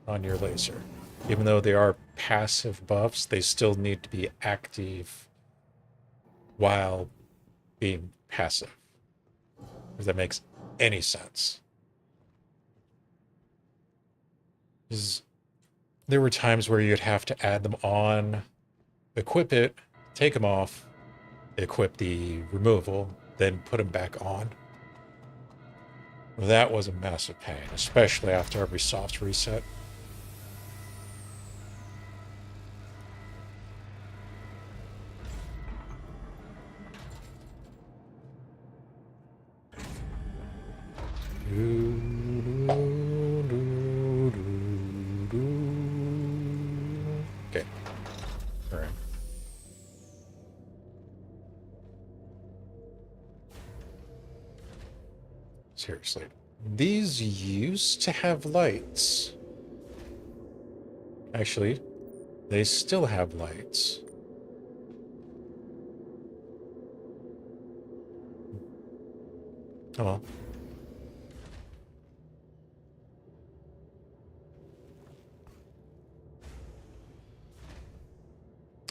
Speaker 1: on your laser. Even though they are passive buffs, they still need to be active while being passive. If that makes any sense. There were times where you'd have to add them on, equip it, take them off, equip the removal, then put them back on. That was a massive pain, especially after every soft reset. Okay. All right. Seriously. These used to have lights. Actually, they still have lights. Oh well.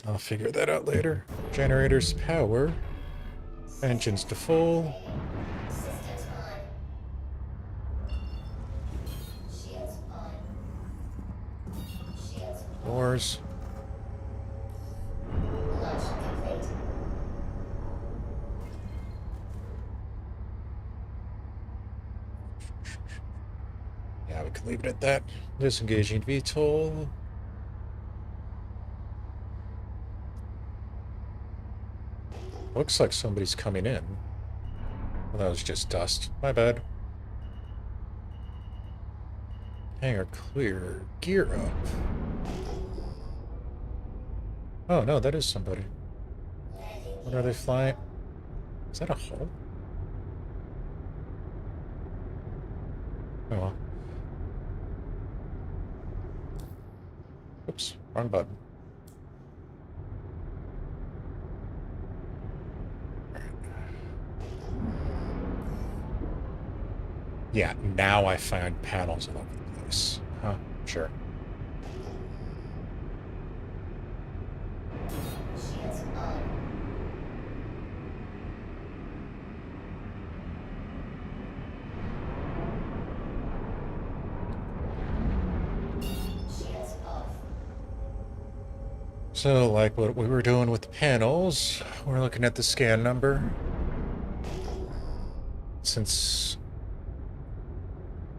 Speaker 1: I'll figure that out later. Generators power. Engines to full. Doors. Yeah, we can leave it at that. Disengaging VTOL. Looks like somebody's coming in. Well, that was just dust. My bad. Hangar clear. Gear up. Oh, no, that is somebody. What are they flying? Is that a hull? Oh, well. Oops, wrong button. Yeah, now I find panels all over the place. Huh, sure. So, like what we were doing with the panels, we're looking at the scan number. Since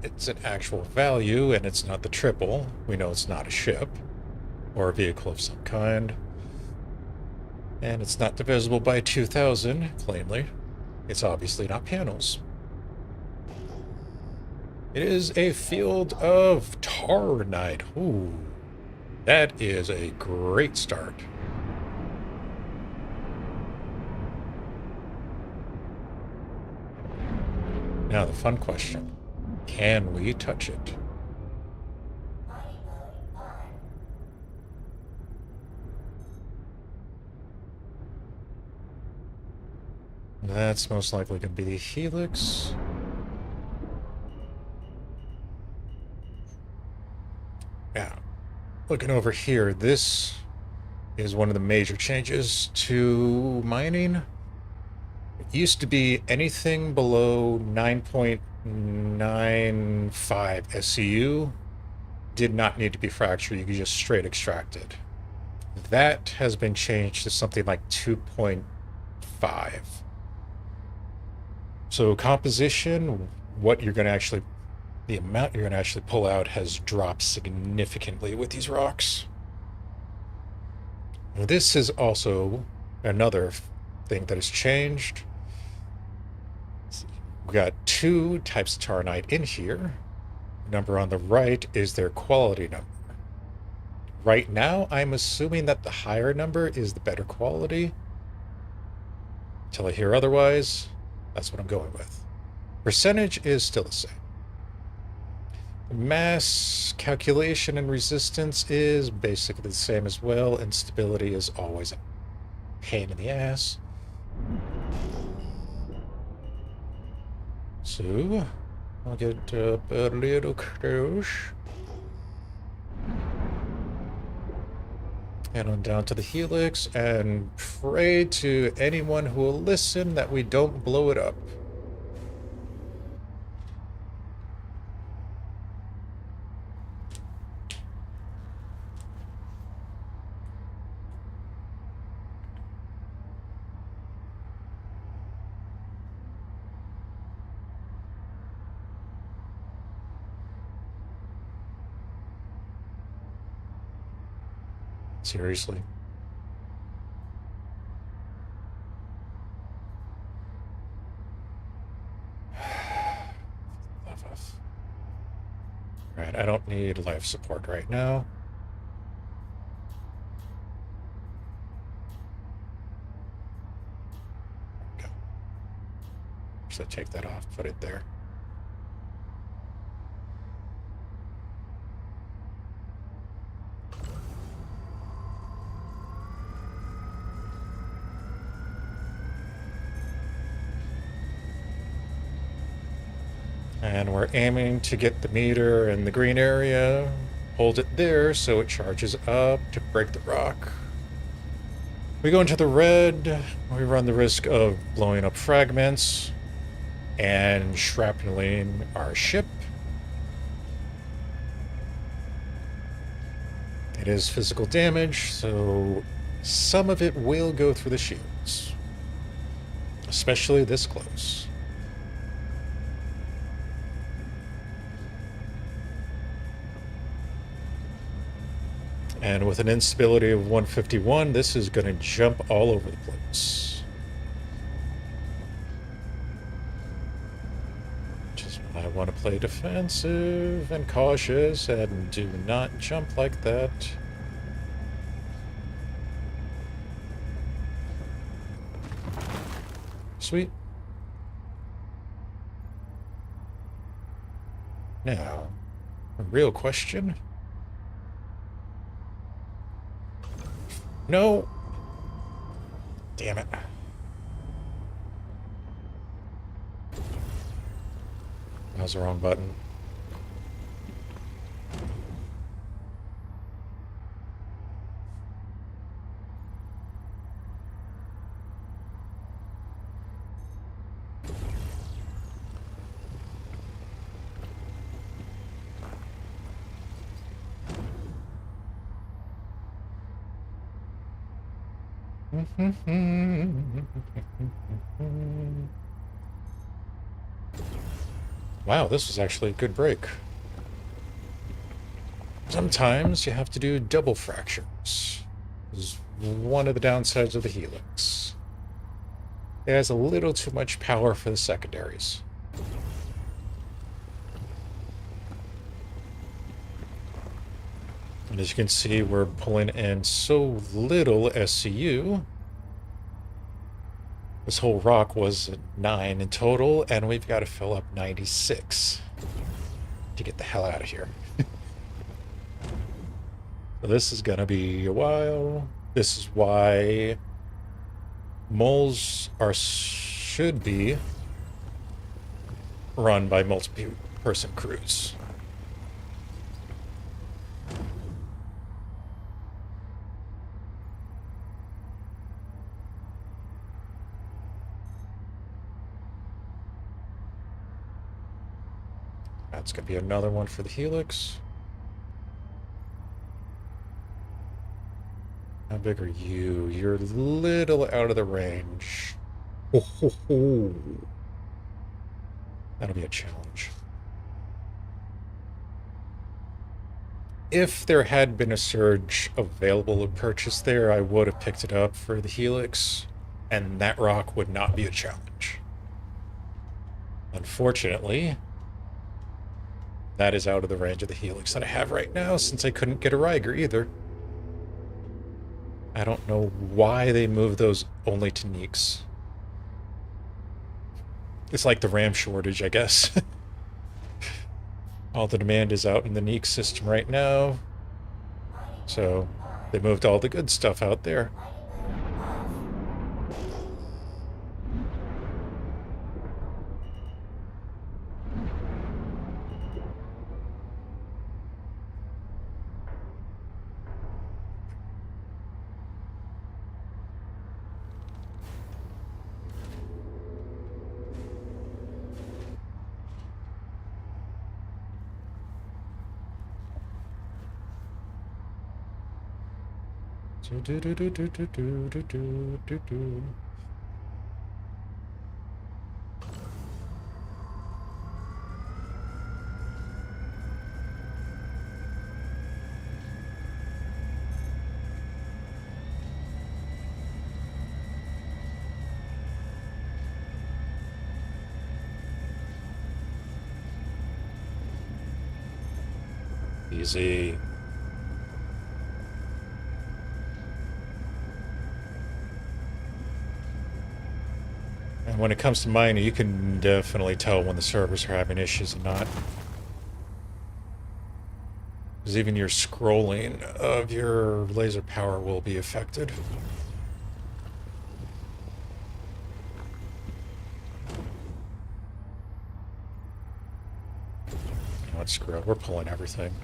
Speaker 1: it's an actual value and it's not the triple, we know it's not a ship or a vehicle of some kind. And it's not divisible by 2000, plainly. It's obviously not panels. It is a field of Taronite. Ooh, that is a great start. Now the fun question, can we touch it? That's most likely going to be the Helix. Yeah. Looking over here, this is one of the major changes to mining. It used to be anything below 9.95 SCU did not need to be fractured. You could just straight extract it. That has been changed to something like 2.5. So composition, what you're going to actually, the amount you're going to actually pull out has dropped significantly with these rocks. This is also another thing that has changed. We got two types of Taronite in here. The number on the right is their quality number. Right now, I'm assuming that the higher number is the better quality. Until I hear otherwise, that's what I'm going with. Percentage is still the same. Mass calculation and resistance is basically the same as well, and stability is always a pain in the ass. So, I'll get up a little close. Head on down to the Helix and pray to anyone who will listen that we don't blow it up. Seriously. Right, I don't need life support right now. Go. So take that off, put it there. And we're aiming to get the meter in the green area, hold it there so it charges up to break the rock. We go into the red, we run the risk of blowing up fragments and shrapneling our ship. It is physical damage, so some of it will go through the shields, especially this close. And with an instability of 151, this is going to jump all over the place. Which is why I want to play defensive and cautious and do not jump like that. Sweet. Now, a real question. No. Damn it. That was the wrong button. Wow, this was actually a good break. Sometimes you have to do double fractures. This is one of the downsides of the Helix. It has a little too much power for the secondaries. And as you can see, we're pulling in so little SCU. This whole rock was 9 in total, and we've got to fill up 96 to get the hell out of here. So this is going to be a while. This is why moles should be run by multi-person crews. That's going to be another one for the Helix. How big are you? You're a little out of the range. Ho, ho, ho. That'll be a challenge. If there had been a surge available to purchase there, I would have picked it up for the Helix, and that rock would not be a challenge. Unfortunately, that is out of the range of the Helix that I have right now, since I couldn't get a Riger either. I don't know why they moved those only to Neeks. It's like the RAM shortage, I guess. All the demand is out in the Neeks system right now. So they moved all the good stuff out there. Do, do, do, do, do, do, do, do, do, do. Easy. And when it comes to mining, you can definitely tell when the servers are having issues and not. Because even your scrolling of your laser power will be affected. You know what, screw it, we're pulling everything.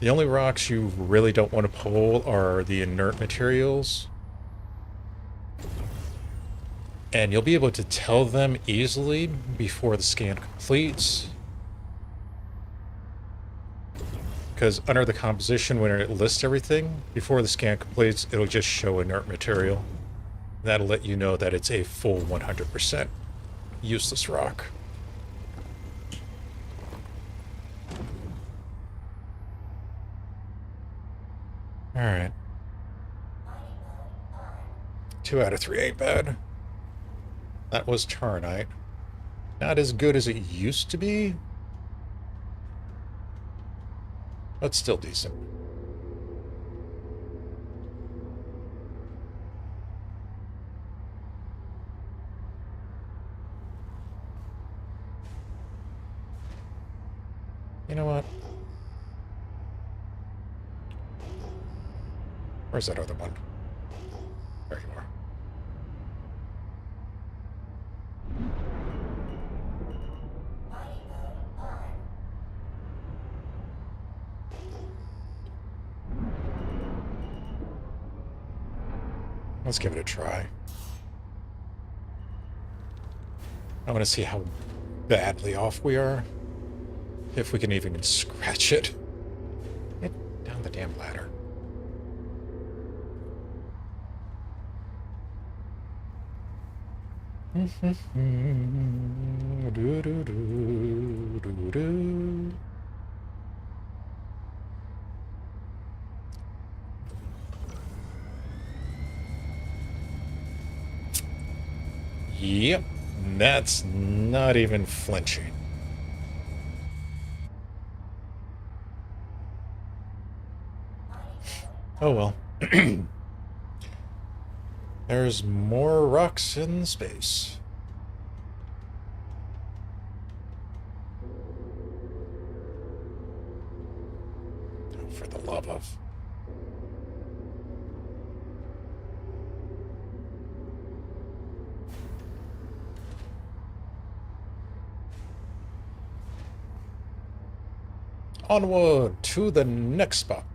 Speaker 1: The only rocks you really don't want to pull are the inert materials. And you'll be able to tell them easily before the scan completes. Because under the composition, when it lists everything, before the scan completes, it'll just show inert material. That'll let you know that it's a full 100% useless rock. Alright. 2 out of 3 ain't bad. That was Tarnite. Not as good as it used to be, but still decent. You know what? Where's that other one? There you are. Let's give it a try. I want to see how badly off we are. If we can even scratch it. Get down the damn ladder. Do, do, do, do, do. Yep, And that's not even flinching. Oh well. There's more rocks in space. Oh, for the love of... Onward to the next spot.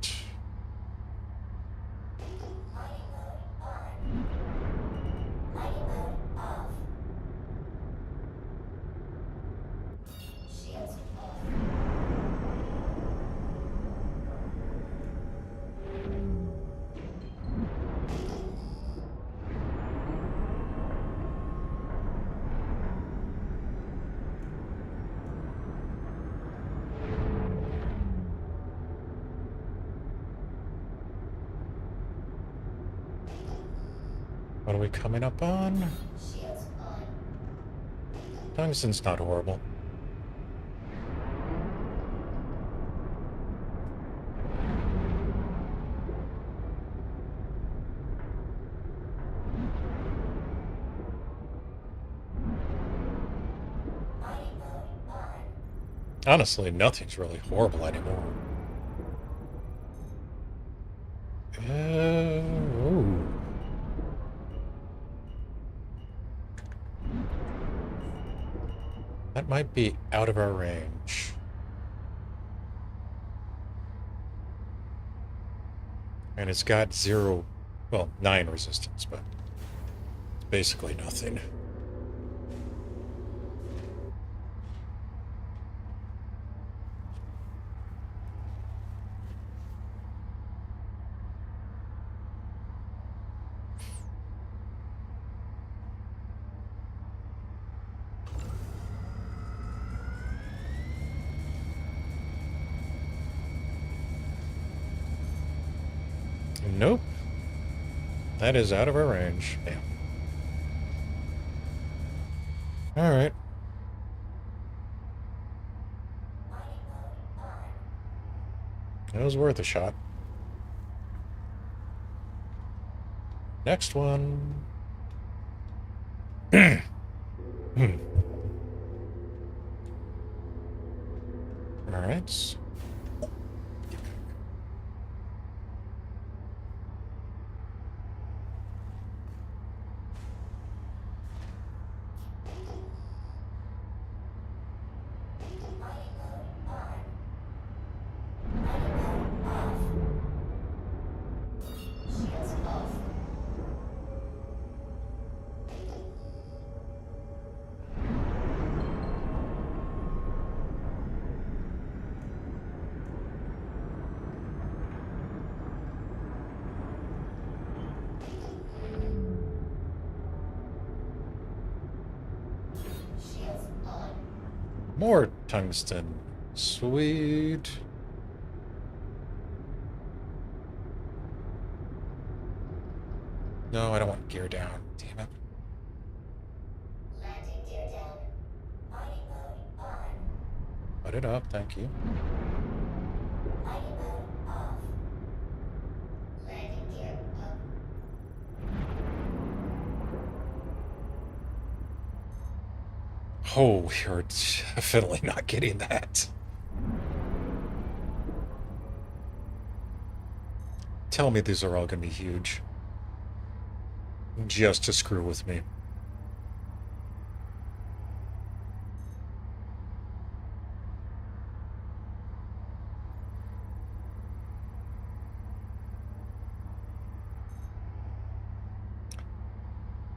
Speaker 1: What are we coming up on? Tungsten's not horrible. Honestly, nothing's really horrible anymore. Ooh. That might be out of our range. And it's got 9 resistance, but it's basically nothing. Nope. That is out of our range. Damn. Alright. It was worth a shot. Next one. Alright. More tungsten. Sweet. No, I don't want gear down. Damn it.
Speaker 9: Landing gear down. Mining mode on.
Speaker 1: Put it up, thank you.
Speaker 9: Mining mode off. Landing gear up.
Speaker 1: Oh, we're definitely not getting that. Tell me these are all going to be huge. Just to screw with me.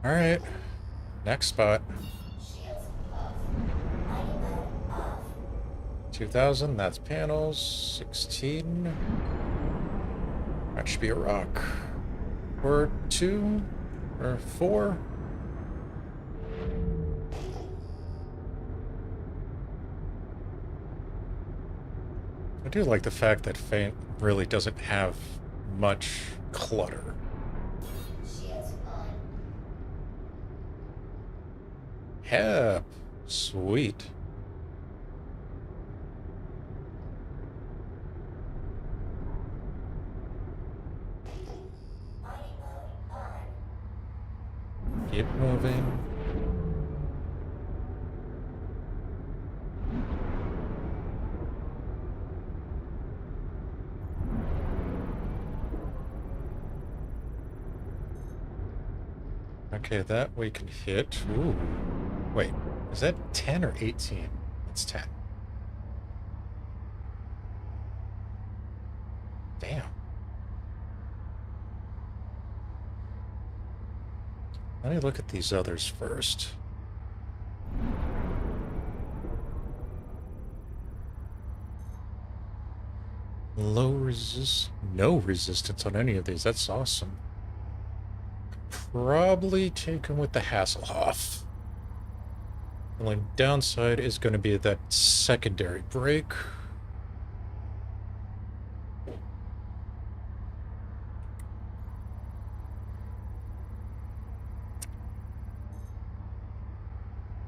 Speaker 1: All right, next spot. 2,000, that's panels. 16. That should be a rock. Or 2, or 4. I do like the fact that Faint really doesn't have much clutter. cap. Sweet.
Speaker 9: Mining mode on.
Speaker 1: Keep moving. Okay, that we can hit. Ooh. Wait, is that 10 or 18? It's 10. Damn. Let me look at these others first. No resistance on any of these. That's awesome. Probably take him with the Hasselhoff. The only downside is going to be that secondary break.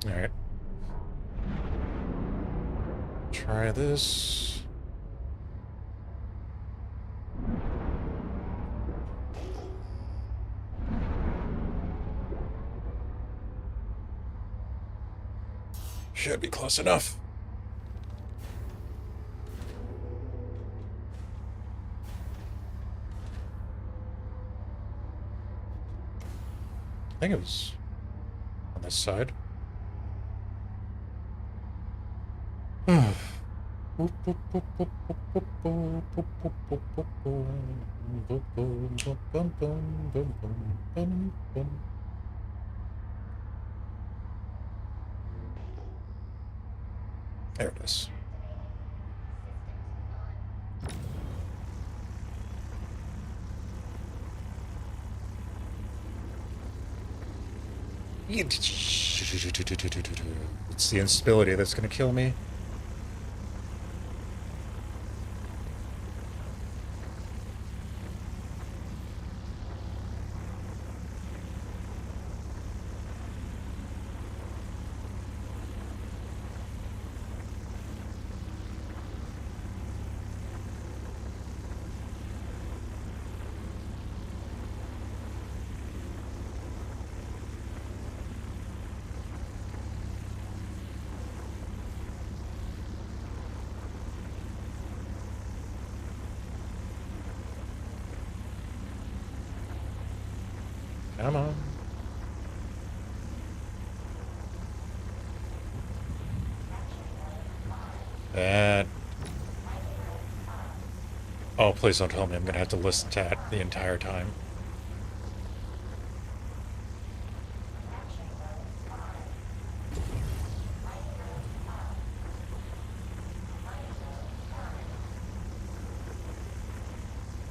Speaker 1: Alright. Try this. Should be close enough. I think it was on this side. There it is. It's the instability that's going to kill me. Come on. That. Oh, please don't tell me I'm going to have to listen to that the entire time.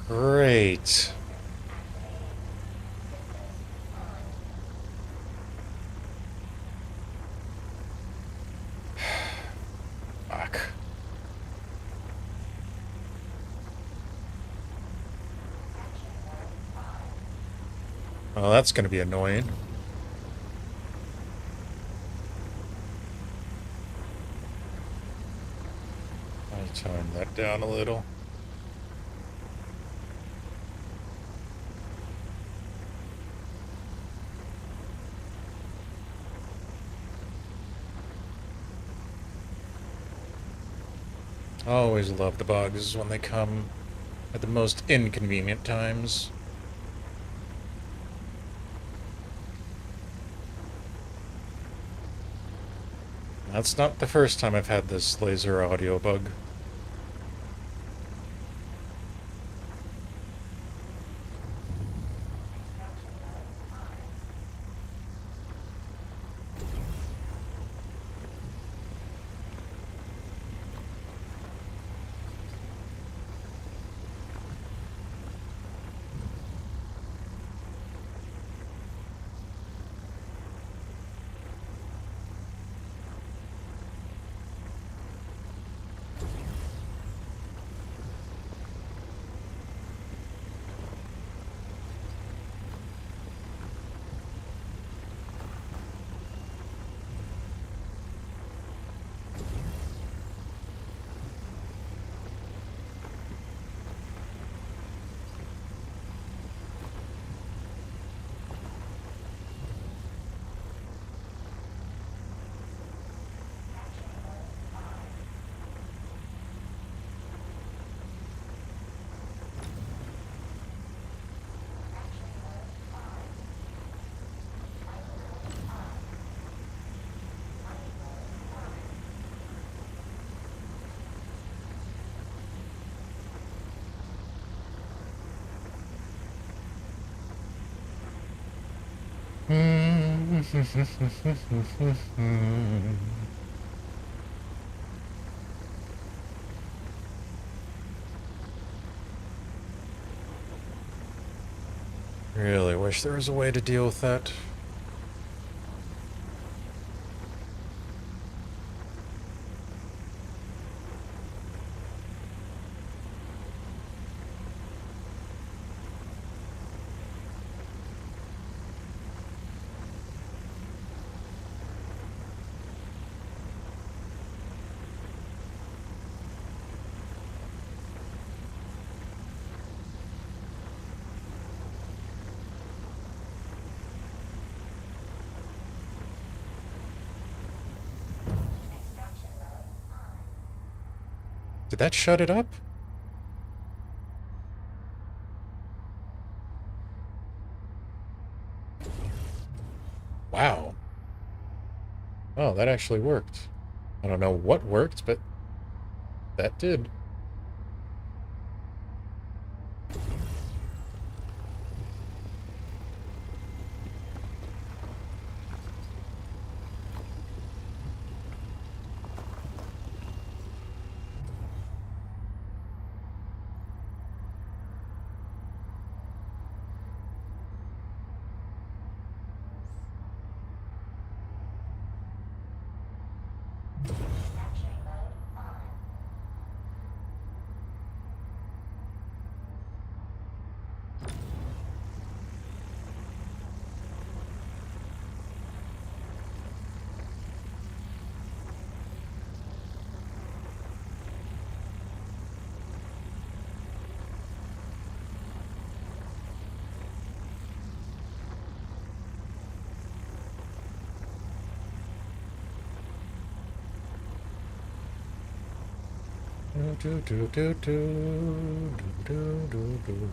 Speaker 1: Great. Fuck. Well, that's going to be annoying. I'll tone that down a little. I always love the bugs when they come at the most inconvenient times. That's not the first time I've had this laser audio bug. Really wish there was a way to deal with that. Did that shut it up? Wow. Oh, that actually worked. I don't know what worked, but that did. Do, do, do, do, do, do, do, do.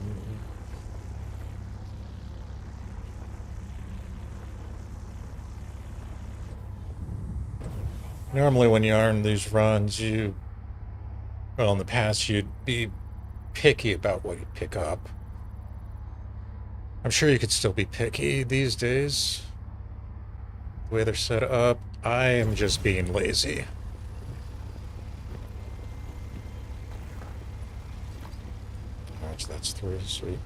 Speaker 1: Normally when you earn these runs, well, in the past, you'd be picky about what you pick up. I'm sure you could still be picky these days. The way they're set up, I am just being lazy. Alright, so that's 3, sweet.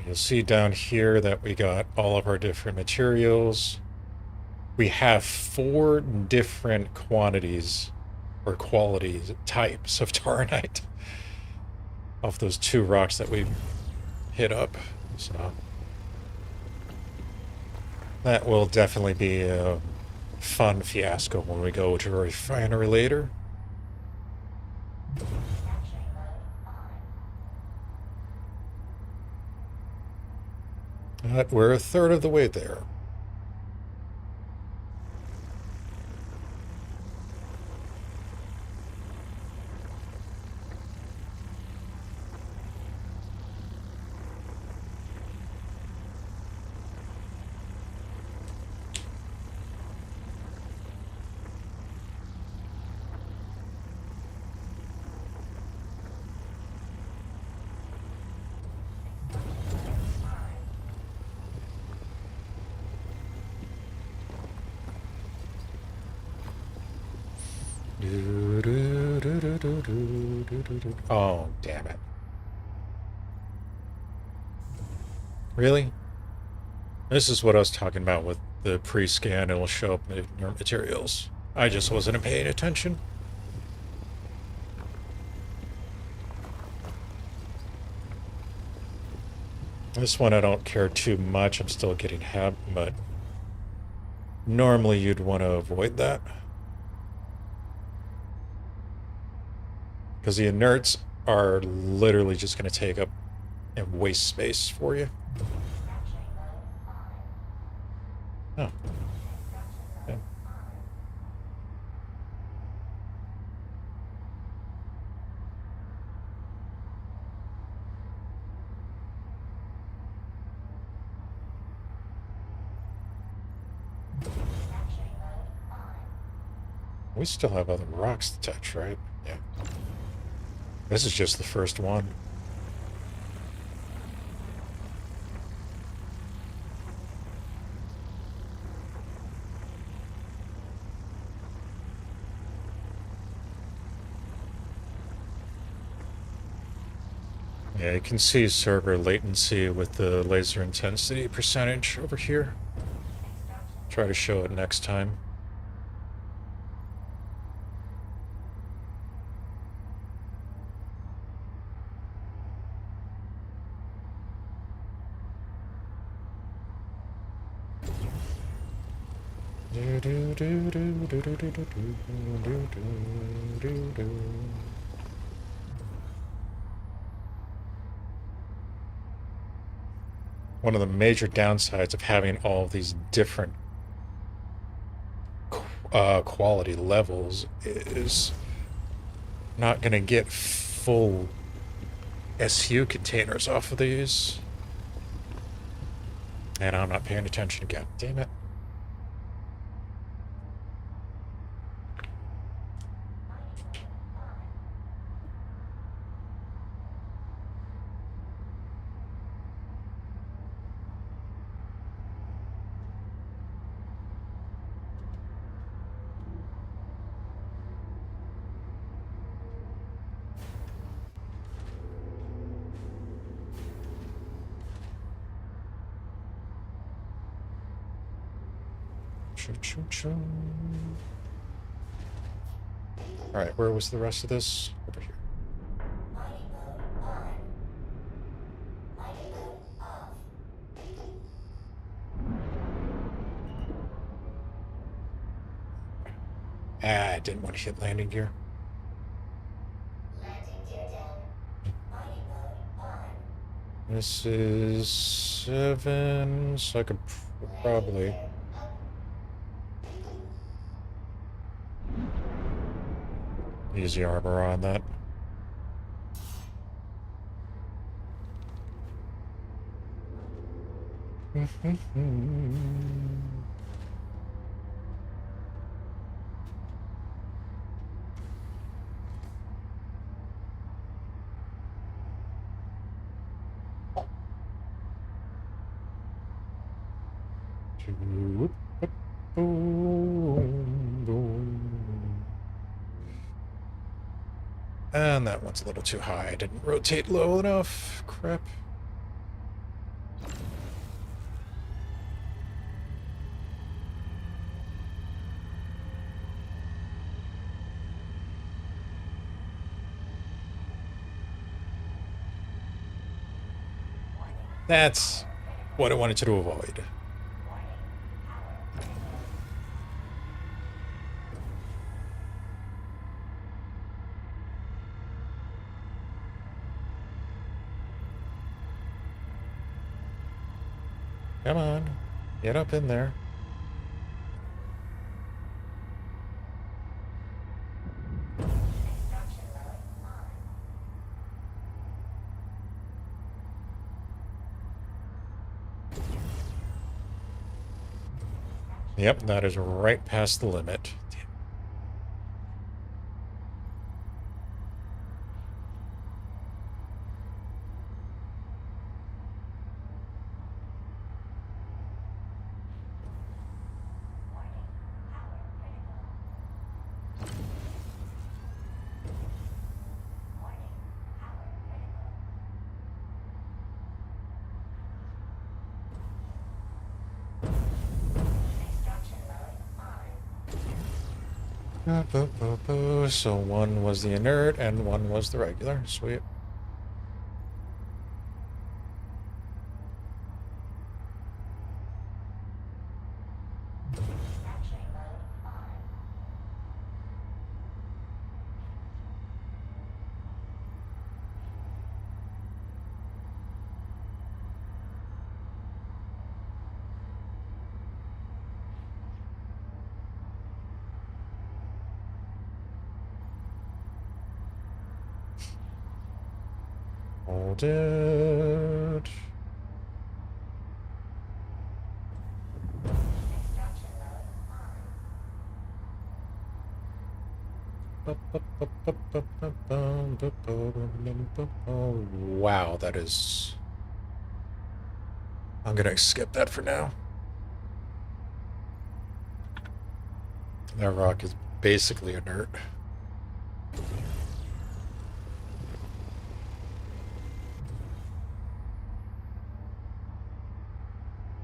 Speaker 1: You'll see down here that we got all of our different materials. We have 4 different quantities or qualities, types of taranite off those 2 rocks that we hit up. So that will definitely be a fun fiasco when we go to a refinery later. But we're a third of the way there. Oh, damn it. Really? This is what I was talking about with the pre-scan. It'll show up in your materials. I just wasn't paying attention. This one I don't care too much. I'm still getting hemp, but normally you'd want to avoid that. Because the inerts are literally just going to take up and waste space for you. Oh. Okay. We still have other rocks to touch, right? Yeah. This is just the first one. Yeah, you can see server latency with the laser intensity percentage over here. Try to show it next time. One of the major downsides of having all these different quality levels is not going to get full SU containers off of these. And I'm not paying attention again. Damn it. Alright, where was the rest of this? Over here.
Speaker 9: Mining mode on. Mining mode off.
Speaker 1: Ah, I didn't want to hit landing gear.
Speaker 9: Landing gear down. Mining mode on.
Speaker 1: This is 7, so I could probably... use the armor on that. And that one's a little too high. I didn't rotate low enough. Crap. That's what I wanted to avoid. Come on, get up in there. Yep, that is right past the limit. So one was the inert and one was the regular. Sweet. Hold it. Wow, that is... I'm gonna skip that for now. That rock is basically inert.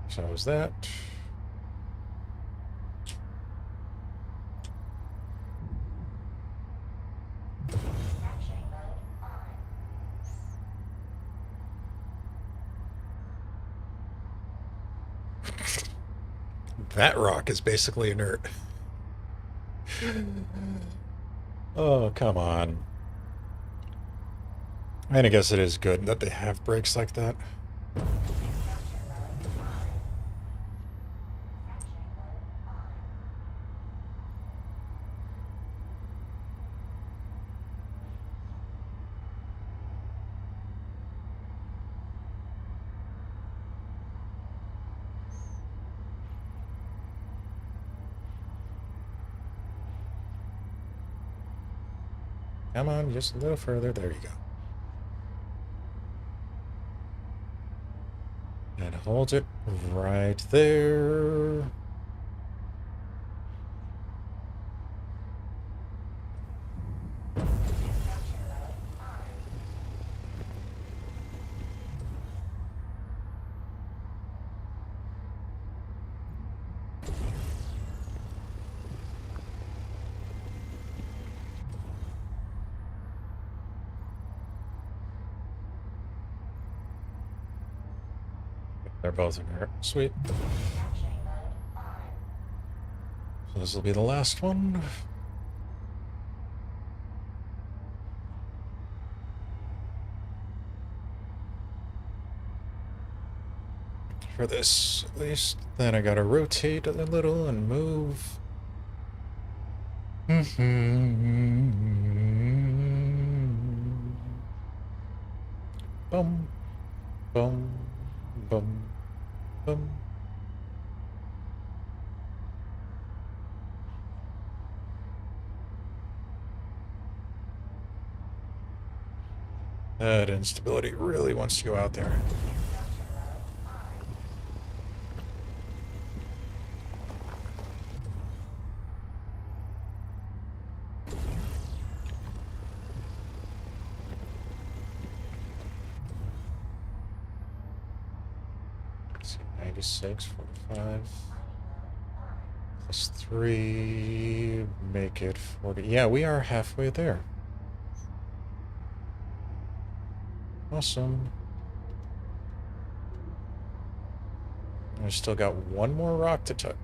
Speaker 1: So is that.
Speaker 9: Capturing mode on.
Speaker 1: That rock is basically inert. Oh, come on. And I guess it is good that they have breaks like that.
Speaker 9: Capture mode on. Capturing mode on.
Speaker 1: Come on, just a little further. There you go. And hold it right there. They're both in here. Sweet.
Speaker 9: Capturing mode on.
Speaker 1: So this will be the last one. For this, at least. Then I gotta rotate a little and move. Bum, bum, bum, bum. That instability really wants to go out there. Let's see, 96, 45. Plus 3, make it 40. Yeah, we are halfway there. Awesome. I still got one more rock to touch.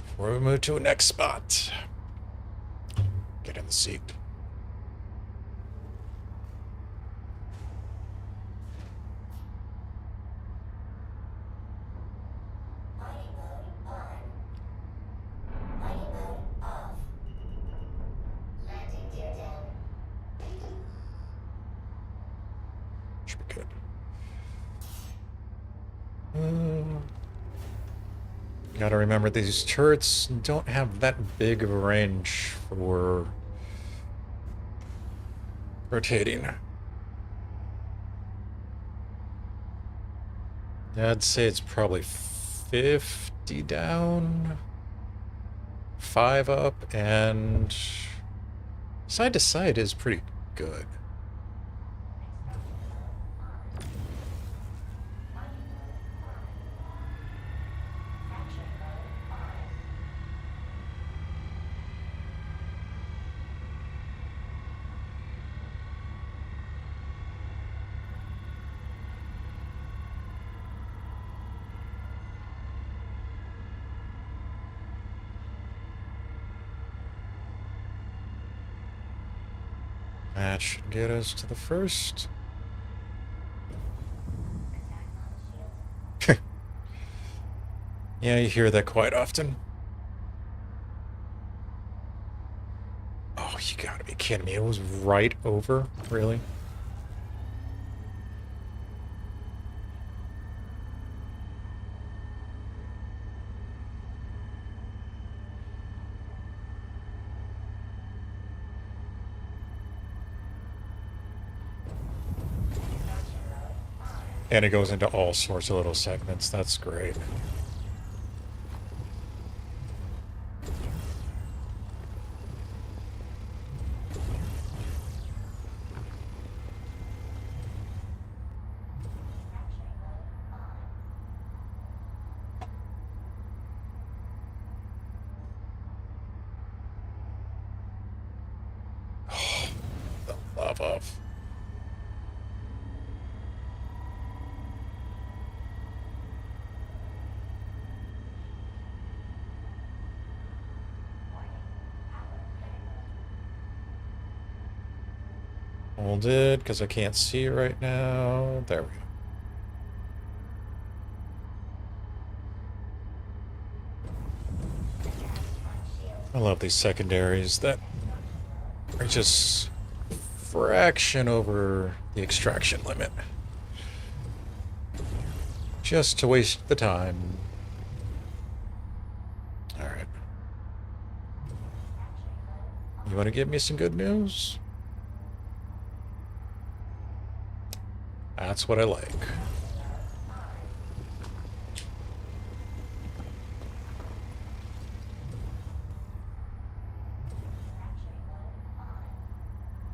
Speaker 1: Before we move to a next spot. Get in the seat.
Speaker 9: Mining mode on. Mining mode off. Landing gear down.
Speaker 1: Should be good. Gotta remember these turrets don't have that big of a range for rotating. I'd say it's probably 50 down, 5 up, and side to side is pretty good.
Speaker 9: Capturing mode on.
Speaker 1: That should get us to the first.
Speaker 9: Attack on shield.
Speaker 1: Yeah, you hear that quite often. Oh, you gotta be kidding me. It was right over? Really? And it goes into all sorts of little segments. That's great. The love of. Hold it, because I can't see it right now. There we go. I love these secondaries that are just fraction over the extraction limit. Just to waste the time. Alright. You want to give me some good news? That's what I like.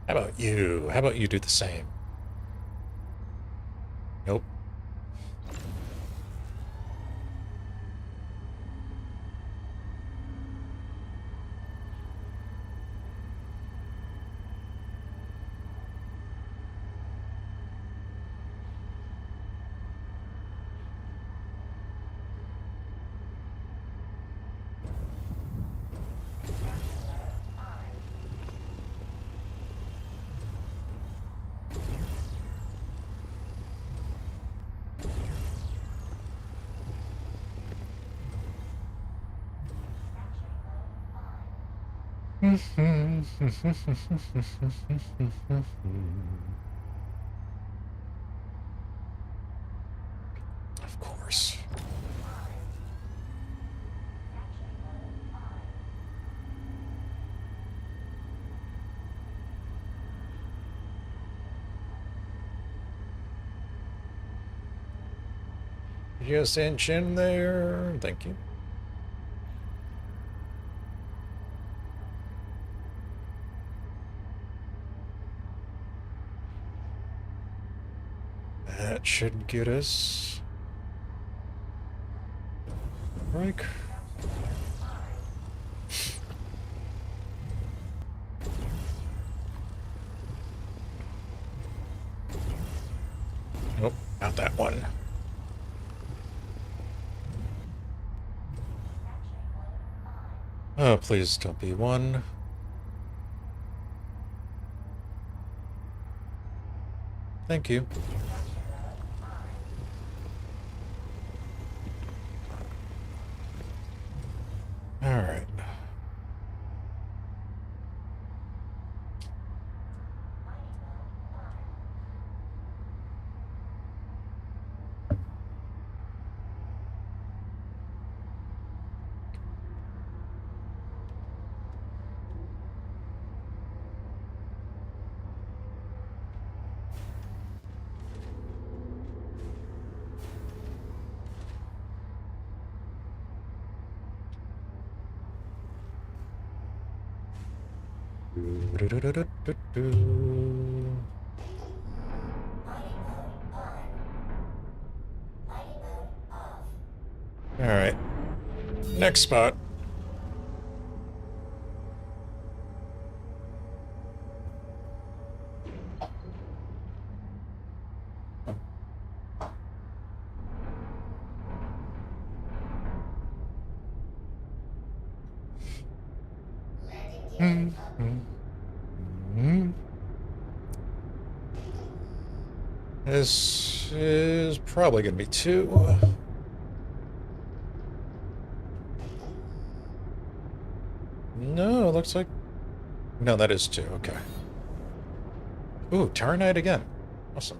Speaker 1: How about you? How about you do the same? Nope. Of course. Just inch in there. Thank you. That should get us. Break. Nope, not that one. Oh, please don't be one. Thank you. All right. All right. Next spot. This is probably going to be 2. No, it looks like... No, that is 2. Okay. Ooh, Taranite again. Awesome.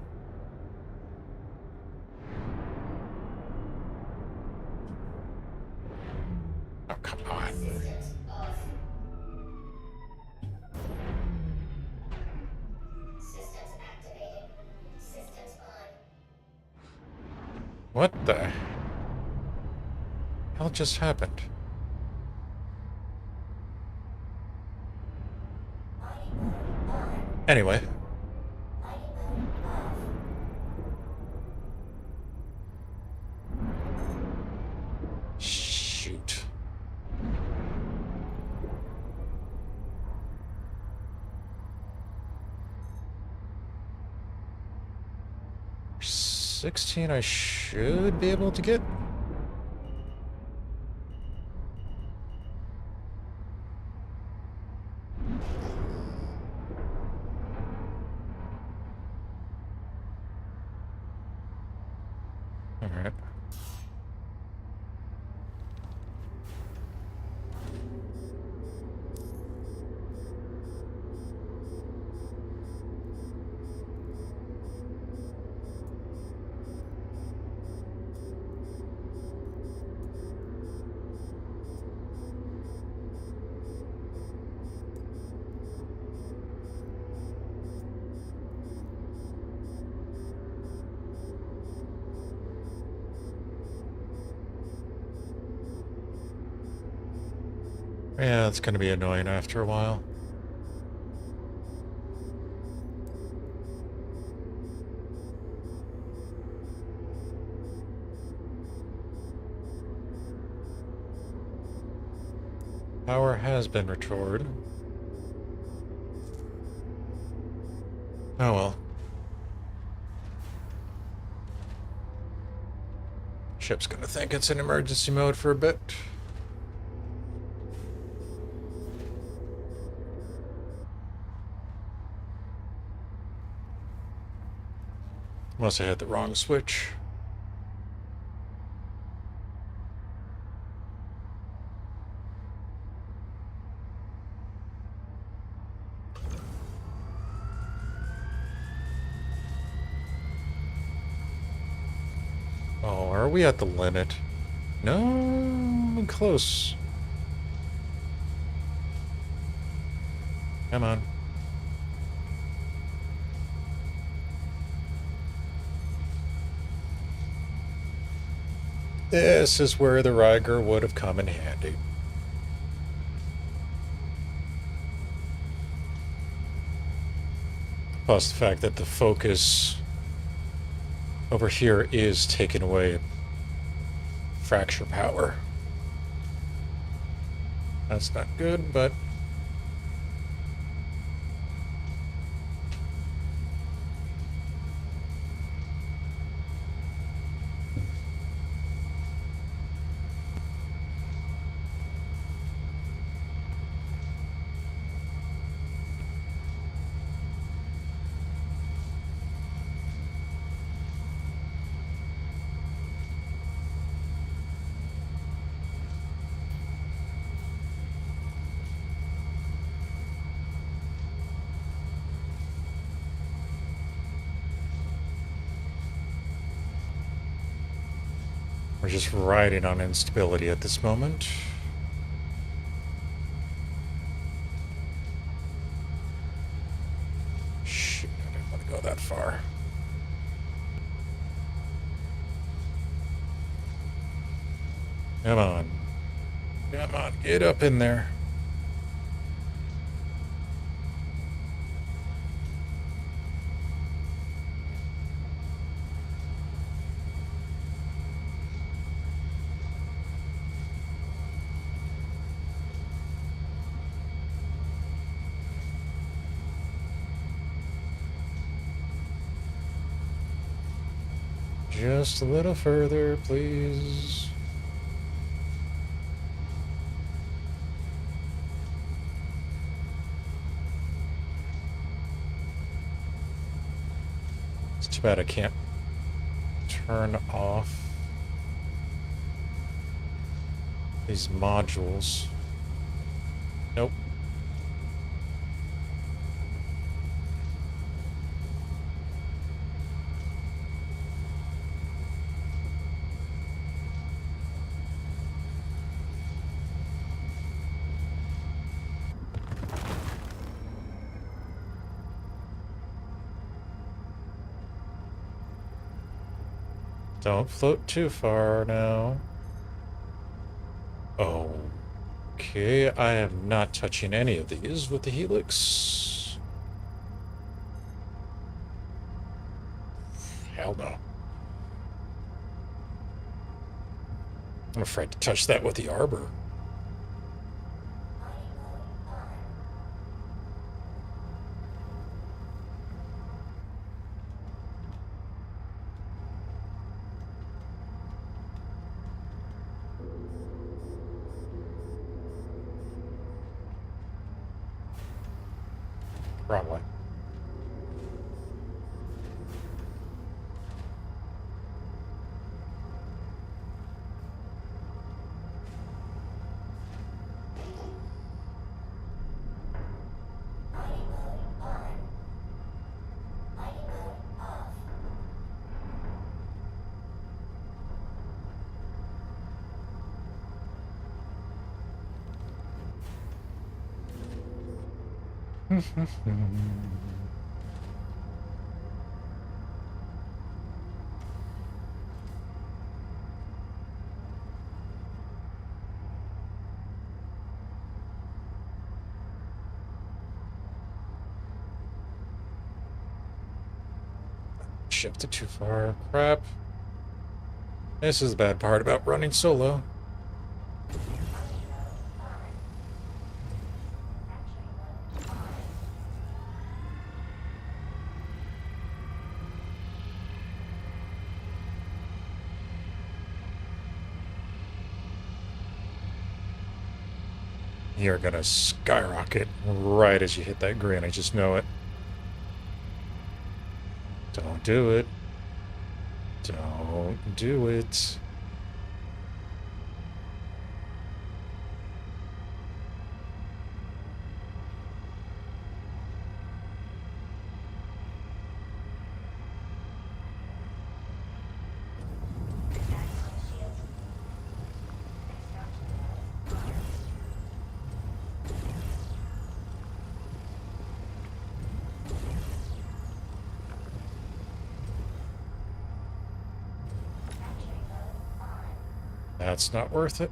Speaker 1: Oh, come on.
Speaker 9: Systems activated. Systems on.
Speaker 1: What the hell just happened? Anyway. Shoot. $16 I should be able to get. All right. Yeah, it's going to be annoying after a while. Power has been restored. Oh well. Ship's gonna think it's in emergency mode for a bit. Must have hit the wrong switch. Oh, are we at the limit? No, close. Come on. This is where the Riker would have come in handy. Plus the fact that the focus over here is taking away fracture power. That's not good, but we're just riding on instability at this moment. Shoot, I didn't want to go that far. Come on. Come on, get up in there. Just a little further, please. It's too bad I can't turn off these modules. Nope. Don't float too far now. Okay, I am not touching any of these with the helix. Hell no. I'm afraid to touch that with the arbor. Probably. Shifted too far. Crap. This is the bad part about running solo. You're gonna skyrocket right as you hit that green. I just know it. Don't do it. Don't do it. That's not worth it.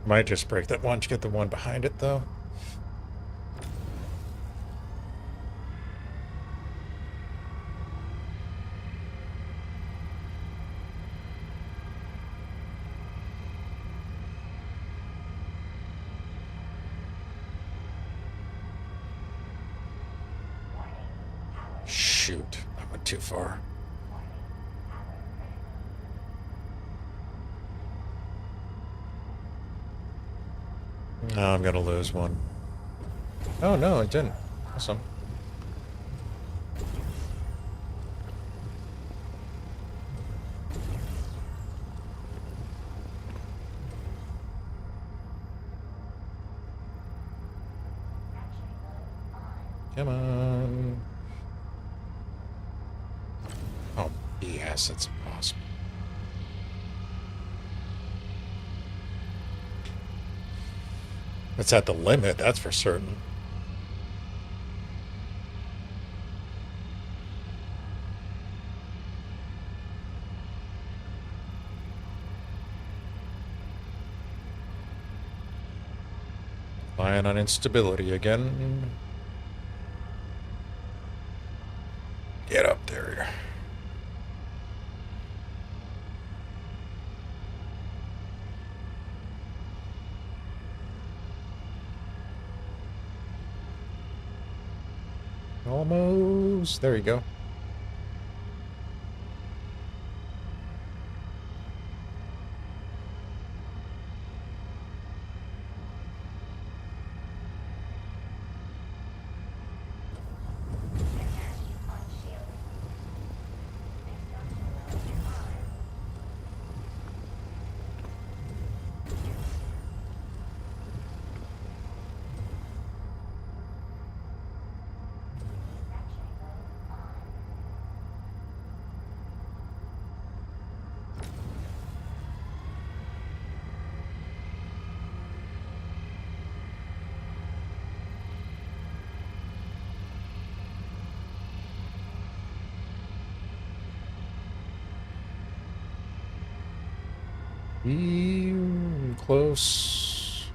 Speaker 1: Might just break that one to get the one behind it, though. Shoot, I went too far. No, I'm gonna lose one. Oh no, it didn't. Awesome. Come on. Oh, yes, it's impossible. It's at the limit, that's for certain. Relying on instability again. Get up there. Almost. There you go. Close.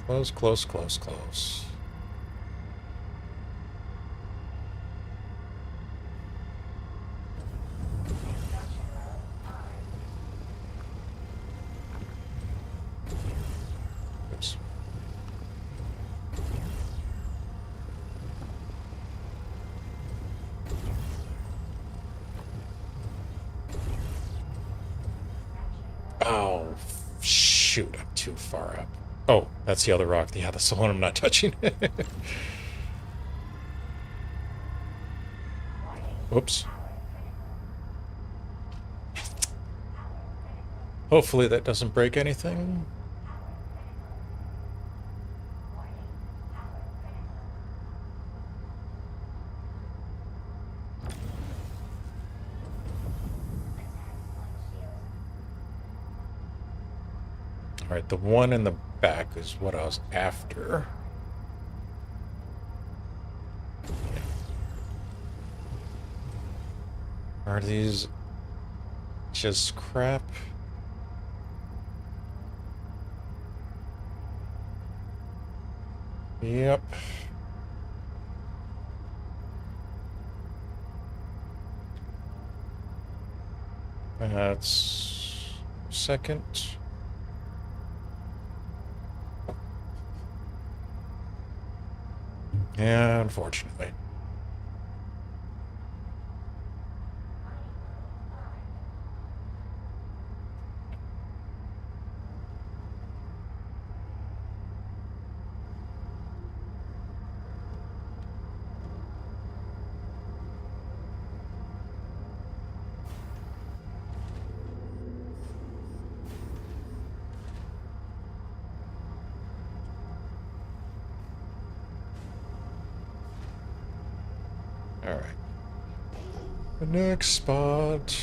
Speaker 1: Close, close, close, close. Oops. Oh, shoot, I'm too far up. Oh, that's the other rock. Yeah, that's the one I'm not touching. Whoops. Hopefully that doesn't break anything. Alright, the one in the back is what I was after. Are these just crap? Yep. That's second. Yeah, unfortunately. All right. The next spot.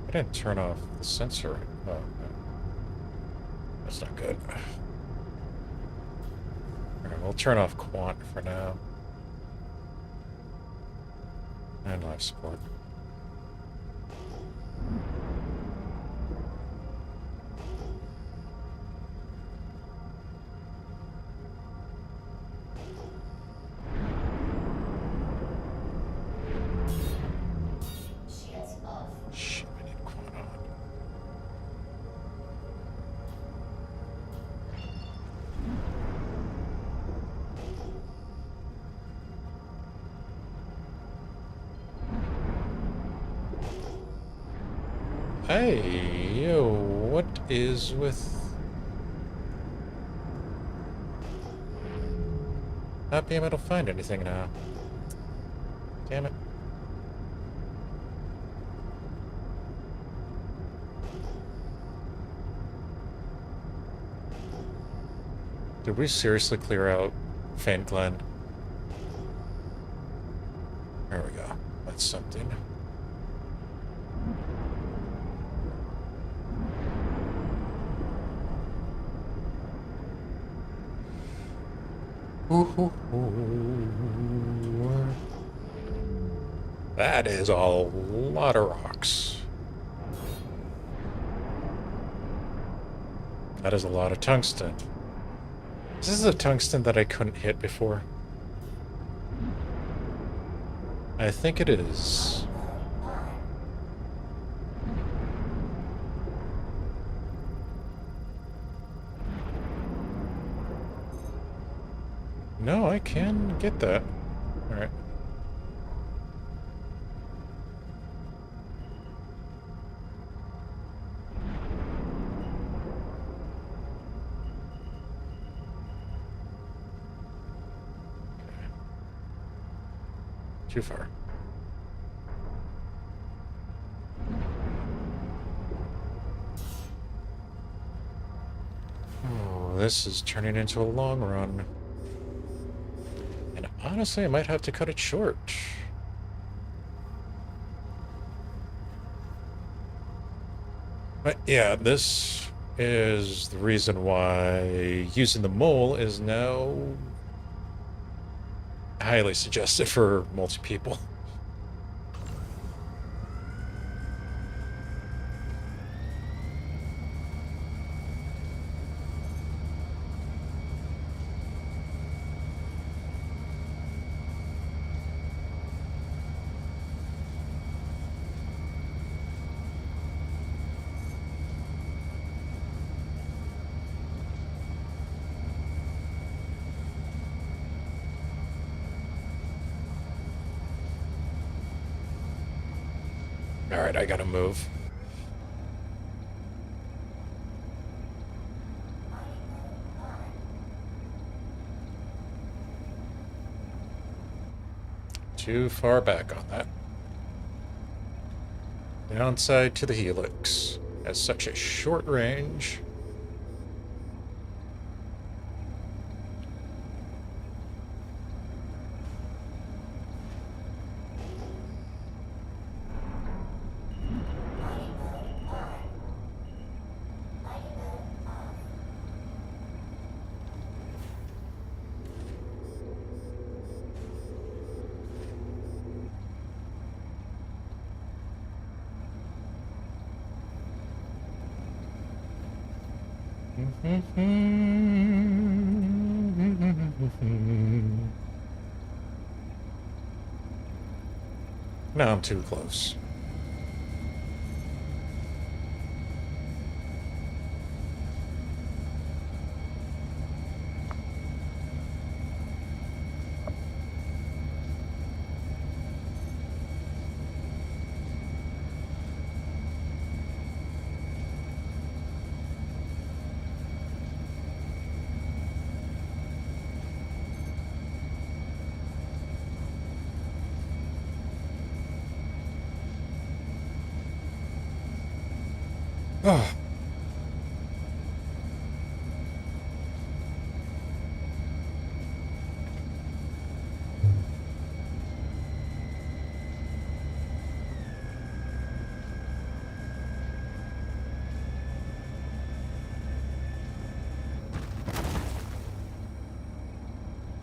Speaker 1: I didn't turn off the sensor. Oh, no. That's not good. Alright, we'll turn off Quant for now. And life support.
Speaker 9: Shields off.
Speaker 1: Shit, I need Quant on. Hey, yo, what is with... Not being able to find anything now. Damn it. Did we seriously clear out Faint Glen? There we go. That's something. That is a lot of rocks. That is a lot of tungsten. This is a tungsten that I couldn't hit before. I think it is. No, I can get that. All right. Too far. This is turning into a long run. And honestly, I might have to cut it short. But yeah, this is the reason why using the mole is now highly suggested for multi-people. All right, I gotta move. Too far back on that. Downside to the Helix. Has such a short range. No, I'm too close. Oh.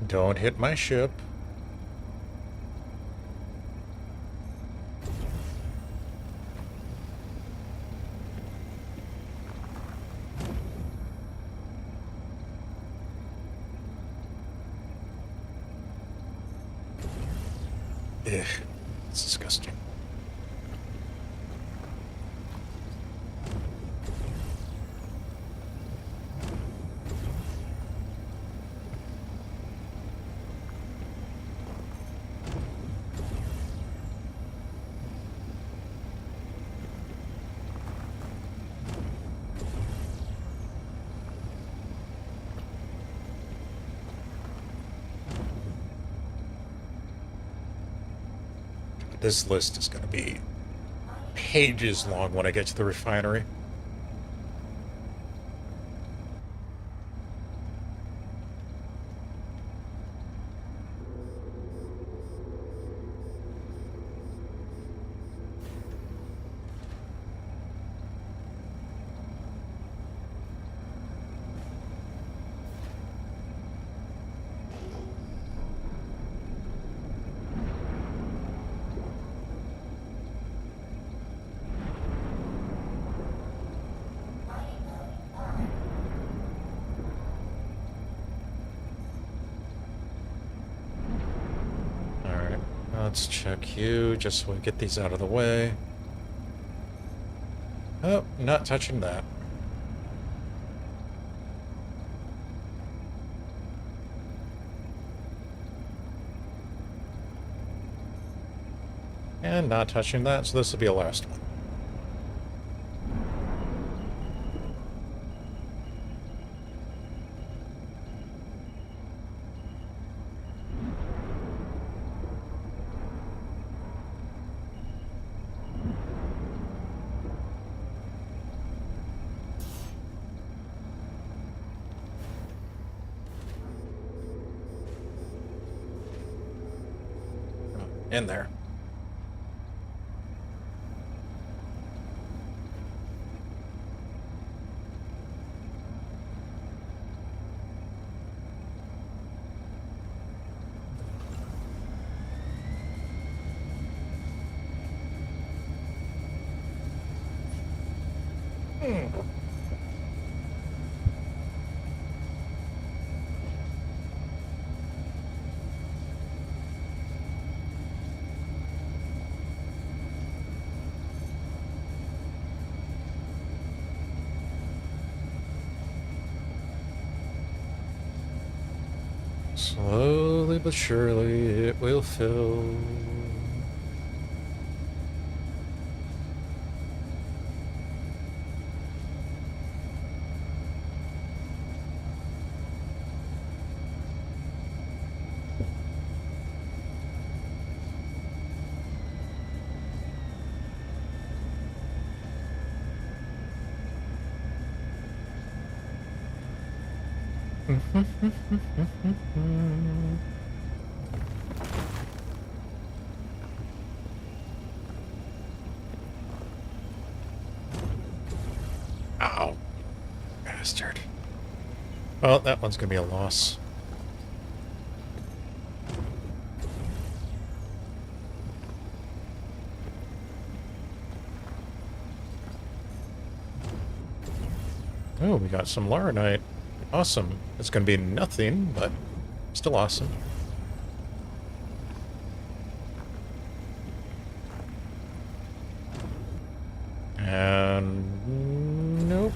Speaker 1: Don't hit my ship. Ugh, it's disgusting. This list is going to be pages long when I get to the refinery. Let's check you, just so we get these out of the way. Oh, not touching that. And not touching that, so this will be a last one. In there. Slowly but surely it will fill. Ow. Bastard. Well, that one's gonna be a loss. Oh, we got some Lauronite. Awesome. It's gonna be nothing, but still awesome. And nope.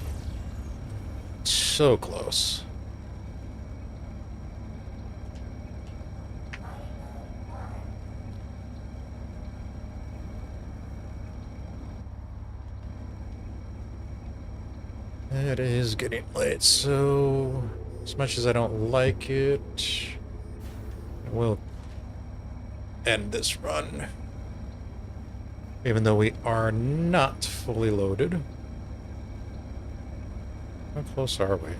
Speaker 1: So close. It is getting late, so as much as I don't like it, I will end this run. Even though we are not fully loaded. How close are we?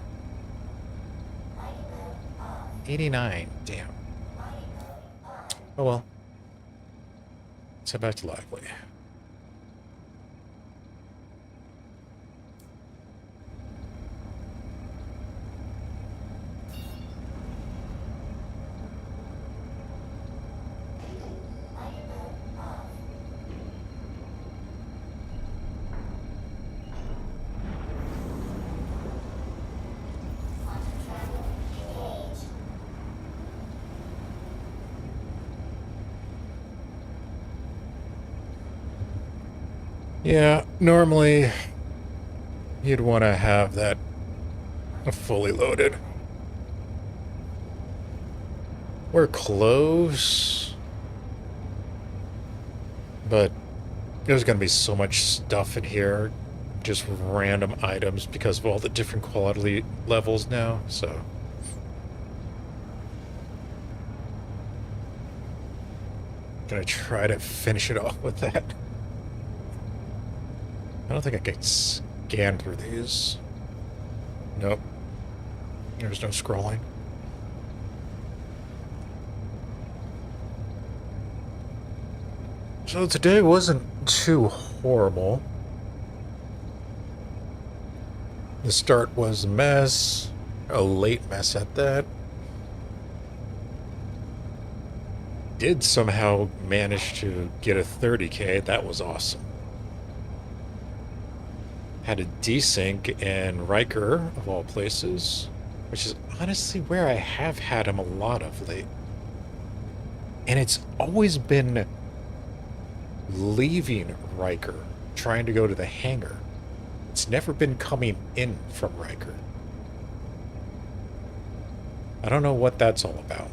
Speaker 1: 89. Damn. Oh well. Let's head back to Lively. Yeah, normally you'd want to have that fully loaded. We're close, but there's going to be so much stuff in here, just random items because of all the different quality levels now, so. Gonna try to finish it off with that. I don't think I can scan through these. Nope. There's no scrolling. So today wasn't too horrible. The start was a mess. A late mess at that. Did somehow manage to get a 30k. That was awesome. Had a desync in Riker, of all places, which is honestly where I have had him a lot of late. And it's always been leaving Riker, trying to go to the hangar. It's never been coming in from Riker. I don't know what that's all about.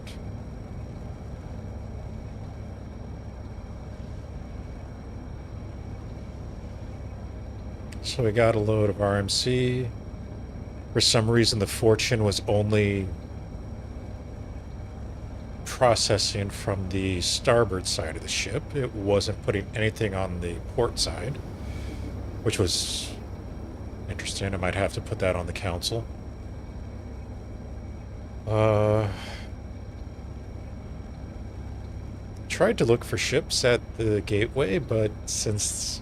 Speaker 1: So we got a load of RMC. For some reason, the Fortune was only processing from the starboard side of the ship. It wasn't putting anything on the port side, which was interesting. I might have to put that on the council. tried to look for ships at the gateway, but since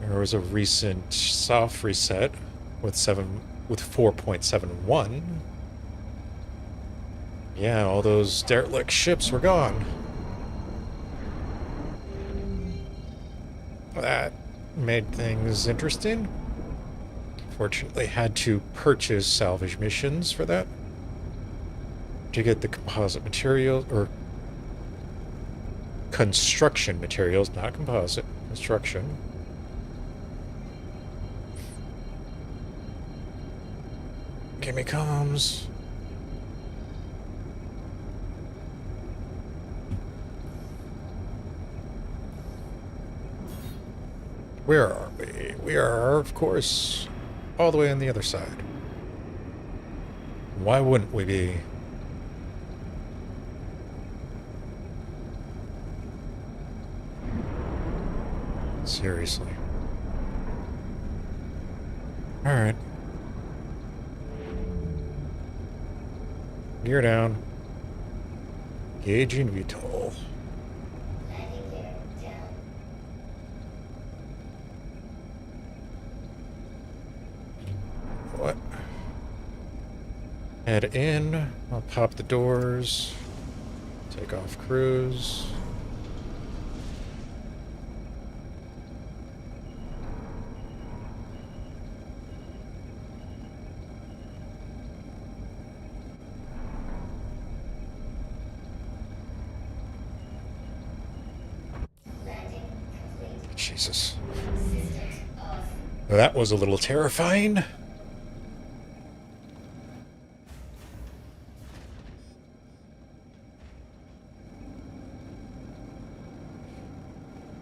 Speaker 1: there was a recent soft reset with 4.71, yeah, all those derelict ships were gone. That made things interesting. Fortunately, had to purchase salvage missions for that to get the composite materials, or construction materials, not composite, construction. Gimme comms. Where are we? We are, of course, all the way on the other side. Why wouldn't we be? Seriously. Alright. Gear down. Gauging VTOL.
Speaker 9: Landing gear down.
Speaker 1: What? Head in. I'll pop the doors. Take off cruise.
Speaker 9: Landing complete.
Speaker 1: Jesus.
Speaker 9: Systems off.
Speaker 1: That was a little terrifying.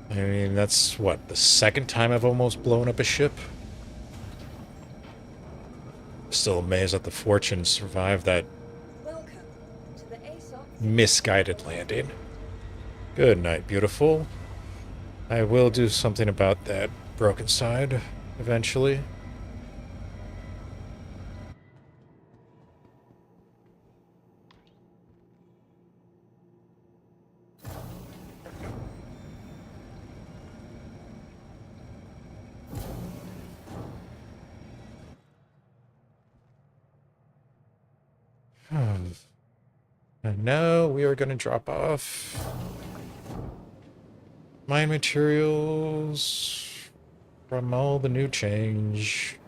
Speaker 1: I mean, that's what, the second time I've almost blown up a ship? Still amazed that the Fortune survived that
Speaker 2: Welcome to the ASOP.
Speaker 1: misguided landing. Good night, beautiful. I will do something about that broken side eventually. And now we are going to drop off mine materials from all the new change.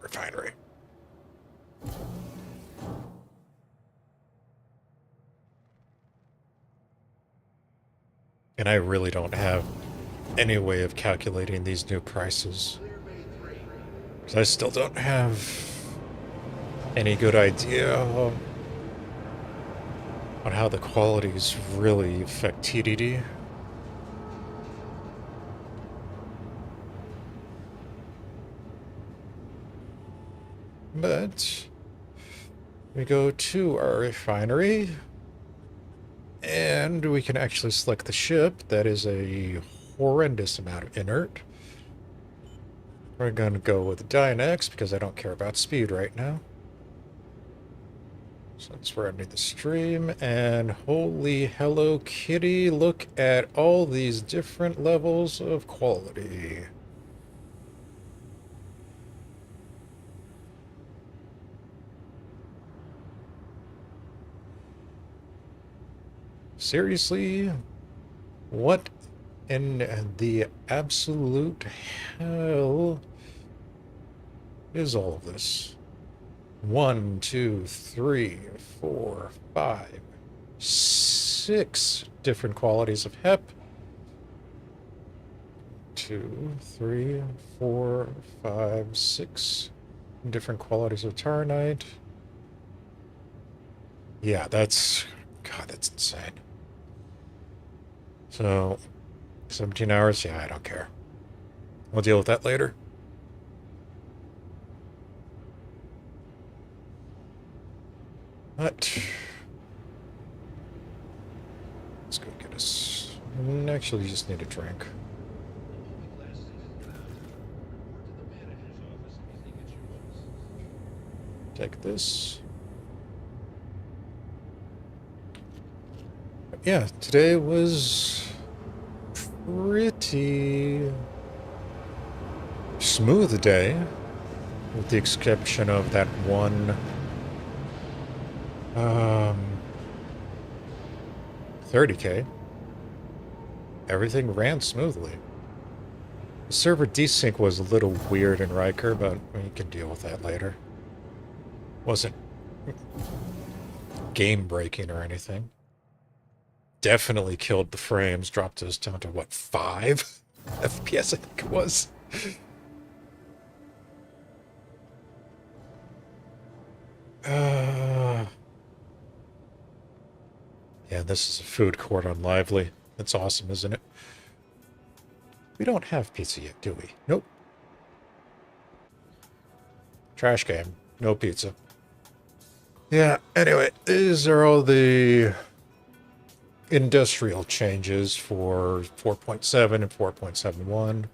Speaker 1: Refinery. And I really don't have any way of calculating these new prices. Because I still don't have any good idea on how the qualities really affect TDD. But we go to our refinery and we can actually select the ship. That is a horrendous amount of inert. We're going to go with Dynex because I don't care about speed right now. Since we're ending the stream, and holy Hello Kitty, look at all these different levels of quality. Seriously? What in the absolute hell is all of this? 1, 2, 3, 4, 5, 6 different qualities of HEP. 2, 3, 4, 5, 6 different qualities of Taranite. Yeah, that's... God, that's insane. So, 17 hours? Yeah, I don't care. We'll deal with that later. But let's go get us. Actually, you just need a drink. Take this. yeah, today was pretty smooth day, with the exception of that one 30K. Everything ran smoothly. The server desync was a little weird in Riker, but we can deal with that later. Wasn't game breaking or anything. Definitely killed the frames, dropped us down to what, 5 FPS I think it was. Yeah, this is a food court on Lively. That's awesome, isn't it? We don't have pizza yet, do we? Nope. Trash game. No pizza. Yeah, anyway, these are all the industrial changes for 4.7 and 4.71.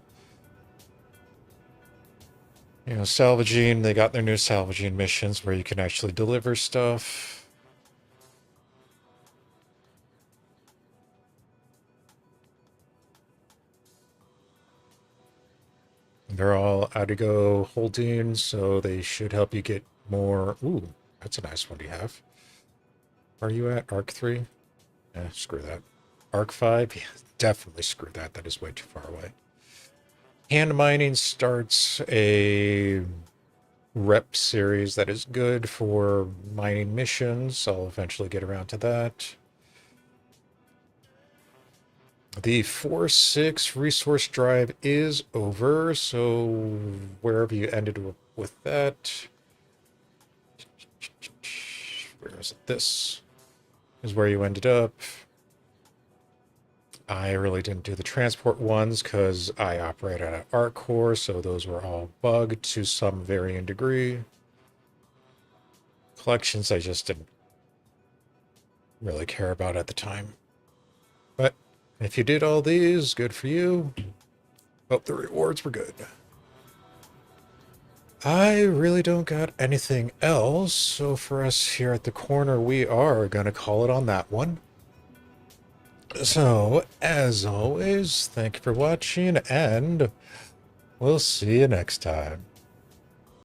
Speaker 1: You know, salvaging, they got their new salvaging missions where you can actually deliver stuff. They're all Adigo holdings, so they should help you get more. Ooh, that's a nice one to have. Where are you at? Arc 3? Eh, screw that. Arc 5? Yeah, definitely screw that. That is way too far away. Hand mining starts a rep series that is good for mining missions. I'll eventually get around to that. The 4.6 resource drive is over, so wherever you ended with that, where is it? This is where you ended up. I really didn't do the transport ones because I operate out of Arc Core, so those were all bugged to some varying degree. Collections I just didn't really care about at the time. But if you did all these, good for you. Hope the rewards were good. I really don't got anything else, so for us here at the corner, we are going to call it on that one. So, as always, thank you for watching, and we'll see you next time.